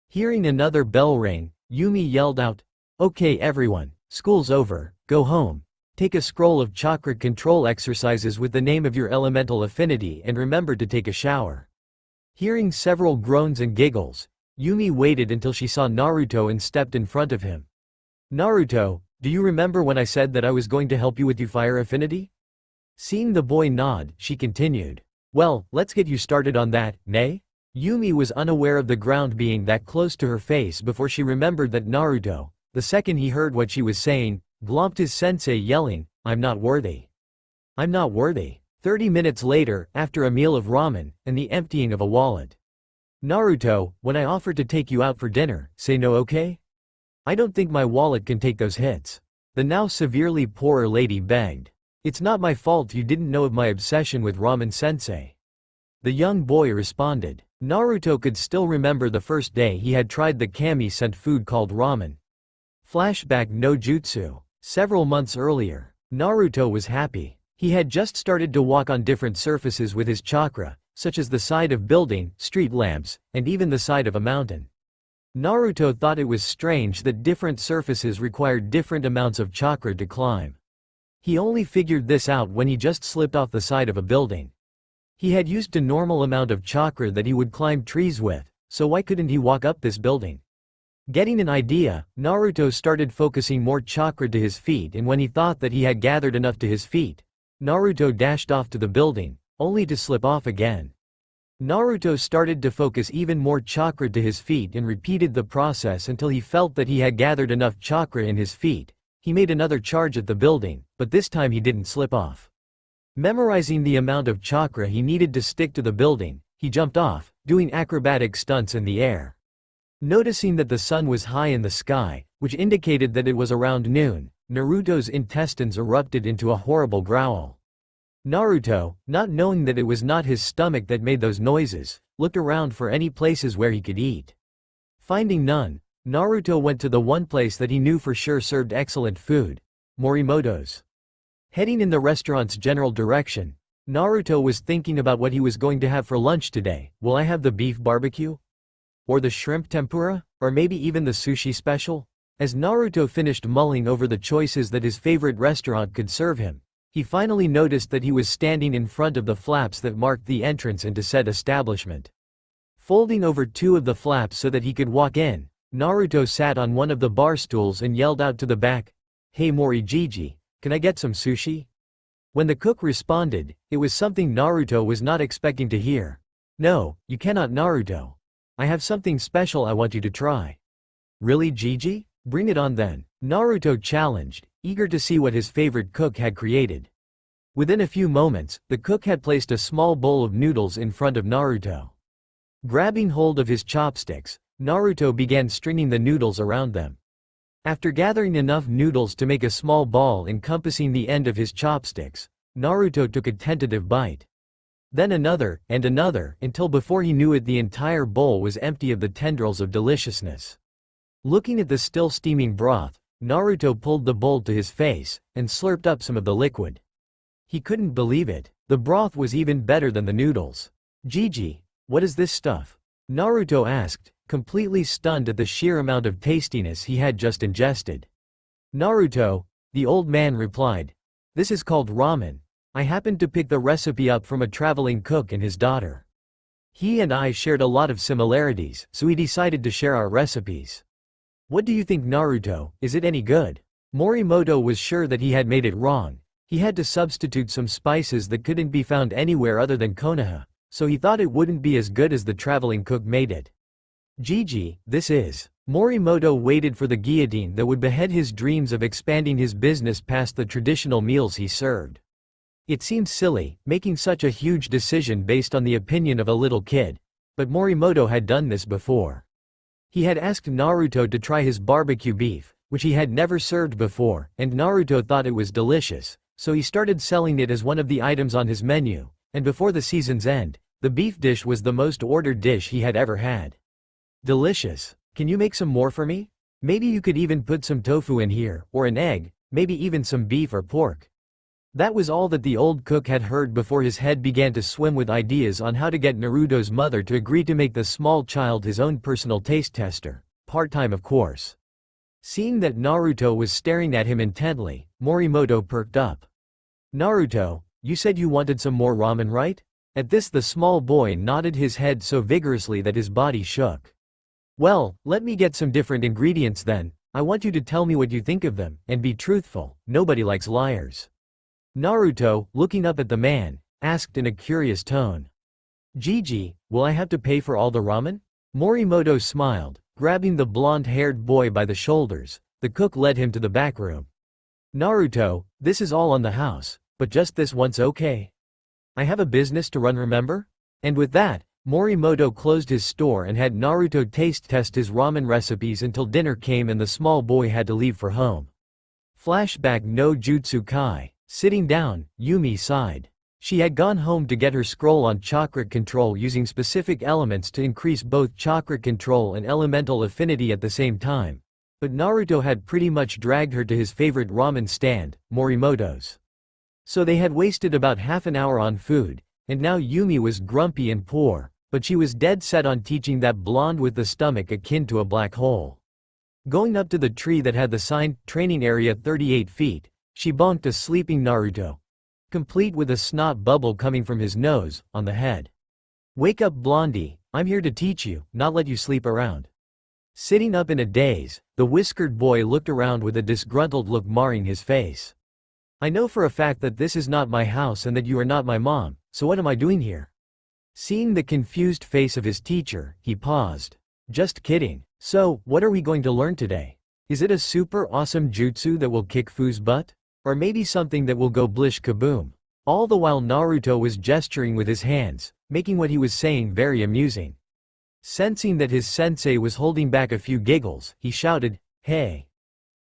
Hearing another bell ring, Yumi yelled out, "Okay everyone, school's over, go home. Take a scroll of chakra control exercises with the name of your elemental affinity and remember to take a shower." Hearing several groans and giggles, Yumi waited until she saw Naruto and stepped in front of him. "Naruto, do you remember when I said that I was going to help you with your fire affinity?" Seeing the boy nod, she continued. "Well, let's get you started on that, nay?" Yumi was unaware of the ground being that close to her face before she remembered that Naruto, the second he heard what she was saying, glomped his sensei yelling, "I'm not worthy. I'm not worthy." 30 minutes later, after a meal of ramen, and the emptying of a wallet. "Naruto, when I offered to take you out for dinner, say no okay? I don't think my wallet can take those hits." The now severely poorer lady begged. "It's not my fault you didn't know of my obsession with ramen sensei." The young boy responded. Naruto could still remember the first day he had tried the kami-sent food called ramen. Flashback no jutsu. Several months earlier, Naruto was happy. He had just started to walk on different surfaces with his chakra, such as the side of building, street lamps, and even the side of a mountain. Naruto thought it was strange that different surfaces required different amounts of chakra to climb. He only figured this out when he just slipped off the side of a building. He had used a normal amount of chakra that he would climb trees with, so why couldn't he walk up this building? Getting an idea, Naruto started focusing more chakra to his feet, and when he thought that he had gathered enough to his feet, Naruto dashed off to the building, only to slip off again. Naruto started to focus even more chakra to his feet and repeated the process until he felt that he had gathered enough chakra in his feet. He made another charge at the building, but this time he didn't slip off. Memorizing the amount of chakra he needed to stick to the building, he jumped off, doing acrobatic stunts in the air. Noticing that the sun was high in the sky, which indicated that it was around noon, Naruto's intestines erupted into a horrible growl. Naruto, not knowing that it was not his stomach that made those noises, looked around for any places where he could eat. Finding none, Naruto went to the one place that he knew for sure served excellent food, Morimoto's. Heading in the restaurant's general direction, Naruto was thinking about what he was going to have for lunch today. Will I have the beef barbecue? Or the shrimp tempura? Or maybe even the sushi special? As Naruto finished mulling over the choices that his favorite restaurant could serve him, he finally noticed that he was standing in front of the flaps that marked the entrance into said establishment. Folding over two of the flaps so that he could walk in, Naruto sat on one of the bar stools and yelled out to the back, "Hey Morigigi, Can I get some sushi? When the cook responded, it was something Naruto was not expecting to hear. No, you cannot, Naruto. I have something special I want you to try. Really, Gigi? Bring it on then, Naruto challenged, eager to see what his favorite cook had created. Within a few moments, the cook had placed a small bowl of noodles in front of Naruto. Grabbing hold of his chopsticks, Naruto began stringing the noodles around them. After gathering enough noodles to make a small ball encompassing the end of his chopsticks, Naruto took a tentative bite. Then another, and another, until before he knew it the entire bowl was empty of the tendrils of deliciousness. Looking at the still steaming broth, Naruto pulled the bowl to his face, and slurped up some of the liquid. He couldn't believe it. The broth was even better than the noodles. Gigi, what is this stuff? Naruto asked, completely stunned at the sheer amount of tastiness he had just ingested. Naruto, the old man replied, this is called ramen. I happened to pick the recipe up from a traveling cook and his daughter. He and I shared a lot of similarities, so we decided to share our recipes. What do you think, Naruto? Is it any good? Morimoto was sure that he had made it wrong. He had to substitute some spices that couldn't be found anywhere other than Konoha, so he thought it wouldn't be as good as the traveling cook made it. Gigi, this is. Morimoto waited for the guillotine that would behead his dreams of expanding his business past the traditional meals he served. It seemed silly, making such a huge decision based on the opinion of a little kid, but Morimoto had done this before. He had asked Naruto to try his barbecue beef, which he had never served before, and Naruto thought it was delicious, so he started selling it as one of the items on his menu, and before the season's end, the beef dish was the most ordered dish he had ever had. Delicious. Can you make some more for me? Maybe you could even put some tofu in here, or an egg, maybe even some beef or pork. That was all that the old cook had heard before his head began to swim with ideas on how to get Naruto's mother to agree to make the small child his own personal taste tester, part-time of course. Seeing that Naruto was staring at him intently, Morimoto perked up. Naruto, you said you wanted some more ramen, right? At this the small boy nodded his head so vigorously that his body shook. Well, let me get some different ingredients then. I want you to tell me what you think of them, and be truthful, nobody likes liars. Naruto, looking up at the man, asked in a curious tone. Gigi, will I have to pay for all the ramen? Morimoto smiled, grabbing the blonde-haired boy by the shoulders. The cook led him to the back room. Naruto, this is all on the house, but just this once, okay? I have a business to run, remember? And with that, Morimoto closed his store and had Naruto taste test his ramen recipes until dinner came and the small boy had to leave for home. Flashback no Jutsu Kai. Sitting down, Yumi sighed. She had gone home to get her scroll on chakra control using specific elements to increase both chakra control and elemental affinity at the same time. But Naruto had pretty much dragged her to his favorite ramen stand, Morimoto's. So they had wasted about half an hour on food, and now Yumi was grumpy and poor, but she was dead set on teaching that blonde with the stomach akin to a black hole. Going up to the tree that had the sign, training area 38 feet, she bonked a sleeping Naruto, complete with a snot bubble coming from his nose, on the head. Wake up, Blondie, I'm here to teach you, not let you sleep around. Sitting up in a daze, the whiskered boy looked around with a disgruntled look marring his face. I know for a fact that this is not my house and that you are not my mom, so what am I doing here? Seeing the confused face of his teacher, he paused. Just kidding. So, what are we going to learn today? Is it a super awesome jutsu that will kick Fu's butt? Or maybe something that will go blish kaboom? All the while Naruto was gesturing with his hands, making what he was saying very amusing. Sensing that his sensei was holding back a few giggles, he shouted, "Hey!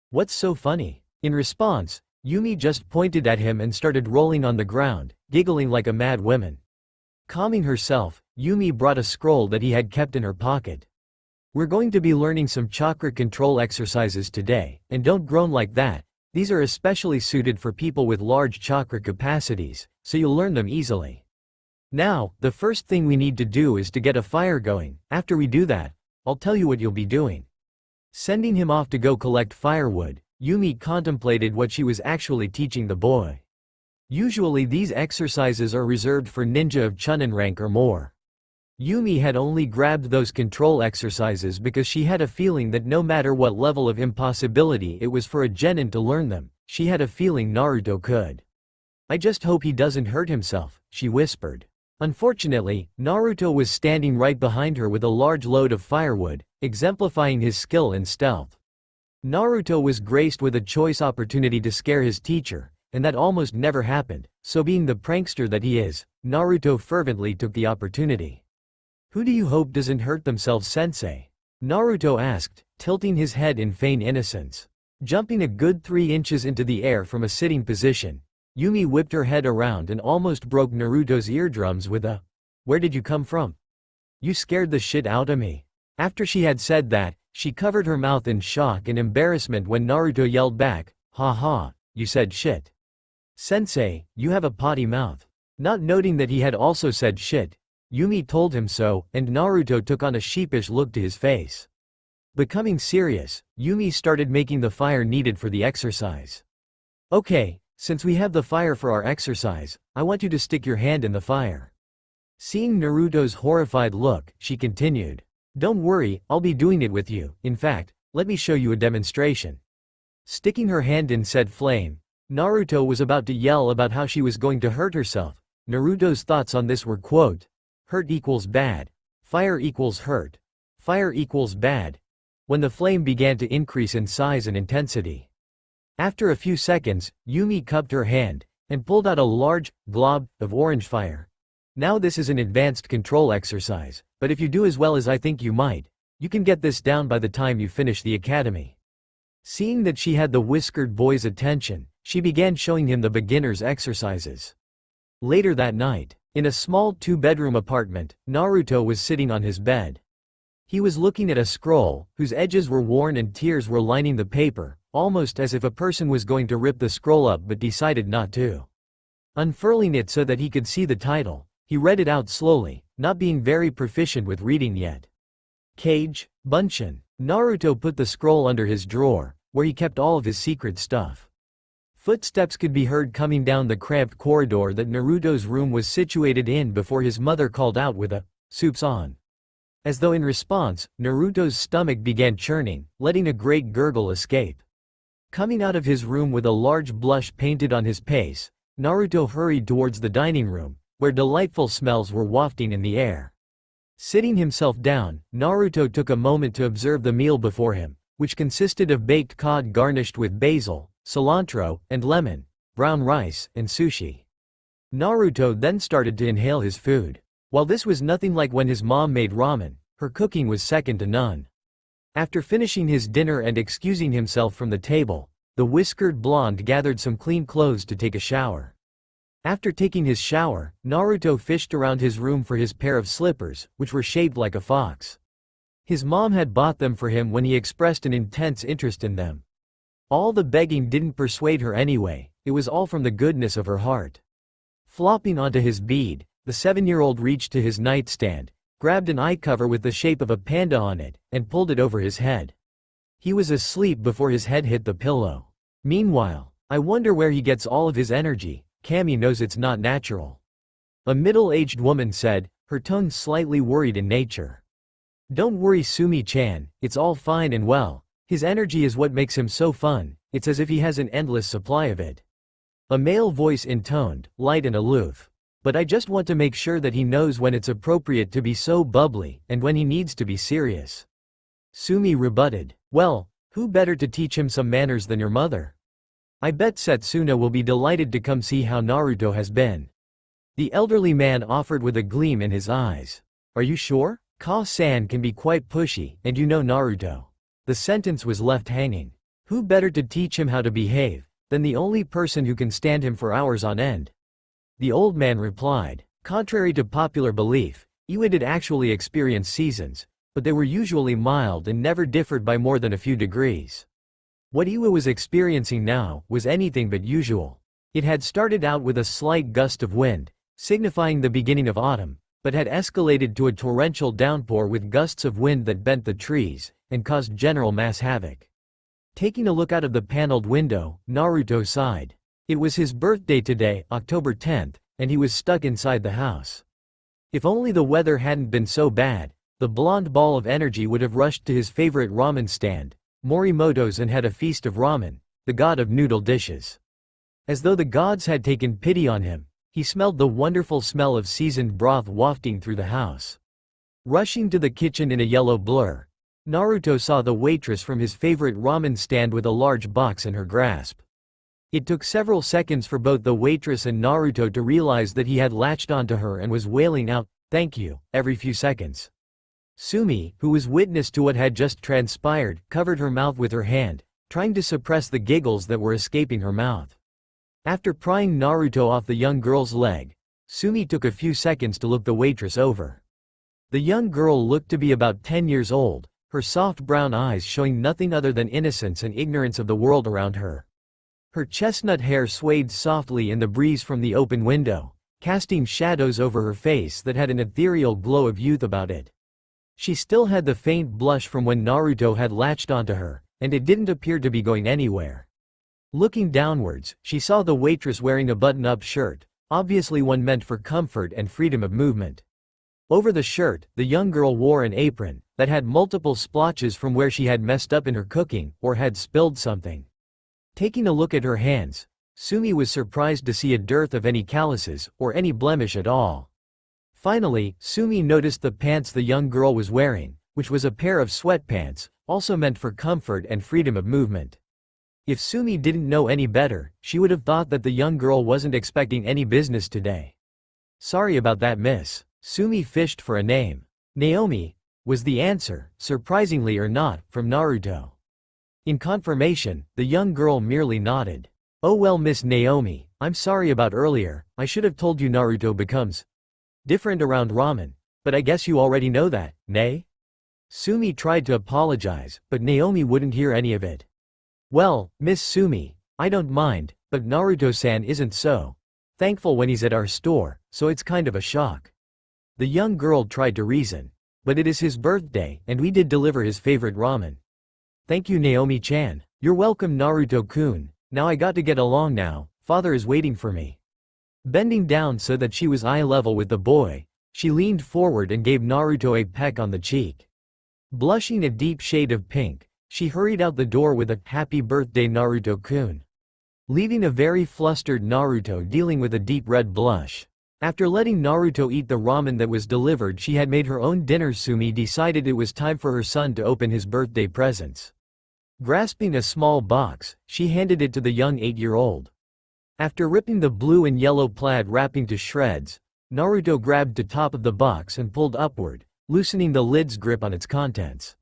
What's so funny?" In response, Yumi just pointed at him and started rolling on the ground, giggling like a mad woman. Calming herself, Yumi brought a scroll that he had kept in her pocket. We're going to be learning some chakra control exercises today, and don't groan like that. These are especially suited for people with large chakra capacities, so you'll learn them easily. Now, the first thing we need to do is to get a fire going. After we do that, I'll tell you what you'll be doing. Sending him off to go collect firewood, Yumi contemplated what she was actually teaching the boy. Usually these exercises are reserved for ninja of Chunin rank or more. Yumi had only grabbed those control exercises because she had a feeling that no matter what level of impossibility it was for a genin to learn them, she had a feeling Naruto could. I just hope he doesn't hurt himself, she whispered. Unfortunately, Naruto was standing right behind her with a large load of firewood, exemplifying his skill in stealth. Naruto was graced with a choice opportunity to scare his teacher, and that almost never happened, so being the prankster that he is, Naruto fervently took the opportunity. Who do you hope doesn't hurt themselves, sensei? Naruto asked, tilting his head in feigned innocence. Jumping a good 3 inches into the air from a sitting position, Yumi whipped her head around and almost broke Naruto's eardrums with a, "Where did you come from? You scared the shit out of me." After she had said that, she covered her mouth in shock and embarrassment when Naruto yelled back, "Ha ha, you said shit. Sensei, you have a potty mouth." Not noting that he had also said shit, Yumi told him so, and Naruto took on a sheepish look to his face. Becoming serious, Yumi started making the fire needed for the exercise. "Okay, since we have the fire for our exercise, I want you to stick your hand in the fire." Seeing Naruto's horrified look, she continued, "Don't worry, I'll be doing it with you. In fact, let me show you a demonstration." Sticking her hand in said flame, Naruto was about to yell about how she was going to hurt herself. Naruto's thoughts on this were, quote, "Hurt equals bad. Fire equals hurt. Fire equals bad," when the flame began to increase in size and intensity. After a few seconds, Yumi cupped her hand and pulled out a large glob of orange fire. "Now this is an advanced control exercise, but if you do as well as I think you might, you can get this down by the time you finish the academy." Seeing that she had the whiskered boy's attention, she began showing him the beginner's exercises. Later that night, in a small 2-bedroom apartment, Naruto was sitting on his bed. He was looking at a scroll, whose edges were worn and tears were lining the paper, almost as if a person was going to rip the scroll up but decided not to. Unfurling it so that he could see the title, he read it out slowly, not being very proficient with reading yet. Kage Bunshin. Naruto put the scroll under his drawer, where he kept all of his secret stuff. Footsteps could be heard coming down the cramped corridor that Naruto's room was situated in before his mother called out with a, "Soup's on." As though in response, Naruto's stomach began churning, letting a great gurgle escape. Coming out of his room with a large blush painted on his face, Naruto hurried towards the dining room, where delightful smells were wafting in the air. Sitting himself down, Naruto took a moment to observe the meal before him, which consisted of baked cod garnished with basil, cilantro, and lemon, brown rice, and sushi. Naruto then started to inhale his food. While this was nothing like when his mom made ramen, her cooking was second to none. After finishing his dinner and excusing himself from the table, the whiskered blonde gathered some clean clothes to take a shower. After taking his shower, Naruto fished around his room for his pair of slippers, which were shaped like a fox. His mom had bought them for him when he expressed an intense interest in them. All the begging didn't persuade her anyway, it was all from the goodness of her heart. Flopping onto his bead, the 7-year-old reached to his nightstand, grabbed an eye cover with the shape of a panda on it, and pulled it over his head. He was asleep before his head hit the pillow. Meanwhile, "I wonder where he gets all of his energy. Kami knows it's not natural," a middle-aged woman said, her tone slightly worried in nature. "Don't worry, Sumi-chan, it's all fine and well. His energy is what makes him so fun, it's as if he has an endless supply of it." A male voice intoned, light and aloof. "But I just want to make sure that he knows when it's appropriate to be so bubbly, and when he needs to be serious." Sumi rebutted, "Well, who better to teach him some manners than your mother? I bet Setsuna will be delighted to come see how Naruto has been." The elderly man offered with a gleam in his eyes. "Are you sure? Ka-san can be quite pushy, and you know Naruto." The sentence was left hanging. Who better to teach him how to behave, than the only person who can stand him for hours on end? The old man replied. Contrary to popular belief, Iwa did actually experience seasons, but they were usually mild and never differed by more than a few degrees. What Iwa was experiencing now was anything but usual. It had started out with a slight gust of wind, signifying the beginning of autumn, but had escalated to a torrential downpour with gusts of wind that bent the trees and caused general mass havoc. Taking a look out of the paneled window, Naruto sighed. It was his birthday today, October 10th, and he was stuck inside the house. If only the weather hadn't been so bad, the blonde ball of energy would have rushed to his favorite ramen stand, Morimoto's, and had a feast of ramen, the god of noodle dishes. As though the gods had taken pity on him, he smelled the wonderful smell of seasoned broth wafting through the house. Rushing to the kitchen in a yellow blur, Naruto saw the waitress from his favorite ramen stand with a large box in her grasp. It took several seconds for both the waitress and Naruto to realize that he had latched onto her and was wailing out, "Thank you," every few seconds. Sumi, who was witness to what had just transpired, covered her mouth with her hand, trying to suppress the giggles that were escaping her mouth. After prying Naruto off the young girl's leg, Sumi took a few seconds to look the waitress over. The young girl looked to be about 10 years old, her soft brown eyes showing nothing other than innocence and ignorance of the world around her. Her chestnut hair swayed softly in the breeze from the open window, casting shadows over her face that had an ethereal glow of youth about it. She still had the faint blush from when Naruto had latched onto her, and it didn't appear to be going anywhere. Looking downwards, she saw the waitress wearing a button-up shirt, obviously one meant for comfort and freedom of movement. Over the shirt, the young girl wore an apron that had multiple splotches from where she had messed up in her cooking or had spilled something. Taking a look at her hands, Sumi was surprised to see a dearth of any calluses or any blemish at all. Finally, Sumi noticed the pants the young girl was wearing, which was a pair of sweatpants, also meant for comfort and freedom of movement. If Sumi didn't know any better, she would have thought that the young girl wasn't expecting any business today. "Sorry about that, miss." Sumi fished for a name. "Naomi," was the answer, surprisingly or not, from Naruto. In confirmation, the young girl merely nodded. "Oh well, Miss Naomi, I'm sorry about earlier. I should have told you Naruto becomes different around ramen, but I guess you already know that, nay?" Sumi tried to apologize, but Naomi wouldn't hear any of it. "Well, Miss Sumi, I don't mind, but Naruto-san isn't so thankful when he's at our store, so it's kind of a shock." The young girl tried to reason. "But it is his birthday, and we did deliver his favorite ramen." "Thank you, Naomi-chan. You're welcome, Naruto-kun. Now I got to get along now, father is waiting for me." Bending down so that she was eye level with the boy, she leaned forward and gave Naruto a peck on the cheek. Blushing a deep shade of pink, she hurried out the door with a "Happy birthday, Naruto-kun," leaving a very flustered Naruto dealing with a deep red blush. After letting Naruto eat the ramen that was delivered, she had made her own dinner. Sumi decided it was time for her son to open his birthday presents. Grasping a small box, she handed it to the young 8-year-old. After ripping the blue and yellow plaid wrapping to shreds, Naruto grabbed the top of the box and pulled upward, loosening the lid's grip on its contents.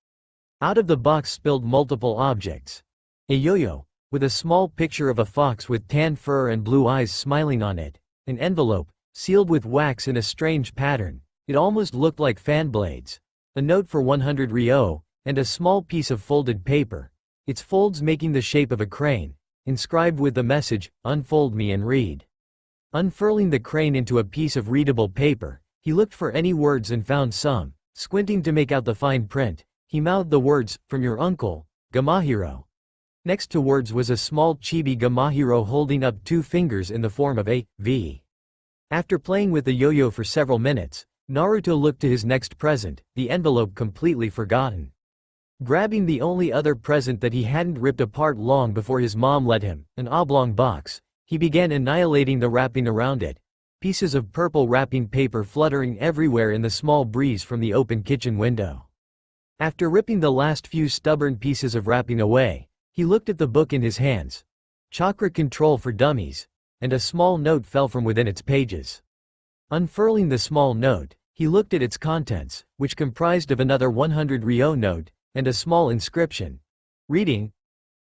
Out of the box spilled multiple objects. A yo-yo, with a small picture of a fox with tan fur and blue eyes smiling on it, an envelope, sealed with wax in a strange pattern, it almost looked like fan blades, a note for 100 ryo, and a small piece of folded paper, its folds making the shape of a crane, inscribed with the message, "Unfold me and read." Unfurling the crane into a piece of readable paper, he looked for any words and found some. Squinting to make out the fine print, he mouthed the words, "From your uncle, Gamahiro." Next to words was a small chibi Gamahiro holding up 2 fingers in the form of a V. After playing with the yo-yo for several minutes, Naruto looked to his next present, the envelope completely forgotten. Grabbing the only other present that he hadn't ripped apart long before his mom let him, an oblong box, he began annihilating the wrapping around it, pieces of purple wrapping paper fluttering everywhere in the small breeze from the open kitchen window. After ripping the last few stubborn pieces of wrapping away, he looked at the book in his hands. Chakra Control for Dummies, and a small note fell from within its pages. Unfurling the small note, he looked at its contents, which comprised of another 100 ryo note, and a small inscription. Reading,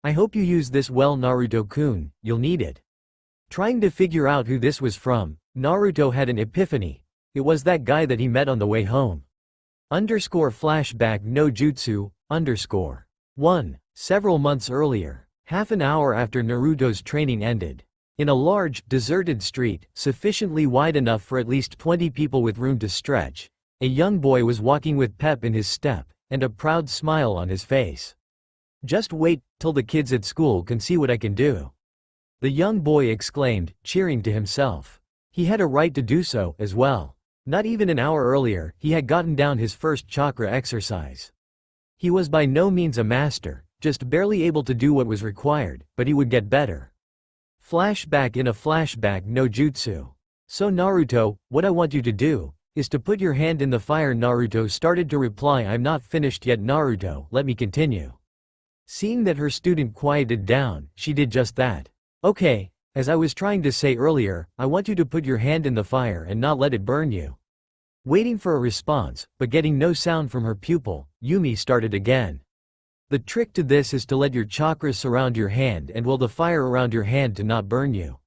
"I hope you use this well, Naruto-kun, you'll need it." Trying to figure out who this was from, Naruto had an epiphany. It was that guy that he met on the way home. Flashback no jutsu, 1. Several months earlier, half an hour after Naruto's training ended. In a large, deserted street, sufficiently wide enough for at least 20 people with room to stretch, a young boy was walking with pep in his step, and a proud smile on his face. "Just wait till the kids at school can see what I can do," the young boy exclaimed, cheering to himself. He had a right to do so, as well. Not even an hour earlier, he had gotten down his first chakra exercise. He was by no means a master, just barely able to do what was required, but he would get better. Flashback in a flashback no jutsu. So Naruto, what I want you to do, is to put your hand in the fire. Naruto started to reply, I'm not finished yet Naruto, let me continue. Seeing that her student quieted down, she did just that. Okay, as I was trying to say earlier, I want you to put your hand in the fire and not let it burn you. Waiting for a response, but getting no sound from her pupil, Yumi started again. The trick to this is to let your chakras surround your hand and will the fire around your hand to not burn you.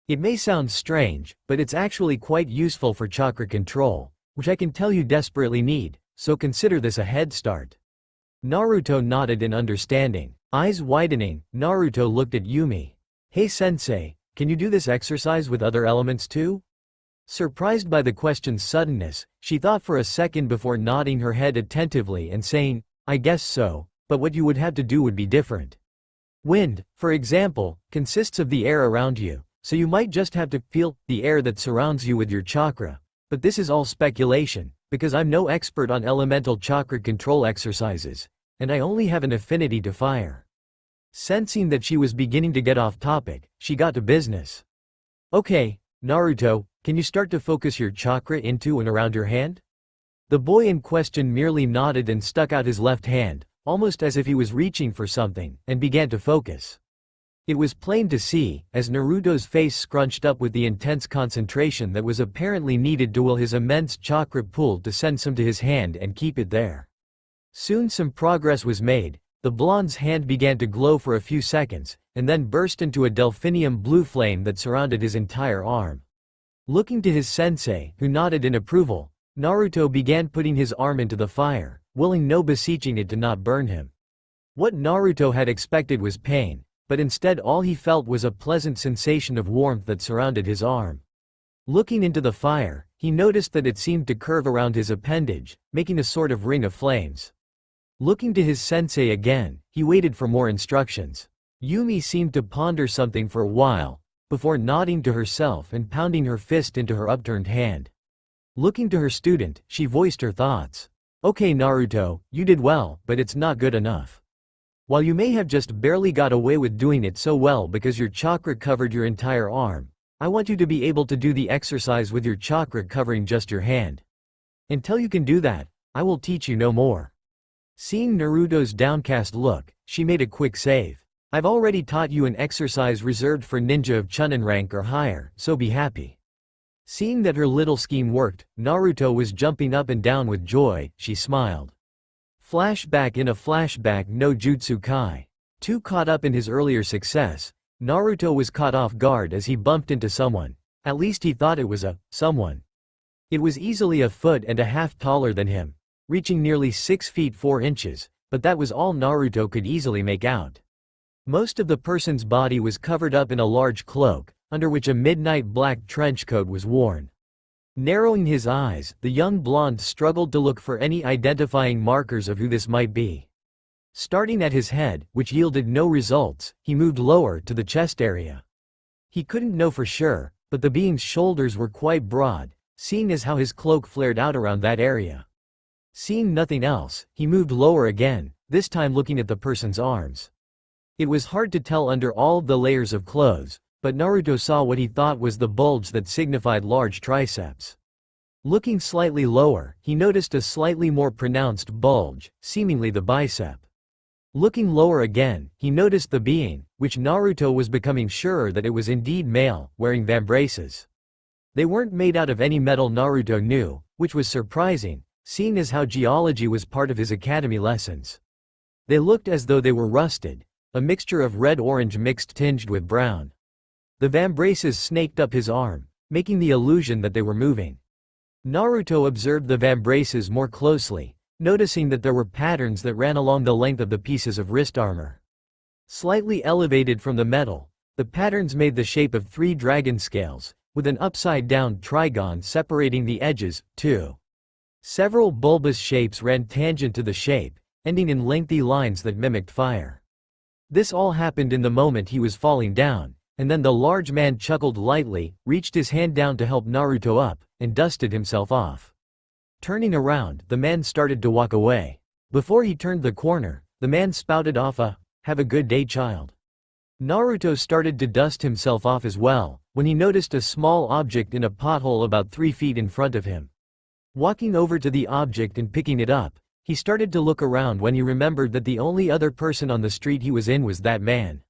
It may sound strange, but it's actually quite useful for chakra control, which I can tell you desperately need, so consider this a head start. Naruto nodded in understanding. Eyes widening, Naruto looked at Yumi. Hey sensei, can you do this exercise with other elements too? Surprised by the question's suddenness, she thought for a second before nodding her head attentively and saying, I guess so, but what you would have to do would be different. Wind, for example, consists of the air around you, so you might just have to feel the air that surrounds you with your chakra. But this is all speculation, because I'm no expert on elemental chakra control exercises, and I only have an affinity to fire. Sensing that she was beginning to get off topic, she got to business. Okay, Naruto, can you start to focus your chakra into and around your hand? The boy in question merely nodded and stuck out his left hand, almost as if he was reaching for something, and began to focus. It was plain to see, as Naruto's face scrunched up with the intense concentration that was apparently needed to will his immense chakra pool to send some to his hand and keep it there. Soon some progress was made, the blonde's hand began to glow for a few seconds, and then burst into a delphinium blue flame that surrounded his entire arm. Looking to his sensei, who nodded in approval, Naruto began putting his arm into the fire, willing no beseeching it to not burn him. What Naruto had expected was pain, but instead all he felt was a pleasant sensation of warmth that surrounded his arm. Looking into the fire, he noticed that it seemed to curve around his appendage, making a sort of ring of flames. Looking to his sensei again, he waited for more instructions. Yumi seemed to ponder something for a while, before nodding to herself and pounding her fist into her upturned hand. Looking to her student, she voiced her thoughts. Okay Naruto, you did well, but it's not good enough. While you may have just barely got away with doing it so well because your chakra covered your entire arm, I want you to be able to do the exercise with your chakra covering just your hand. Until you can do that, I will teach you no more. Seeing Naruto's downcast look, she made a quick save. I've already taught you an exercise reserved for ninja of Chunin rank or higher, so be happy. Seeing that her little scheme worked, Naruto was jumping up and down with joy, she smiled. Flashback in a flashback no jutsu kai. Too caught up in his earlier success, Naruto was caught off guard as he bumped into someone. At least he thought it was a someone. It was easily a foot and a half taller than him, reaching nearly 6 feet 4 inches, but that was all Naruto could easily make out. Most of the person's body was covered up in a large cloak, under which a midnight black trench coat was worn. Narrowing his eyes, the young blonde struggled to look for any identifying markers of who this might be. Starting at his head, which yielded no results, he moved lower to the chest area. He couldn't know for sure, but the being's shoulders were quite broad, seeing as how his cloak flared out around that area. Seeing nothing else, he moved lower again, this time looking at the person's arms. It was hard to tell under all of the layers of clothes, but Naruto saw what he thought was the bulge that signified large triceps. Looking slightly lower, he noticed a slightly more pronounced bulge, seemingly the bicep. Looking lower again, he noticed the being, which Naruto was becoming surer that it was indeed male, wearing vambraces. They weren't made out of any metal Naruto knew, which was surprising, seeing as how geology was part of his academy lessons. They looked as though they were rusted, a mixture of red-orange mixed tinged with brown. The vambraces snaked up his arm, making the illusion that they were moving. Naruto observed the vambraces more closely, noticing that there were patterns that ran along the length of the pieces of wrist armor. Slightly elevated from the metal, the patterns made the shape of 3 dragon scales, with an upside-down trigon separating the edges, too. Several bulbous shapes ran tangent to the shape, ending in lengthy lines that mimicked fire. This all happened in the moment he was falling down, and then the large man chuckled lightly, reached his hand down to help Naruto up, and dusted himself off. Turning around, the man started to walk away. Before he turned the corner, The man spouted off a, "Have a good day, child." Naruto started to dust himself off as well, when he noticed a small object in a pothole about 3 feet in front of him. Walking over to the object and picking it up, he started to look around when he remembered that the only other person on the street he was in was that man.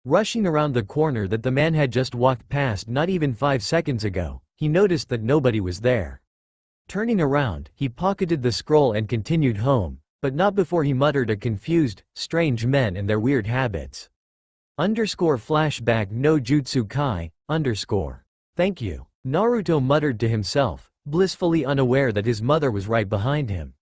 Rushing around the corner that the man had just walked past not even 5 seconds ago, he noticed that nobody was there. Turning around, he pocketed the scroll and continued home, but not before he muttered a confused, "Strange men and their weird habits. Flashback no Jutsu Kai, Thank you." Naruto muttered to himself, blissfully unaware that his mother was right behind him.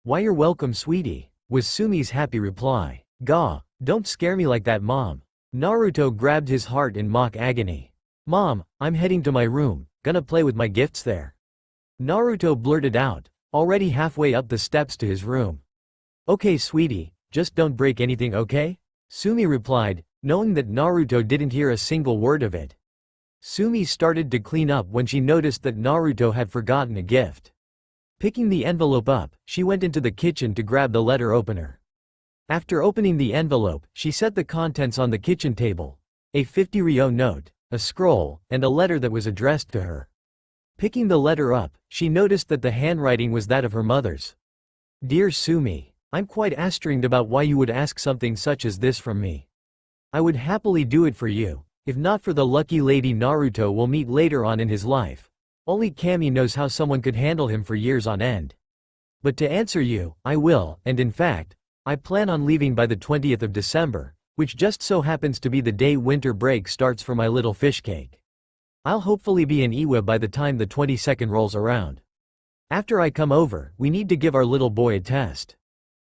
"Why, you're welcome, sweetie," was Sumi's happy reply. "Gah, don't scare me like that, Mom." Naruto grabbed his heart in mock agony. "Mom, I'm heading to my room, gonna play with my gifts there." Naruto blurted out, already halfway up the steps to his room. "Okay, sweetie, just don't break anything, okay?" Sumi replied, knowing that Naruto didn't hear a single word of it. Sumi started to clean up when she noticed that Naruto had forgotten a gift. Picking the envelope up, she went into the kitchen to grab the letter opener. After opening the envelope, she set the contents on the kitchen table: a 50 ryo note, a scroll, and a letter that was addressed to her. Picking the letter up, she noticed that the handwriting was that of her mother's. "Dear Sumi, I'm quite astonished about why you would ask something such as this from me. I would happily do it for you, if not for the lucky lady Naruto will meet later on in his life. Only Kami knows how someone could handle him for years on end. But to answer you, I will, and in fact, I plan on leaving by the 20th of December, which just so happens to be the day winter break starts for my little fish cake. I'll hopefully be in Iwa by the time the 22nd rolls around. After I come over, we need to give our little boy a test.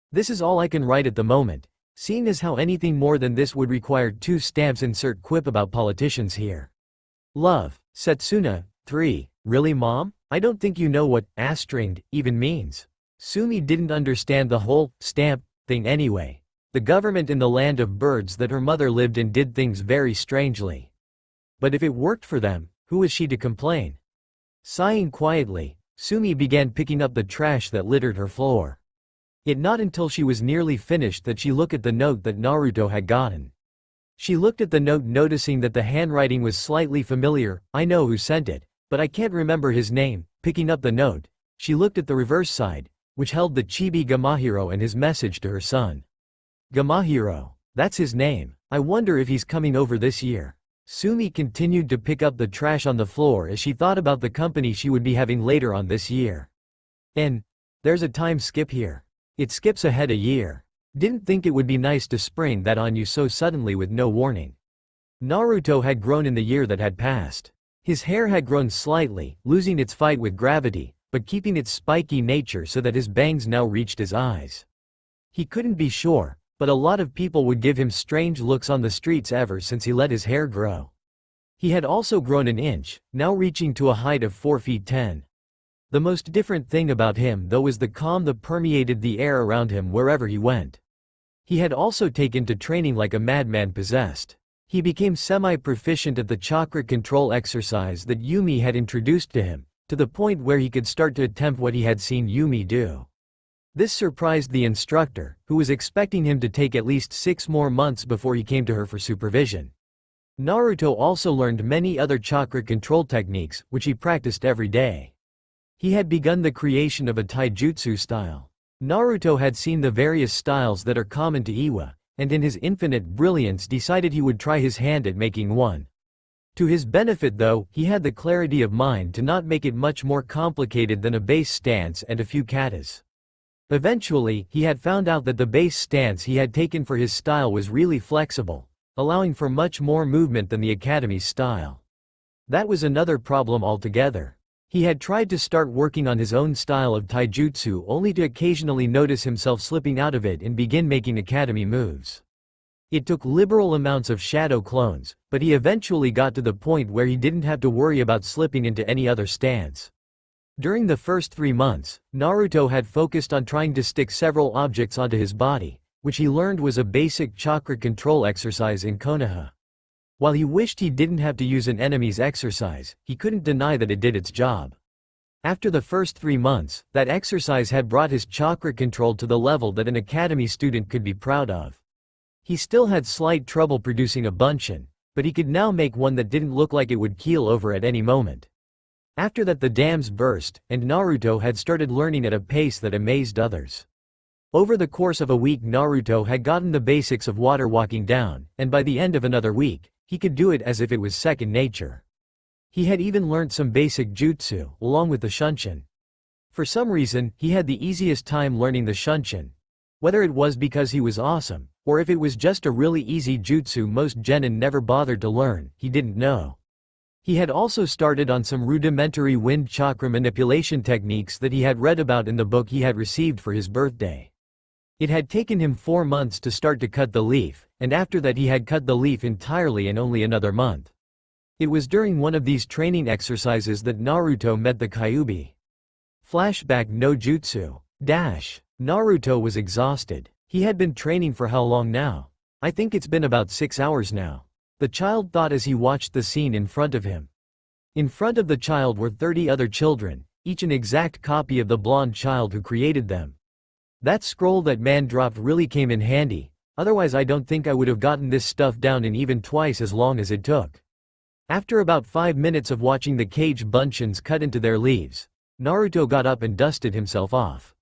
This is all I can write at the moment, seeing as how anything more than this would require 2 stamps. Insert quip about politicians here. Love, Setsuna, 3. Really, Mom? I don't think you know what "astringed" even means. Sumi didn't understand the whole stamp thing anyway. The government in the land of birds that her mother lived in did things very strangely. But if it worked for them, who was she to complain? Sighing quietly, Sumi began picking up the trash that littered her floor. It not until she was nearly finished that she looked at the note that Naruto had gotten. She looked at the note, noticing that the handwriting was slightly familiar. "I know who sent it, but I can't remember his name." Picking up the note, she looked at the reverse side, which held the chibi Gamahiro and his message to her son. Gamahiro, that's his name. I wonder if he's coming over this year. Sumi continued to pick up the trash on the floor as she thought about the company she would be having later on this year. And there's a time skip here. It skips ahead a year. Didn't think it would be nice to spring that on you so suddenly with no warning. Naruto had grown in the year that had passed. His hair had grown slightly, losing its fight with gravity, but keeping its spiky nature so that his bangs now reached his eyes. He couldn't be sure, but a lot of people would give him strange looks on the streets ever since he let his hair grow. He had also grown an inch, now reaching to a height of 4 feet 10. The most different thing about him though was the calm that permeated the air around him wherever he went. He had also taken to training like a madman possessed. He became semi-proficient at the chakra control exercise that Yumi had introduced to him, to the point where he could start to attempt what he had seen Yumi do. This surprised the instructor, who was expecting him to take at least 6 more months before he came to her for supervision. Naruto also learned many other chakra control techniques, which he practiced every day. He had begun the creation of a taijutsu style. Naruto had seen the various styles that are common to Iwa, and in his infinite brilliance decided he would try his hand at making one. To his benefit though, he had the clarity of mind to not make it much more complicated than a base stance and a few katas. Eventually, he had found out that the base stance he had taken for his style was really flexible, allowing for much more movement than the academy's style. That was another problem altogether. He had tried to start working on his own style of taijutsu only to occasionally notice himself slipping out of it and begin making academy moves. It took liberal amounts of shadow clones, but he eventually got to the point where he didn't have to worry about slipping into any other stance. During the first 3 months, Naruto had focused on trying to stick several objects onto his body, which he learned was a basic chakra control exercise in Konoha. While he wished he didn't have to use an enemy's exercise, he couldn't deny that it did its job. After the first 3 months, that exercise had brought his chakra control to the level that an academy student could be proud of. He still had slight trouble producing a bunshin, but he could now make one that didn't look like it would keel over at any moment. After that the dams burst, and Naruto had started learning at a pace that amazed others. Over the course of a week Naruto had gotten the basics of water walking down, and by the end of another week, he could do it as if it was second nature. He had even learnt some basic jutsu, along with the shunshin. For some reason, he had the easiest time learning the shunshin. Whether it was because he was awesome, or if it was just a really easy jutsu most genin never bothered to learn, he didn't know. He had also started on some rudimentary wind chakra manipulation techniques that he had read about in the book he had received for his birthday. It had taken him 4 months to start to cut the leaf, and after that he had cut the leaf entirely in only another month. It was during one of these training exercises that Naruto met the Kyuubi. Flashback no jutsu. Naruto was exhausted. He had been training for how long now? I think it's been about 6 hours now. The child thought as he watched the scene in front of him. In front of the child were 30 other children, each an exact copy of the blonde child who created them. That scroll that man dropped really came in handy, otherwise I don't think I would have gotten this stuff down in even twice as long as it took. After about 5 minutes of watching the cage bunchins cut into their leaves, Naruto got up and dusted himself off.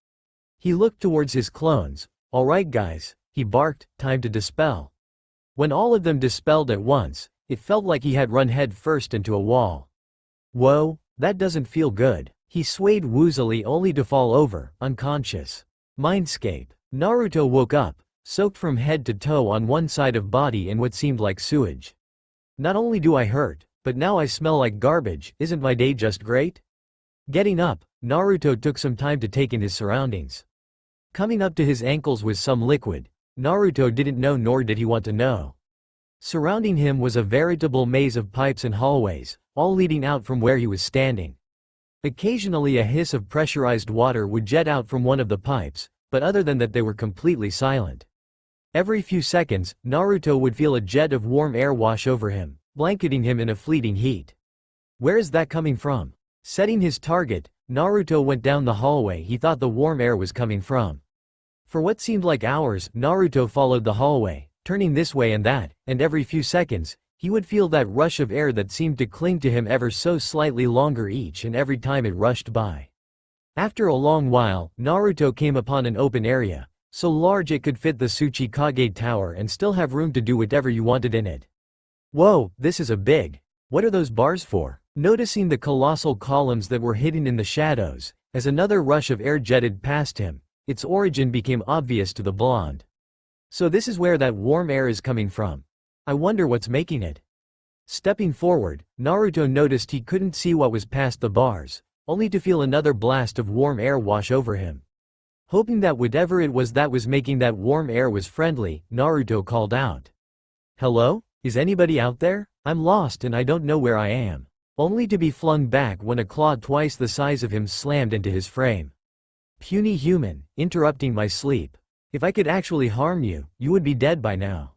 He looked towards his clones. "Alright guys," he barked, "time to dispel." When all of them dispelled at once, it felt like he had run head first into a wall. Whoa, that doesn't feel good. He swayed woozily only to fall over, unconscious. Mindscape. Naruto woke up, soaked from head to toe on one side of body in what seemed like sewage. Not only do I hurt, but now I smell like garbage. Isn't my day just great? Getting up, Naruto took some time to take in his surroundings. Coming up to his ankles was some liquid. Naruto didn't know nor did he want to know. Surrounding him was a veritable maze of pipes and hallways, all leading out from where he was standing. Occasionally a hiss of pressurized water would jet out from one of the pipes, but other than that they were completely silent. Every few seconds, Naruto would feel a jet of warm air wash over him, blanketing him in a fleeting heat. Where is that coming from? Setting his target, Naruto went down the hallway he thought the warm air was coming from. For what seemed like hours, Naruto followed the hallway, turning this way and that, and every few seconds, he would feel that rush of air that seemed to cling to him ever so slightly longer each and every time it rushed by. After a long while, Naruto came upon an open area, so large it could fit the Tsuchikage Tower and still have room to do whatever you wanted in it. Whoa, this is a big. What are those bars for? Noticing the colossal columns that were hidden in the shadows, as another rush of air jetted past him, its origin became obvious to the blonde. So this is where that warm air is coming from. I wonder what's making it. Stepping forward, Naruto noticed he couldn't see what was past the bars, only to feel another blast of warm air wash over him. Hoping that whatever it was that was making that warm air was friendly, Naruto called out. "Hello? Is anybody out there? I'm lost and I don't know where I am." Only to be flung back when a claw twice the size of him slammed into his frame. "Puny human, interrupting my sleep. If I could actually harm you, you would be dead by now."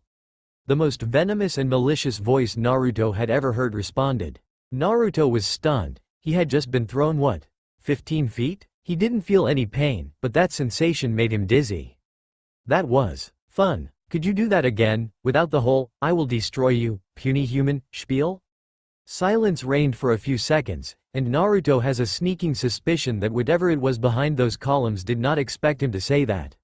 The most venomous and malicious voice Naruto had ever heard responded. Naruto was stunned. He had just been thrown what? 15 feet? He didn't feel any pain, but that sensation made him dizzy. That was fun. Could you do that again, without the whole, "I will destroy you, puny human," spiel? Silence reigned for a few seconds, and Naruto has a sneaking suspicion that whatever it was behind those columns did not expect him to say that.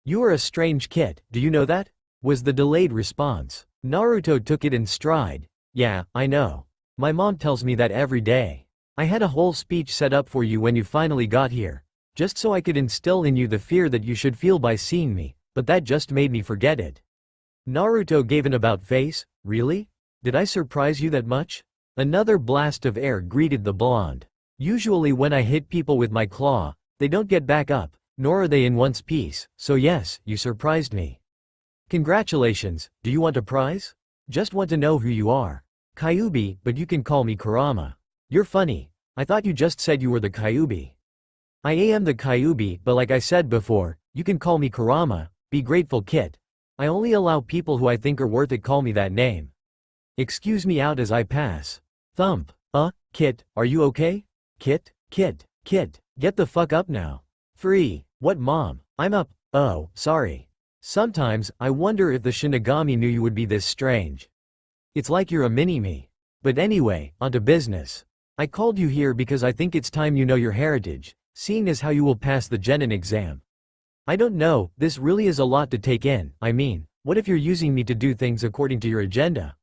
"You are a strange kid, do you know that?" was the delayed response. Naruto took it in stride. "Yeah, I know. My mom tells me that every day. I had a whole speech set up for you when you finally got here, just so I could instill in you the fear that you should feel by seeing me, but that just made me forget it." Naruto gave an about face. "Really? Did I surprise you that much?" Another blast of air greeted the blonde. "Usually when I hit people with my claw, they don't get back up, nor are they in one piece, so yes, you surprised me. Congratulations, do you want a prize? Just want to know who you are. Kyuubi, but you can call me Kurama. You're funny, I thought you just said you were the Kyuubi." "I am the Kyuubi, but like I said before, you can call me Kurama, be grateful kid. I only allow people who I think are worth it call me that name. Excuse me out as I pass." Thump. Kit, are you okay? Kit? Kit, get the fuck up now. Free. What mom? I'm up. Oh, sorry. Sometimes, I wonder if the Shinigami knew you would be this strange. It's like you're a mini-me. But anyway, onto business. I called you here because I think it's time you know your heritage, seeing as how you will pass the Genin exam. I don't know, this really is a lot to take in. I mean, what if you're using me to do things according to your agenda?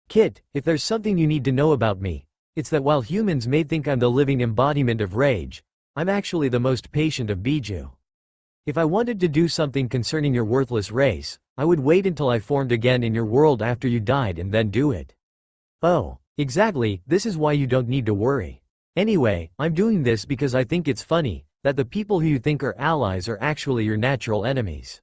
Kit, if there's something you need to know about me, it's that while humans may think I'm the living embodiment of rage, I'm actually the most patient of Biju. If I wanted to do something concerning your worthless race, I would wait until I formed again in your world after you died and then do it. Oh, exactly, this is why you don't need to worry. Anyway, I'm doing this because I think it's funny that the people who you think are allies are actually your natural enemies.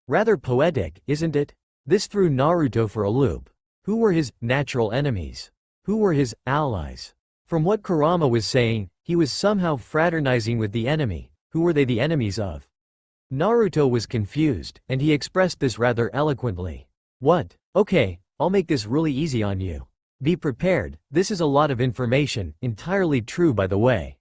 Rather poetic, isn't it? This threw Naruto for a loop. Who were his natural enemies? Who were his allies? From what Kurama was saying, he was somehow fraternizing with the enemy. Who were they the enemies of? Naruto was confused, and he expressed this rather eloquently. What? Okay, I'll make this really easy on you. Be prepared, this is a lot of information, entirely true by the way.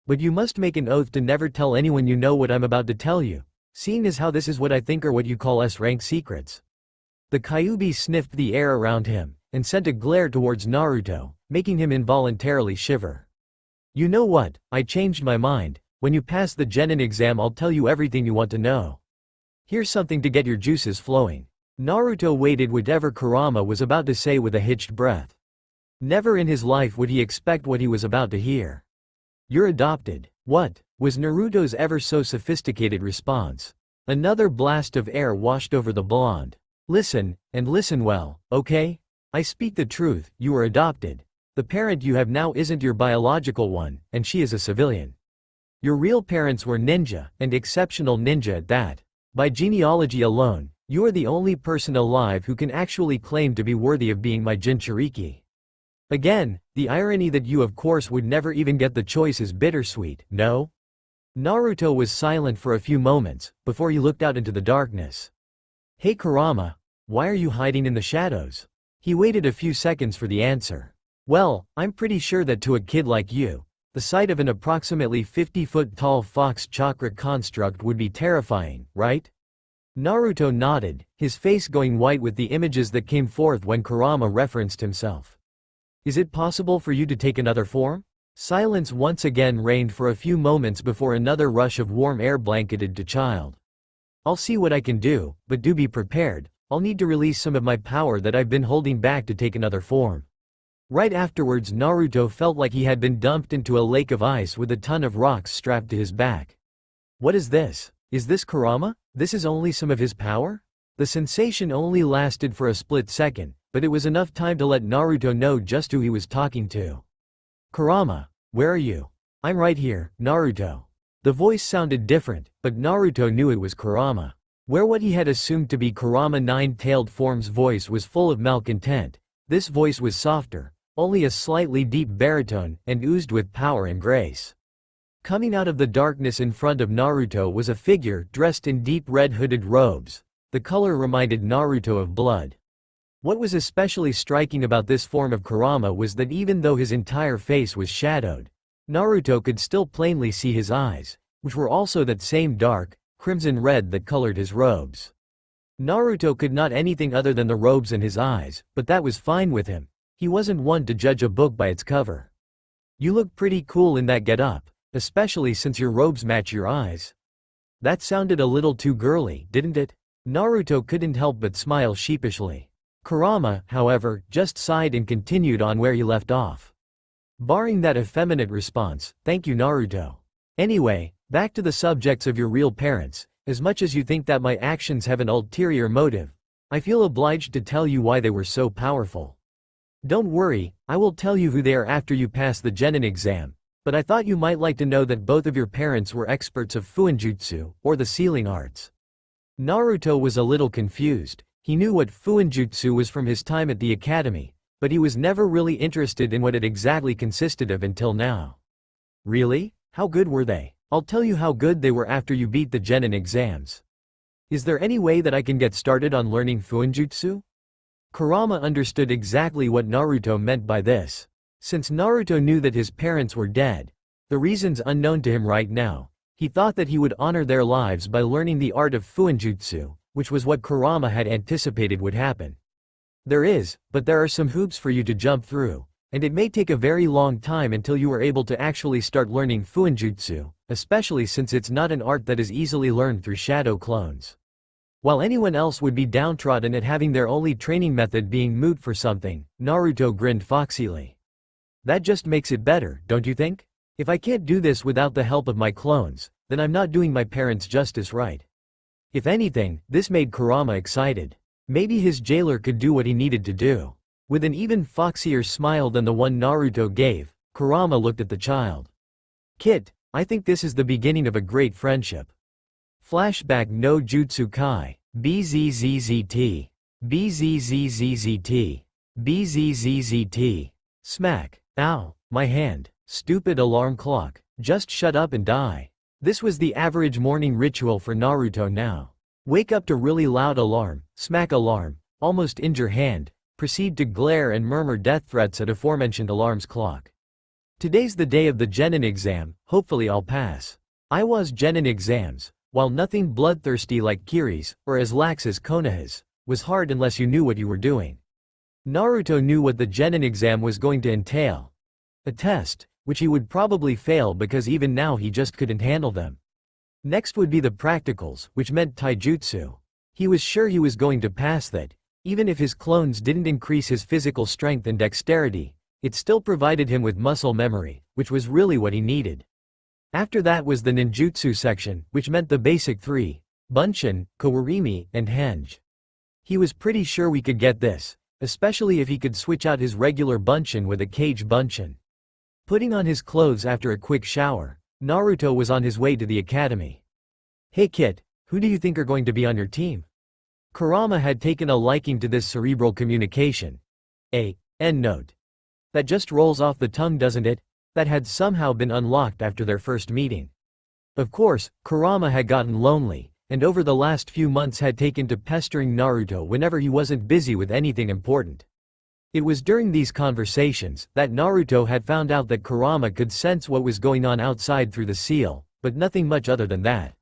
But you must make an oath to never tell anyone you know what I'm about to tell you, seeing as how this is what I think are what you call S-rank secrets. The Kyuubi sniffed the air around him, and sent a glare towards Naruto, making him involuntarily shiver. You know what, I changed my mind. When you pass the Genin exam I'll tell you everything you want to know. Here's something to get your juices flowing. Naruto waited whatever Kurama was about to say with a hitched breath. Never in his life would he expect what he was about to hear. You're adopted. What? Was Naruto's ever so sophisticated response. Another blast of air washed over the blonde. Listen, and listen well, okay? I speak the truth, you are adopted. The parent you have now isn't your biological one, and she is a civilian. Your real parents were ninja, and exceptional ninja at that. By genealogy alone, you are the only person alive who can actually claim to be worthy of being my Jinchuriki. Again, the irony that you of course would never even get the choice is bittersweet, no? Naruto was silent for a few moments, before he looked out into the darkness. Hey Kurama, why are you hiding in the shadows? He waited a few seconds for the answer. Well, I'm pretty sure that to a kid like you, the sight of an approximately 50-foot-tall fox chakra construct would be terrifying, right? Naruto nodded, his face going white with the images that came forth when Kurama referenced himself. Is it possible for you to take another form? Silence once again reigned for a few moments before another rush of warm air blanketed the child. I'll see what I can do, but do be prepared, I'll need to release some of my power that I've been holding back to take another form. Right afterwards Naruto felt like he had been dumped into a lake of ice with a ton of rocks strapped to his back. What is this? Is this Kurama? This is only some of his power? The sensation only lasted for a split second, but it was enough time to let Naruto know just who he was talking to. Kurama, where are you? I'm right here, Naruto. The voice sounded different, but Naruto knew it was Kurama. Where what he had assumed to be Kurama nine-tailed form's voice was full of malcontent, this voice was softer, only a slightly deep baritone, and oozed with power and grace. Coming out of the darkness in front of Naruto was a figure dressed in deep red hooded robes. The color reminded Naruto of blood. What was especially striking about this form of Kurama was that even though his entire face was shadowed, Naruto could still plainly see his eyes, which were also that same dark, crimson red that colored his robes. Naruto could not anything other than the robes in his eyes, but that was fine with him. He wasn't one to judge a book by its cover. You look pretty cool in that get-up, especially since your robes match your eyes. That sounded a little too girly, didn't it? Naruto couldn't help but smile sheepishly. Kurama, however, just sighed and continued on where he left off. Barring that effeminate response, thank you Naruto. Anyway, back to the subjects of your real parents, as much as you think that my actions have an ulterior motive, I feel obliged to tell you why they were so powerful. Don't worry, I will tell you who they are after you pass the Genin exam, but I thought you might like to know that both of your parents were experts of Fuinjutsu, or the sealing arts. Naruto was a little confused. He knew what Fuinjutsu was from his time at the academy, but he was never really interested in what it exactly consisted of until now. Really? How good were they? I'll tell you how good they were after you beat the Genin exams. Is there any way that I can get started on learning Fuinjutsu? Kurama understood exactly what Naruto meant by this. Since Naruto knew that his parents were dead, The reason's unknown to him right now. He thought that he would honor their lives by learning the art of Fuinjutsu, which was what Kurama had anticipated would happen. But there are some hoops for you to jump through, and it may take a very long time until you are able to actually start learning Fuinjutsu, especially since it's not an art that is easily learned through shadow clones. While anyone else would be downtrodden at having their only training method being moot for something, Naruto grinned foxily. That just makes it better, don't you think? If I can't do this without the help of my clones, then I'm not doing my parents justice, right? If anything, this made Kurama excited. Maybe his jailer could do what he needed to do. With an even foxier smile than the one Naruto gave, Kurama looked at the child. Kid, I think this is the beginning of a great friendship. Flashback no Jutsu Kai. BZZZT. BZZZZT. BZZZT. Smack. Ow, my hand. Stupid alarm clock. Just shut up and die. This was the average morning ritual for Naruto now. Wake up to really loud alarm, smack alarm, almost injure hand, proceed to glare and murmur death threats at aforementioned alarm's clock. Today's the day of the Genin exam, hopefully I'll pass. Iwa's Genin exams, while nothing bloodthirsty like Kiri's, or as lax as Konoha's, was hard unless you knew what you were doing. Naruto knew what the Genin exam was going to entail. A test, which he would probably fail because even now he just couldn't handle them. Next would be the practicals, which meant taijutsu. He was sure he was going to pass that. Even if his clones didn't increase his physical strength and dexterity, it still provided him with muscle memory, which was really what he needed. After that was the ninjutsu section, which meant the basic three: Bunshin, Kawarimi, and Henge. He was pretty sure we could get this, especially if he could switch out his regular Bunshin with a Kage Bunshin. Putting on his clothes after a quick shower, Naruto was on his way to the academy. Hey kid, who do you think are going to be on your team? Kurama had taken a liking to this cerebral communication. End note. That just rolls off the tongue, doesn't it? That had somehow been unlocked after their first meeting. Of course, Kurama had gotten lonely, and over the last few months had taken to pestering Naruto whenever he wasn't busy with anything important. It was during these conversations that Naruto had found out that Kurama could sense what was going on outside through the seal, but nothing much other than that.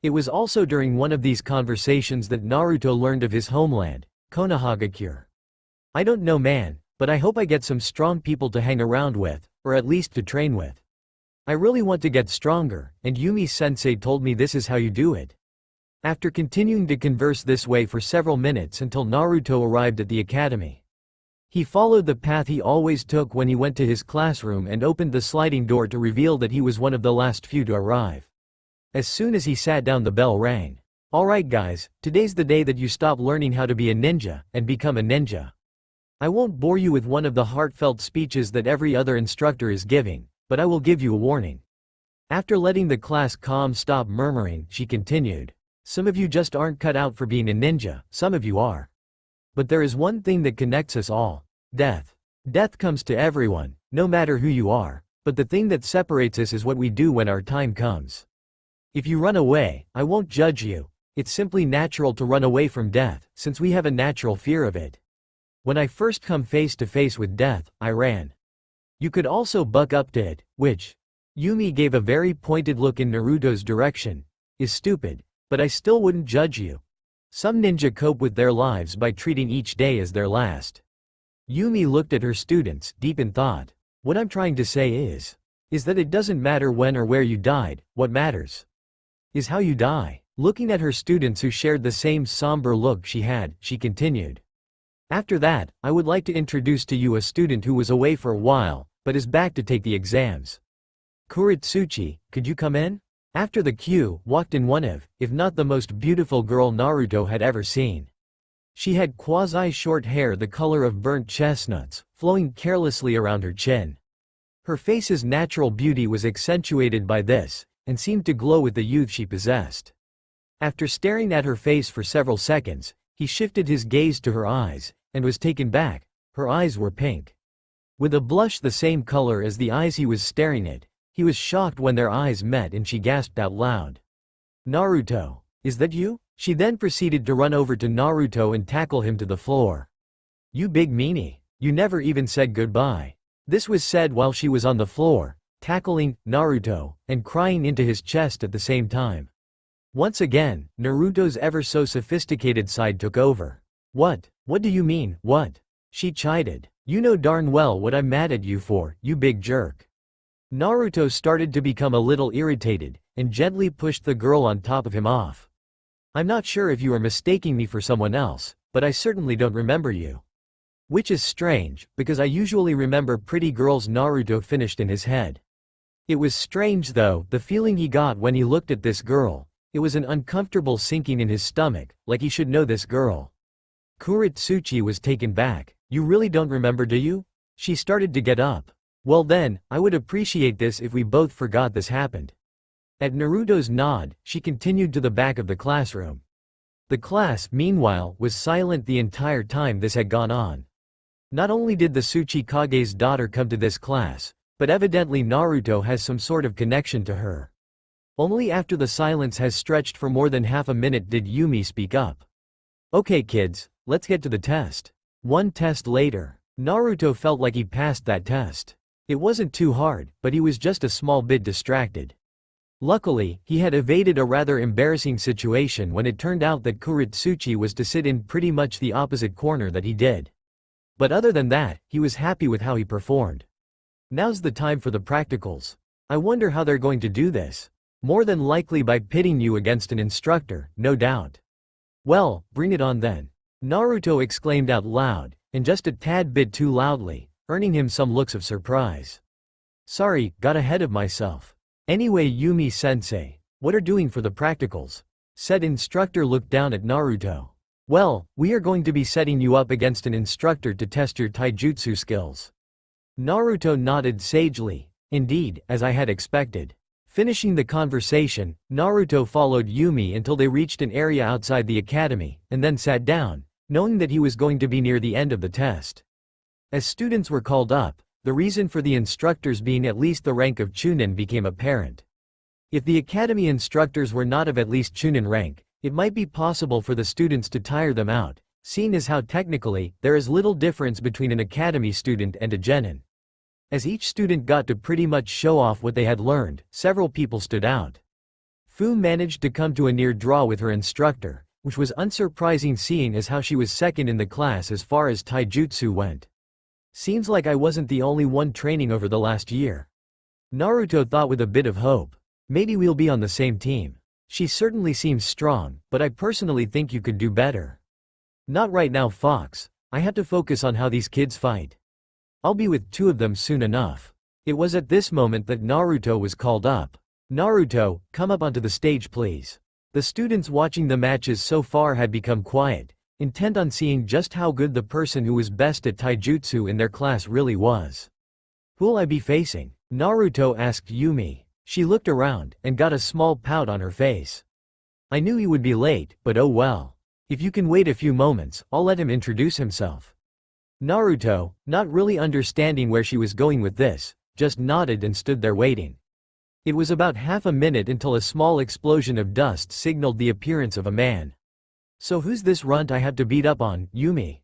It was also during one of these conversations that Naruto learned of his homeland, Konohagakure. I don't know, man, but I hope I get some strong people to hang around with, or at least to train with. I really want to get stronger, and Yumi-sensei told me this is how you do it. After continuing to converse this way for several minutes until Naruto arrived at the academy. He followed the path he always took when he went to his classroom and opened the sliding door to reveal that he was one of the last few to arrive. As soon as he sat down, the bell rang. Alright guys, today's the day that you stop learning how to be a ninja and become a ninja. I won't bore you with one of the heartfelt speeches that every other instructor is giving, but I will give you a warning. After letting the class calm stop murmuring, she continued. Some of you just aren't cut out for being a ninja, some of you are. But there is one thing that connects us all: death. Death comes to everyone, no matter who you are, but the thing that separates us is what we do when our time comes. If you run away, I won't judge you. It's simply natural to run away from death, since we have a natural fear of it. When I first come face to face with death, I ran. You could also buck up to it, which, Yumi gave a very pointed look in Naruto's direction, is stupid, but I still wouldn't judge you. Some ninja cope with their lives by treating each day as their last. Yumi looked at her students, deep in thought. What I'm trying to say is that it doesn't matter when or where you died, what matters is how you die. Looking at her students who shared the same somber look she had, she continued. After that, I would like to introduce to you a student who was away for a while, but is back to take the exams. Kuritsuchi, could you come in? After the queue, walked in one of, if not the most beautiful girl Naruto had ever seen. She had quasi-short hair the color of burnt chestnuts, flowing carelessly around her chin. Her face's natural beauty was accentuated by this, and seemed to glow with the youth she possessed. After staring at her face for several seconds, he shifted his gaze to her eyes, and was taken back. Her eyes were pink. With a blush the same color as the eyes he was staring at, he was shocked when their eyes met and she gasped out loud. Naruto, is that you? She then proceeded to run over to Naruto and tackle him to the floor. You big meanie, you never even said goodbye. This was said while she was on the floor, tackling Naruto and crying into his chest at the same time. Once again, Naruto's ever so sophisticated side took over. What? What do you mean, what? She chided. You know darn well what I'm mad at you for, you big jerk. Naruto started to become a little irritated, and gently pushed the girl on top of him off. I'm not sure if you are mistaking me for someone else, but I certainly don't remember you. Which is strange, because I usually remember pretty girls. Naruto finished in his head. It was strange though, the feeling he got when he looked at this girl. It was an uncomfortable sinking in his stomach, like he should know this girl. Kuritsuchi was taken back. You really don't remember, do you? She started to get up. Well then, I would appreciate this if we both forgot this happened. At Naruto's nod, she continued to the back of the classroom. The class, meanwhile, was silent the entire time this had gone on. Not only did the Tsuchikage's daughter come to this class, but evidently Naruto has some sort of connection to her. Only after the silence has stretched for more than half a minute did Yumi speak up. Okay kids, let's get to the test. One test later, Naruto felt like he passed that test. It wasn't too hard, but he was just a small bit distracted. Luckily, he had evaded a rather embarrassing situation when it turned out that Kuritsuchi was to sit in pretty much the opposite corner that he did. But other than that, he was happy with how he performed. Now's the time for the practicals. I wonder how they're going to do this. More than likely by pitting you against an instructor, no doubt. Well, bring it on then. Naruto exclaimed out loud, and just a tad bit too loudly, earning him some looks of surprise. Sorry, got ahead of myself. Anyway, Yumi-sensei, what are doing for the practicals? Said instructor looked down at Naruto. Well, we are going to be setting you up against an instructor to test your taijutsu skills. Naruto nodded sagely. Indeed, as I had expected. Finishing the conversation, Naruto followed Yumi until they reached an area outside the academy, and then sat down, knowing that he was going to be near the end of the test. As students were called up, the reason for the instructors being at least the rank of Chunin became apparent. If the academy instructors were not of at least Chunin rank, it might be possible for the students to tire them out, seeing as how technically, there is little difference between an academy student and a genin. As each student got to pretty much show off what they had learned, several people stood out. Fu managed to come to a near draw with her instructor, which was unsurprising seeing as how she was second in the class as far as taijutsu went. Seems like I wasn't the only one training over the last year. Naruto thought with a bit of hope. Maybe we'll be on the same team. She certainly seems strong, but I personally think you could do better. Not right now, Fox. I have to focus on how these kids fight. I'll be with two of them soon enough. It was at this moment that Naruto was called up. Naruto, come up onto the stage please. The students watching the matches so far had become quiet, intent on seeing just how good the person who was best at taijutsu in their class really was. Who'll I be facing? Naruto asked Yumi. She looked around, and got a small pout on her face. I knew he would be late, but oh well. If you can wait a few moments, I'll let him introduce himself. Naruto, not really understanding where she was going with this, just nodded and stood there waiting. It was about half a minute until a small explosion of dust signaled the appearance of a man. So who's this runt I have to beat up on, Yumi?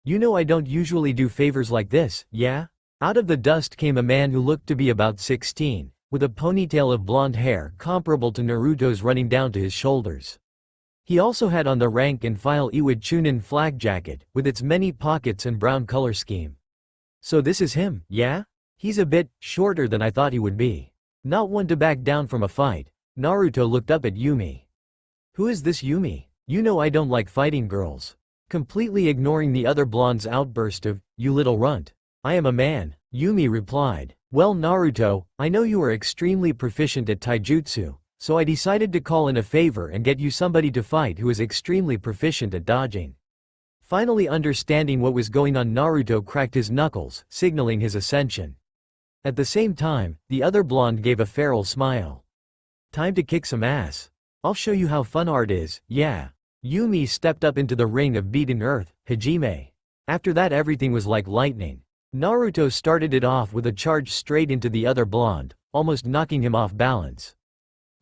You know I don't usually do favors like this, yeah? Out of the dust came a man who looked to be about 16, with a ponytail of blonde hair comparable to Naruto's running down to his shoulders. He also had on the rank and file Iwid Chunin flag jacket, with its many pockets and brown color scheme. So this is him, yeah? He's a bit shorter than I thought he would be. Not one to back down from a fight. Naruto looked up at Yumi. Who is this Yumi? You know I don't like fighting girls. Completely ignoring the other blonde's outburst of, you little runt. I am a man, Yumi replied. Well Naruto, I know you are extremely proficient at taijutsu. So I decided to call in a favor and get you somebody to fight who is extremely proficient at dodging. Finally understanding what was going on, Naruto cracked his knuckles, signaling his ascension. At the same time, the other blonde gave a feral smile. Time to kick some ass. I'll show you how fun art is, yeah. Yumi stepped up into the ring of beaten earth, Hajime. After that everything was like lightning. Naruto started it off with a charge straight into the other blonde, almost knocking him off balance.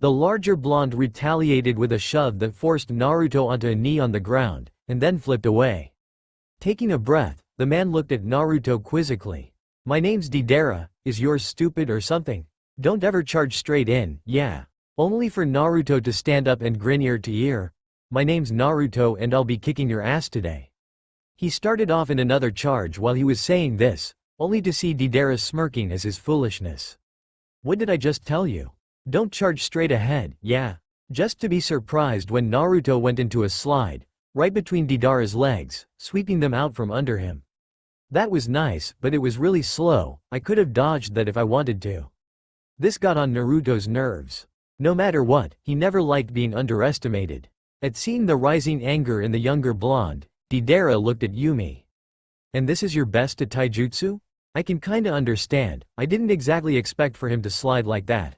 The larger blonde retaliated with a shove that forced Naruto onto a knee on the ground, and then flipped away. Taking a breath, the man looked at Naruto quizzically. My name's Deidara, is yours stupid or something? Don't ever charge straight in, yeah. Only for Naruto to stand up and grin ear to ear. My name's Naruto and I'll be kicking your ass today. He started off in another charge while he was saying this, only to see Deidara smirking as his foolishness. What did I just tell you? Don't charge straight ahead, yeah. Just to be surprised when Naruto went into a slide, right between Deidara's legs, sweeping them out from under him. That was nice, but it was really slow. I could have dodged that if I wanted to. This got on Naruto's nerves. No matter what, he never liked being underestimated. At seeing the rising anger in the younger blonde, Deidara looked at Yumi. And this is your best at taijutsu? I can kinda understand. I didn't exactly expect for him to slide like that.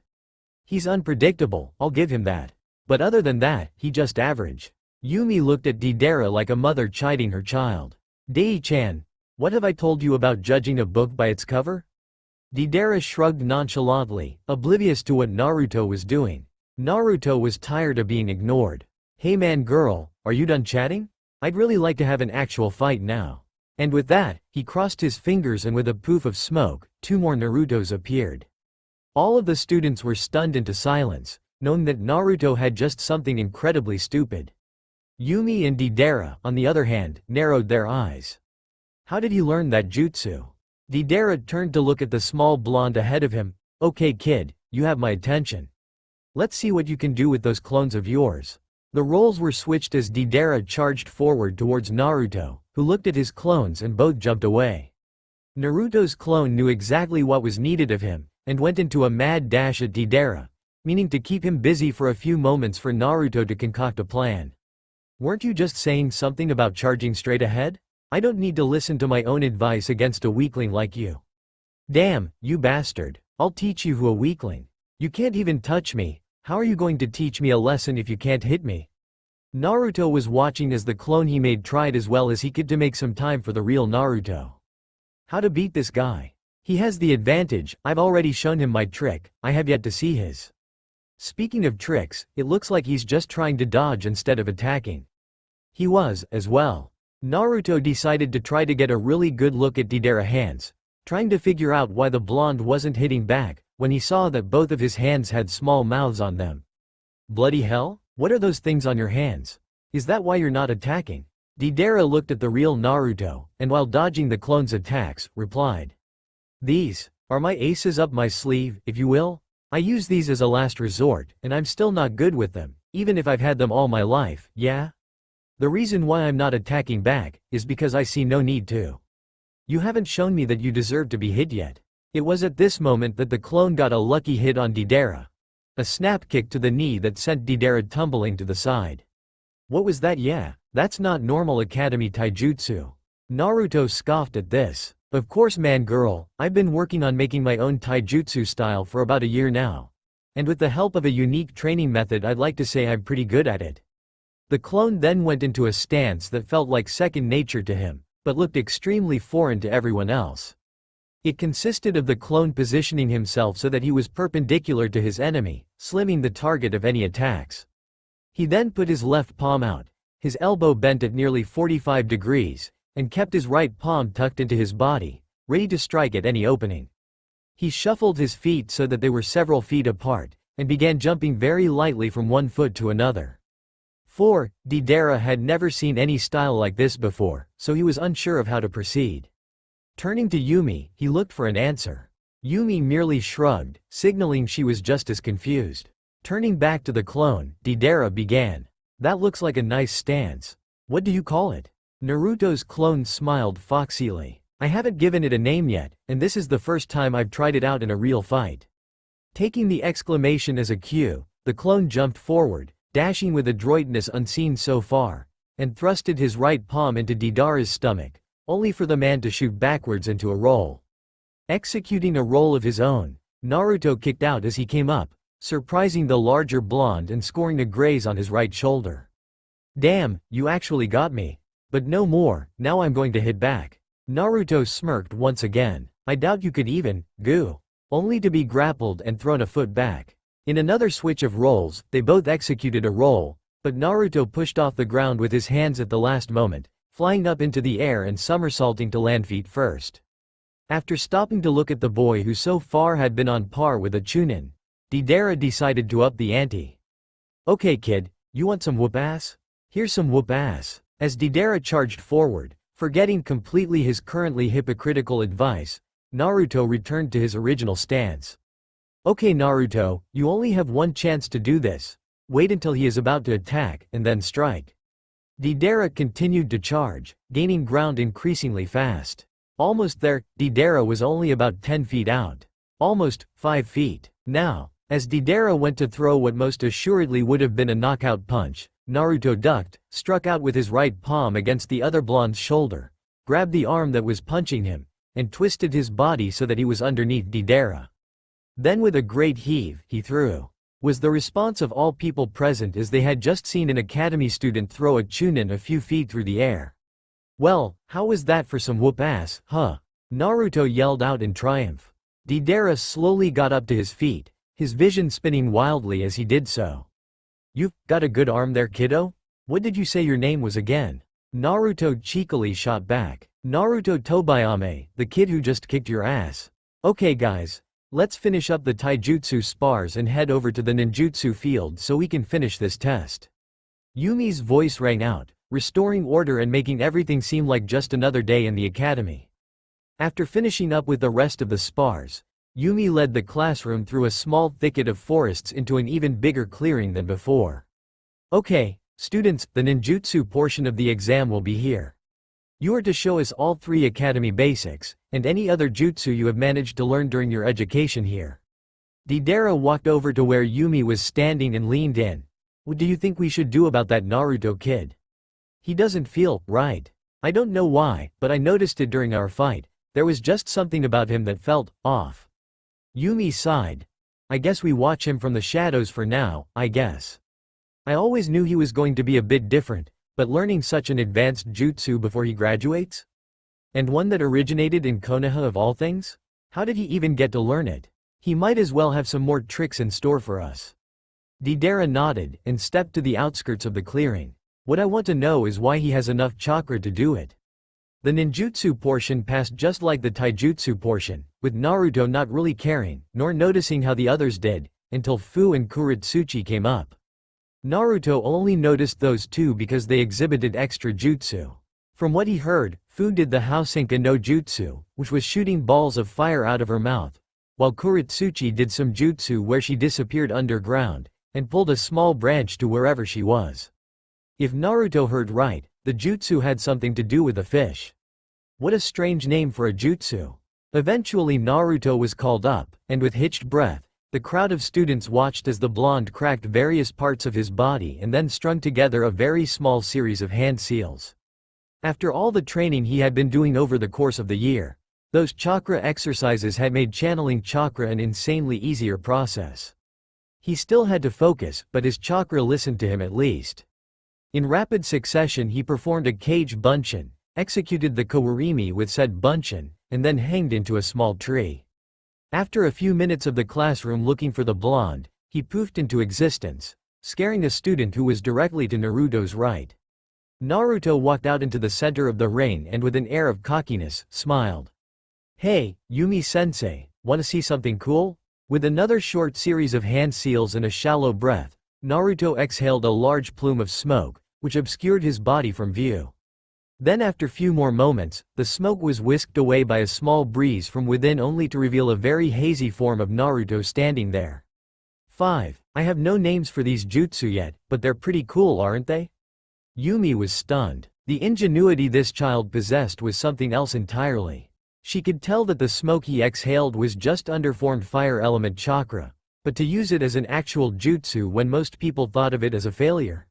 He's unpredictable, I'll give him that. But other than that, he just average. Yumi looked at Deidara like a mother chiding her child. Dei-chan, what have I told you about judging a book by its cover? Deidara shrugged nonchalantly, oblivious to what Naruto was doing. Naruto was tired of being ignored. Hey man girl, are you done chatting? I'd really like to have an actual fight now. And with that, he crossed his fingers and with a poof of smoke, 2 more Narutos appeared. All of the students were stunned into silence, knowing that Naruto had just something incredibly stupid. Yumi and Deidara, on the other hand, narrowed their eyes. How did he learn that jutsu? Deidara turned to look at the small blonde ahead of him. Okay kid, you have my attention. Let's see what you can do with those clones of yours. The roles were switched as Deidara charged forward towards Naruto, who looked at his clones and both jumped away. Naruto's clone knew exactly what was needed of him, and went into a mad dash at Deidara, meaning to keep him busy for a few moments for Naruto to concoct a plan. Weren't you just saying something about charging straight ahead? I don't need to listen to my own advice against a weakling like you. Damn, you bastard. I'll teach you who a weakling. You can't even touch me. How are you going to teach me a lesson if you can't hit me? Naruto was watching as the clone he made tried as well as he could to make some time for the real Naruto. How to beat this guy? He has the advantage. I've already shown him my trick. I have yet to see his. Speaking of tricks, it looks like he's just trying to dodge instead of attacking. He was, as well. Naruto decided to try to get a really good look at Deidara's hands, trying to figure out why the blonde wasn't hitting back, when he saw that both of his hands had small mouths on them. Bloody hell? What are those things on your hands? Is that why you're not attacking? Deidara looked at the real Naruto, and while dodging the clone's attacks, replied. These are my aces up my sleeve, if you will. I use these as a last resort, and I'm still not good with them, even if I've had them all my life, yeah? The reason why I'm not attacking back, is because I see no need to. You haven't shown me that you deserve to be hit yet. It was at this moment that the clone got a lucky hit on Deidara. A snap kick to the knee that sent Deidara tumbling to the side. What was that? Yeah, that's not normal academy taijutsu. Naruto scoffed at this. Of course man girl, I've been working on making my own taijutsu style for about a year now. And with the help of a unique training method I'd like to say I'm pretty good at it. The clone then went into a stance that felt like second nature to him, but looked extremely foreign to everyone else. It consisted of the clone positioning himself so that he was perpendicular to his enemy, slimming the target of any attacks. He then put his left palm out, his elbow bent at nearly 45 degrees, and kept his right palm tucked into his body, ready to strike at any opening. He shuffled his feet so that they were several feet apart, and began jumping very lightly from one foot to another. Deidara had never seen any style like this before, so he was unsure of how to proceed. Turning to Yumi, he looked for an answer. Yumi merely shrugged, signaling she was just as confused. Turning back to the clone, Deidara began. That looks like a nice stance. What do you call it? Naruto's clone smiled foxily. I haven't given it a name yet, and this is the first time I've tried it out in a real fight. Taking the exclamation as a cue, the clone jumped forward, dashing with adroitness unseen so far, and thrusted his right palm into Deidara's stomach, only for the man to shoot backwards into a roll. Executing a roll of his own, Naruto kicked out as he came up, surprising the larger blonde and scoring a graze on his right shoulder. Damn, you actually got me. But no more, now I'm going to hit back. Naruto smirked once again. I doubt you could even, goo. Only to be grappled and thrown a foot back. In another switch of rolls, they both executed a roll, but Naruto pushed off the ground with his hands at the last moment, flying up into the air and somersaulting to land feet first. After stopping to look at the boy who so far had been on par with a Chunin, Deidara decided to up the ante. "Okay kid, you want some whoop ass? Here's some whoop ass." As Deidara charged forward, forgetting completely his currently hypocritical advice, Naruto returned to his original stance. "Okay Naruto, you only have one chance to do this. Wait until he is about to attack, and then strike." Deidara continued to charge, gaining ground increasingly fast. Almost there, Deidara was only about 10 feet out. Almost 5 feet. Now, as Deidara went to throw what most assuredly would have been a knockout punch, Naruto ducked, struck out with his right palm against the other blonde's shoulder, grabbed the arm that was punching him, and twisted his body so that he was underneath Deidara. Then with a great heave, he threw. Was the response of all people present as they had just seen an academy student throw a Chunin a few feet through the air. "Well, how was that for some whoop ass, huh?" Naruto yelled out in triumph. Deidara slowly got up to his feet, his vision spinning wildly as he did so. "You've got a good arm there kiddo? What did you say your name was again?" Naruto cheekily shot back. "Naruto Tobayame, the kid who just kicked your ass." "Okay guys, let's finish up the taijutsu spars and head over to the ninjutsu field so we can finish this test." Yumi's voice rang out, restoring order and making everything seem like just another day in the academy. After finishing up with the rest of the spars, Yumi led the classroom through a small thicket of forests into an even bigger clearing than before. "Okay, students, the ninjutsu portion of the exam will be here. You are to show us all 3 academy basics, and any other jutsu you have managed to learn during your education here." Deidara walked over to where Yumi was standing and leaned in. "What do you think we should do about that Naruto kid? He doesn't feel right. I don't know why, but I noticed it during our fight. There was just something about him that felt off." Yumi sighed. "I guess we watch him from the shadows for now, I guess. I always knew he was going to be a bit different, but learning such an advanced jutsu before he graduates? And one that originated in Konoha of all things? How did he even get to learn it? He might as well have some more tricks in store for us." Deidara nodded and stepped to the outskirts of the clearing. "What I want to know is why he has enough chakra to do it." The ninjutsu portion passed just like the taijutsu portion, with Naruto not really caring, nor noticing how the others did, until Fu and Kuretsuchi came up. Naruto only noticed those two because they exhibited extra jutsu. From what he heard, Fu did the Housenka no jutsu, which was shooting balls of fire out of her mouth, while Kuretsuchi did some jutsu where she disappeared underground, and pulled a small branch to wherever she was. If Naruto heard right, the jutsu had something to do with a fish. What a strange name for a jutsu. Eventually Naruto was called up, and with hitched breath, the crowd of students watched as the blonde cracked various parts of his body and then strung together a very small series of hand seals. After all the training he had been doing over the course of the year, those chakra exercises had made channeling chakra an insanely easier process. He still had to focus, but his chakra listened to him at least. In rapid succession he performed a cage bunshin, executed the kawarimi with said bunshin, and then hanged into a small tree. After a few minutes of the classroom looking for the blonde, he poofed into existence, scaring a student who was directly to Naruto's right. Naruto walked out into the center of the ring and with an air of cockiness, smiled. "Hey, Yumi-sensei, wanna see something cool?" With another short series of hand seals and a shallow breath, Naruto exhaled a large plume of smoke, which obscured his body from view. Then after few more moments, the smoke was whisked away by a small breeze from within only to reveal a very hazy form of Naruto standing there. 5. I have no names for these jutsu yet, but they're pretty cool aren't they? Yumi was stunned. The ingenuity this child possessed was something else entirely. She could tell that the smoke he exhaled was just underformed fire element chakra, but to use it as an actual jutsu when most people thought of it as a failure.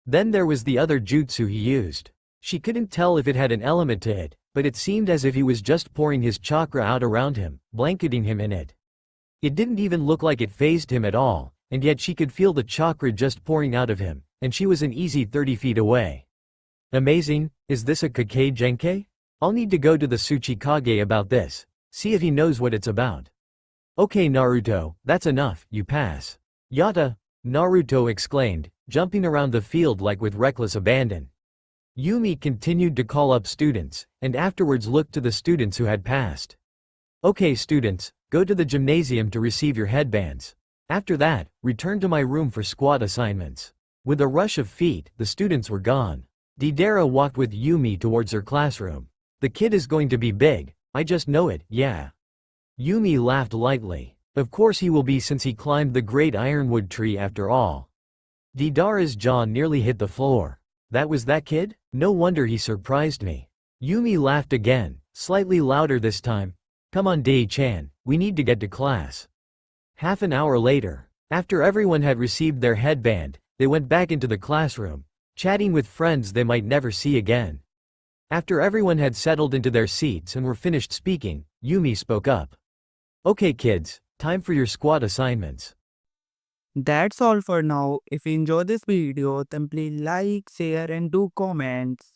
Then there was the other jutsu he used. She couldn't tell if it had an element to it, but it seemed as if he was just pouring his chakra out around him, blanketing him in it. It didn't even look like it fazed him at all, and yet she could feel the chakra just pouring out of him, and she was an easy 30 feet away. Amazing, is this a Kage Genkai? I'll need to go to the Tsuchikage about this, see if he knows what it's about. Okay Naruto, that's enough, you pass. Yatta! Naruto exclaimed, jumping around the field like with reckless abandon. Yumi continued to call up students, and afterwards looked to the students who had passed. Okay students, go to the gymnasium to receive your headbands. After that, return to my room for squad assignments. With a rush of feet, the students were gone. Didera walked with Yumi towards her classroom. The kid is going to be big, I just know it, yeah. Yumi laughed lightly. Of course he will be since he climbed the great ironwood tree after all. Didara's jaw nearly hit the floor. That was that kid? No wonder he surprised me. Yumi laughed again, slightly louder this time. Come on Dei-chan, we need to get to class. Half an hour later, after everyone had received their headband, they went back into the classroom, chatting with friends they might never see again. After everyone had settled into their seats and were finished speaking, Yumi spoke up. Okay kids, time for your squad assignments. That's all for now. If you enjoy this video, then please like, share and do comments.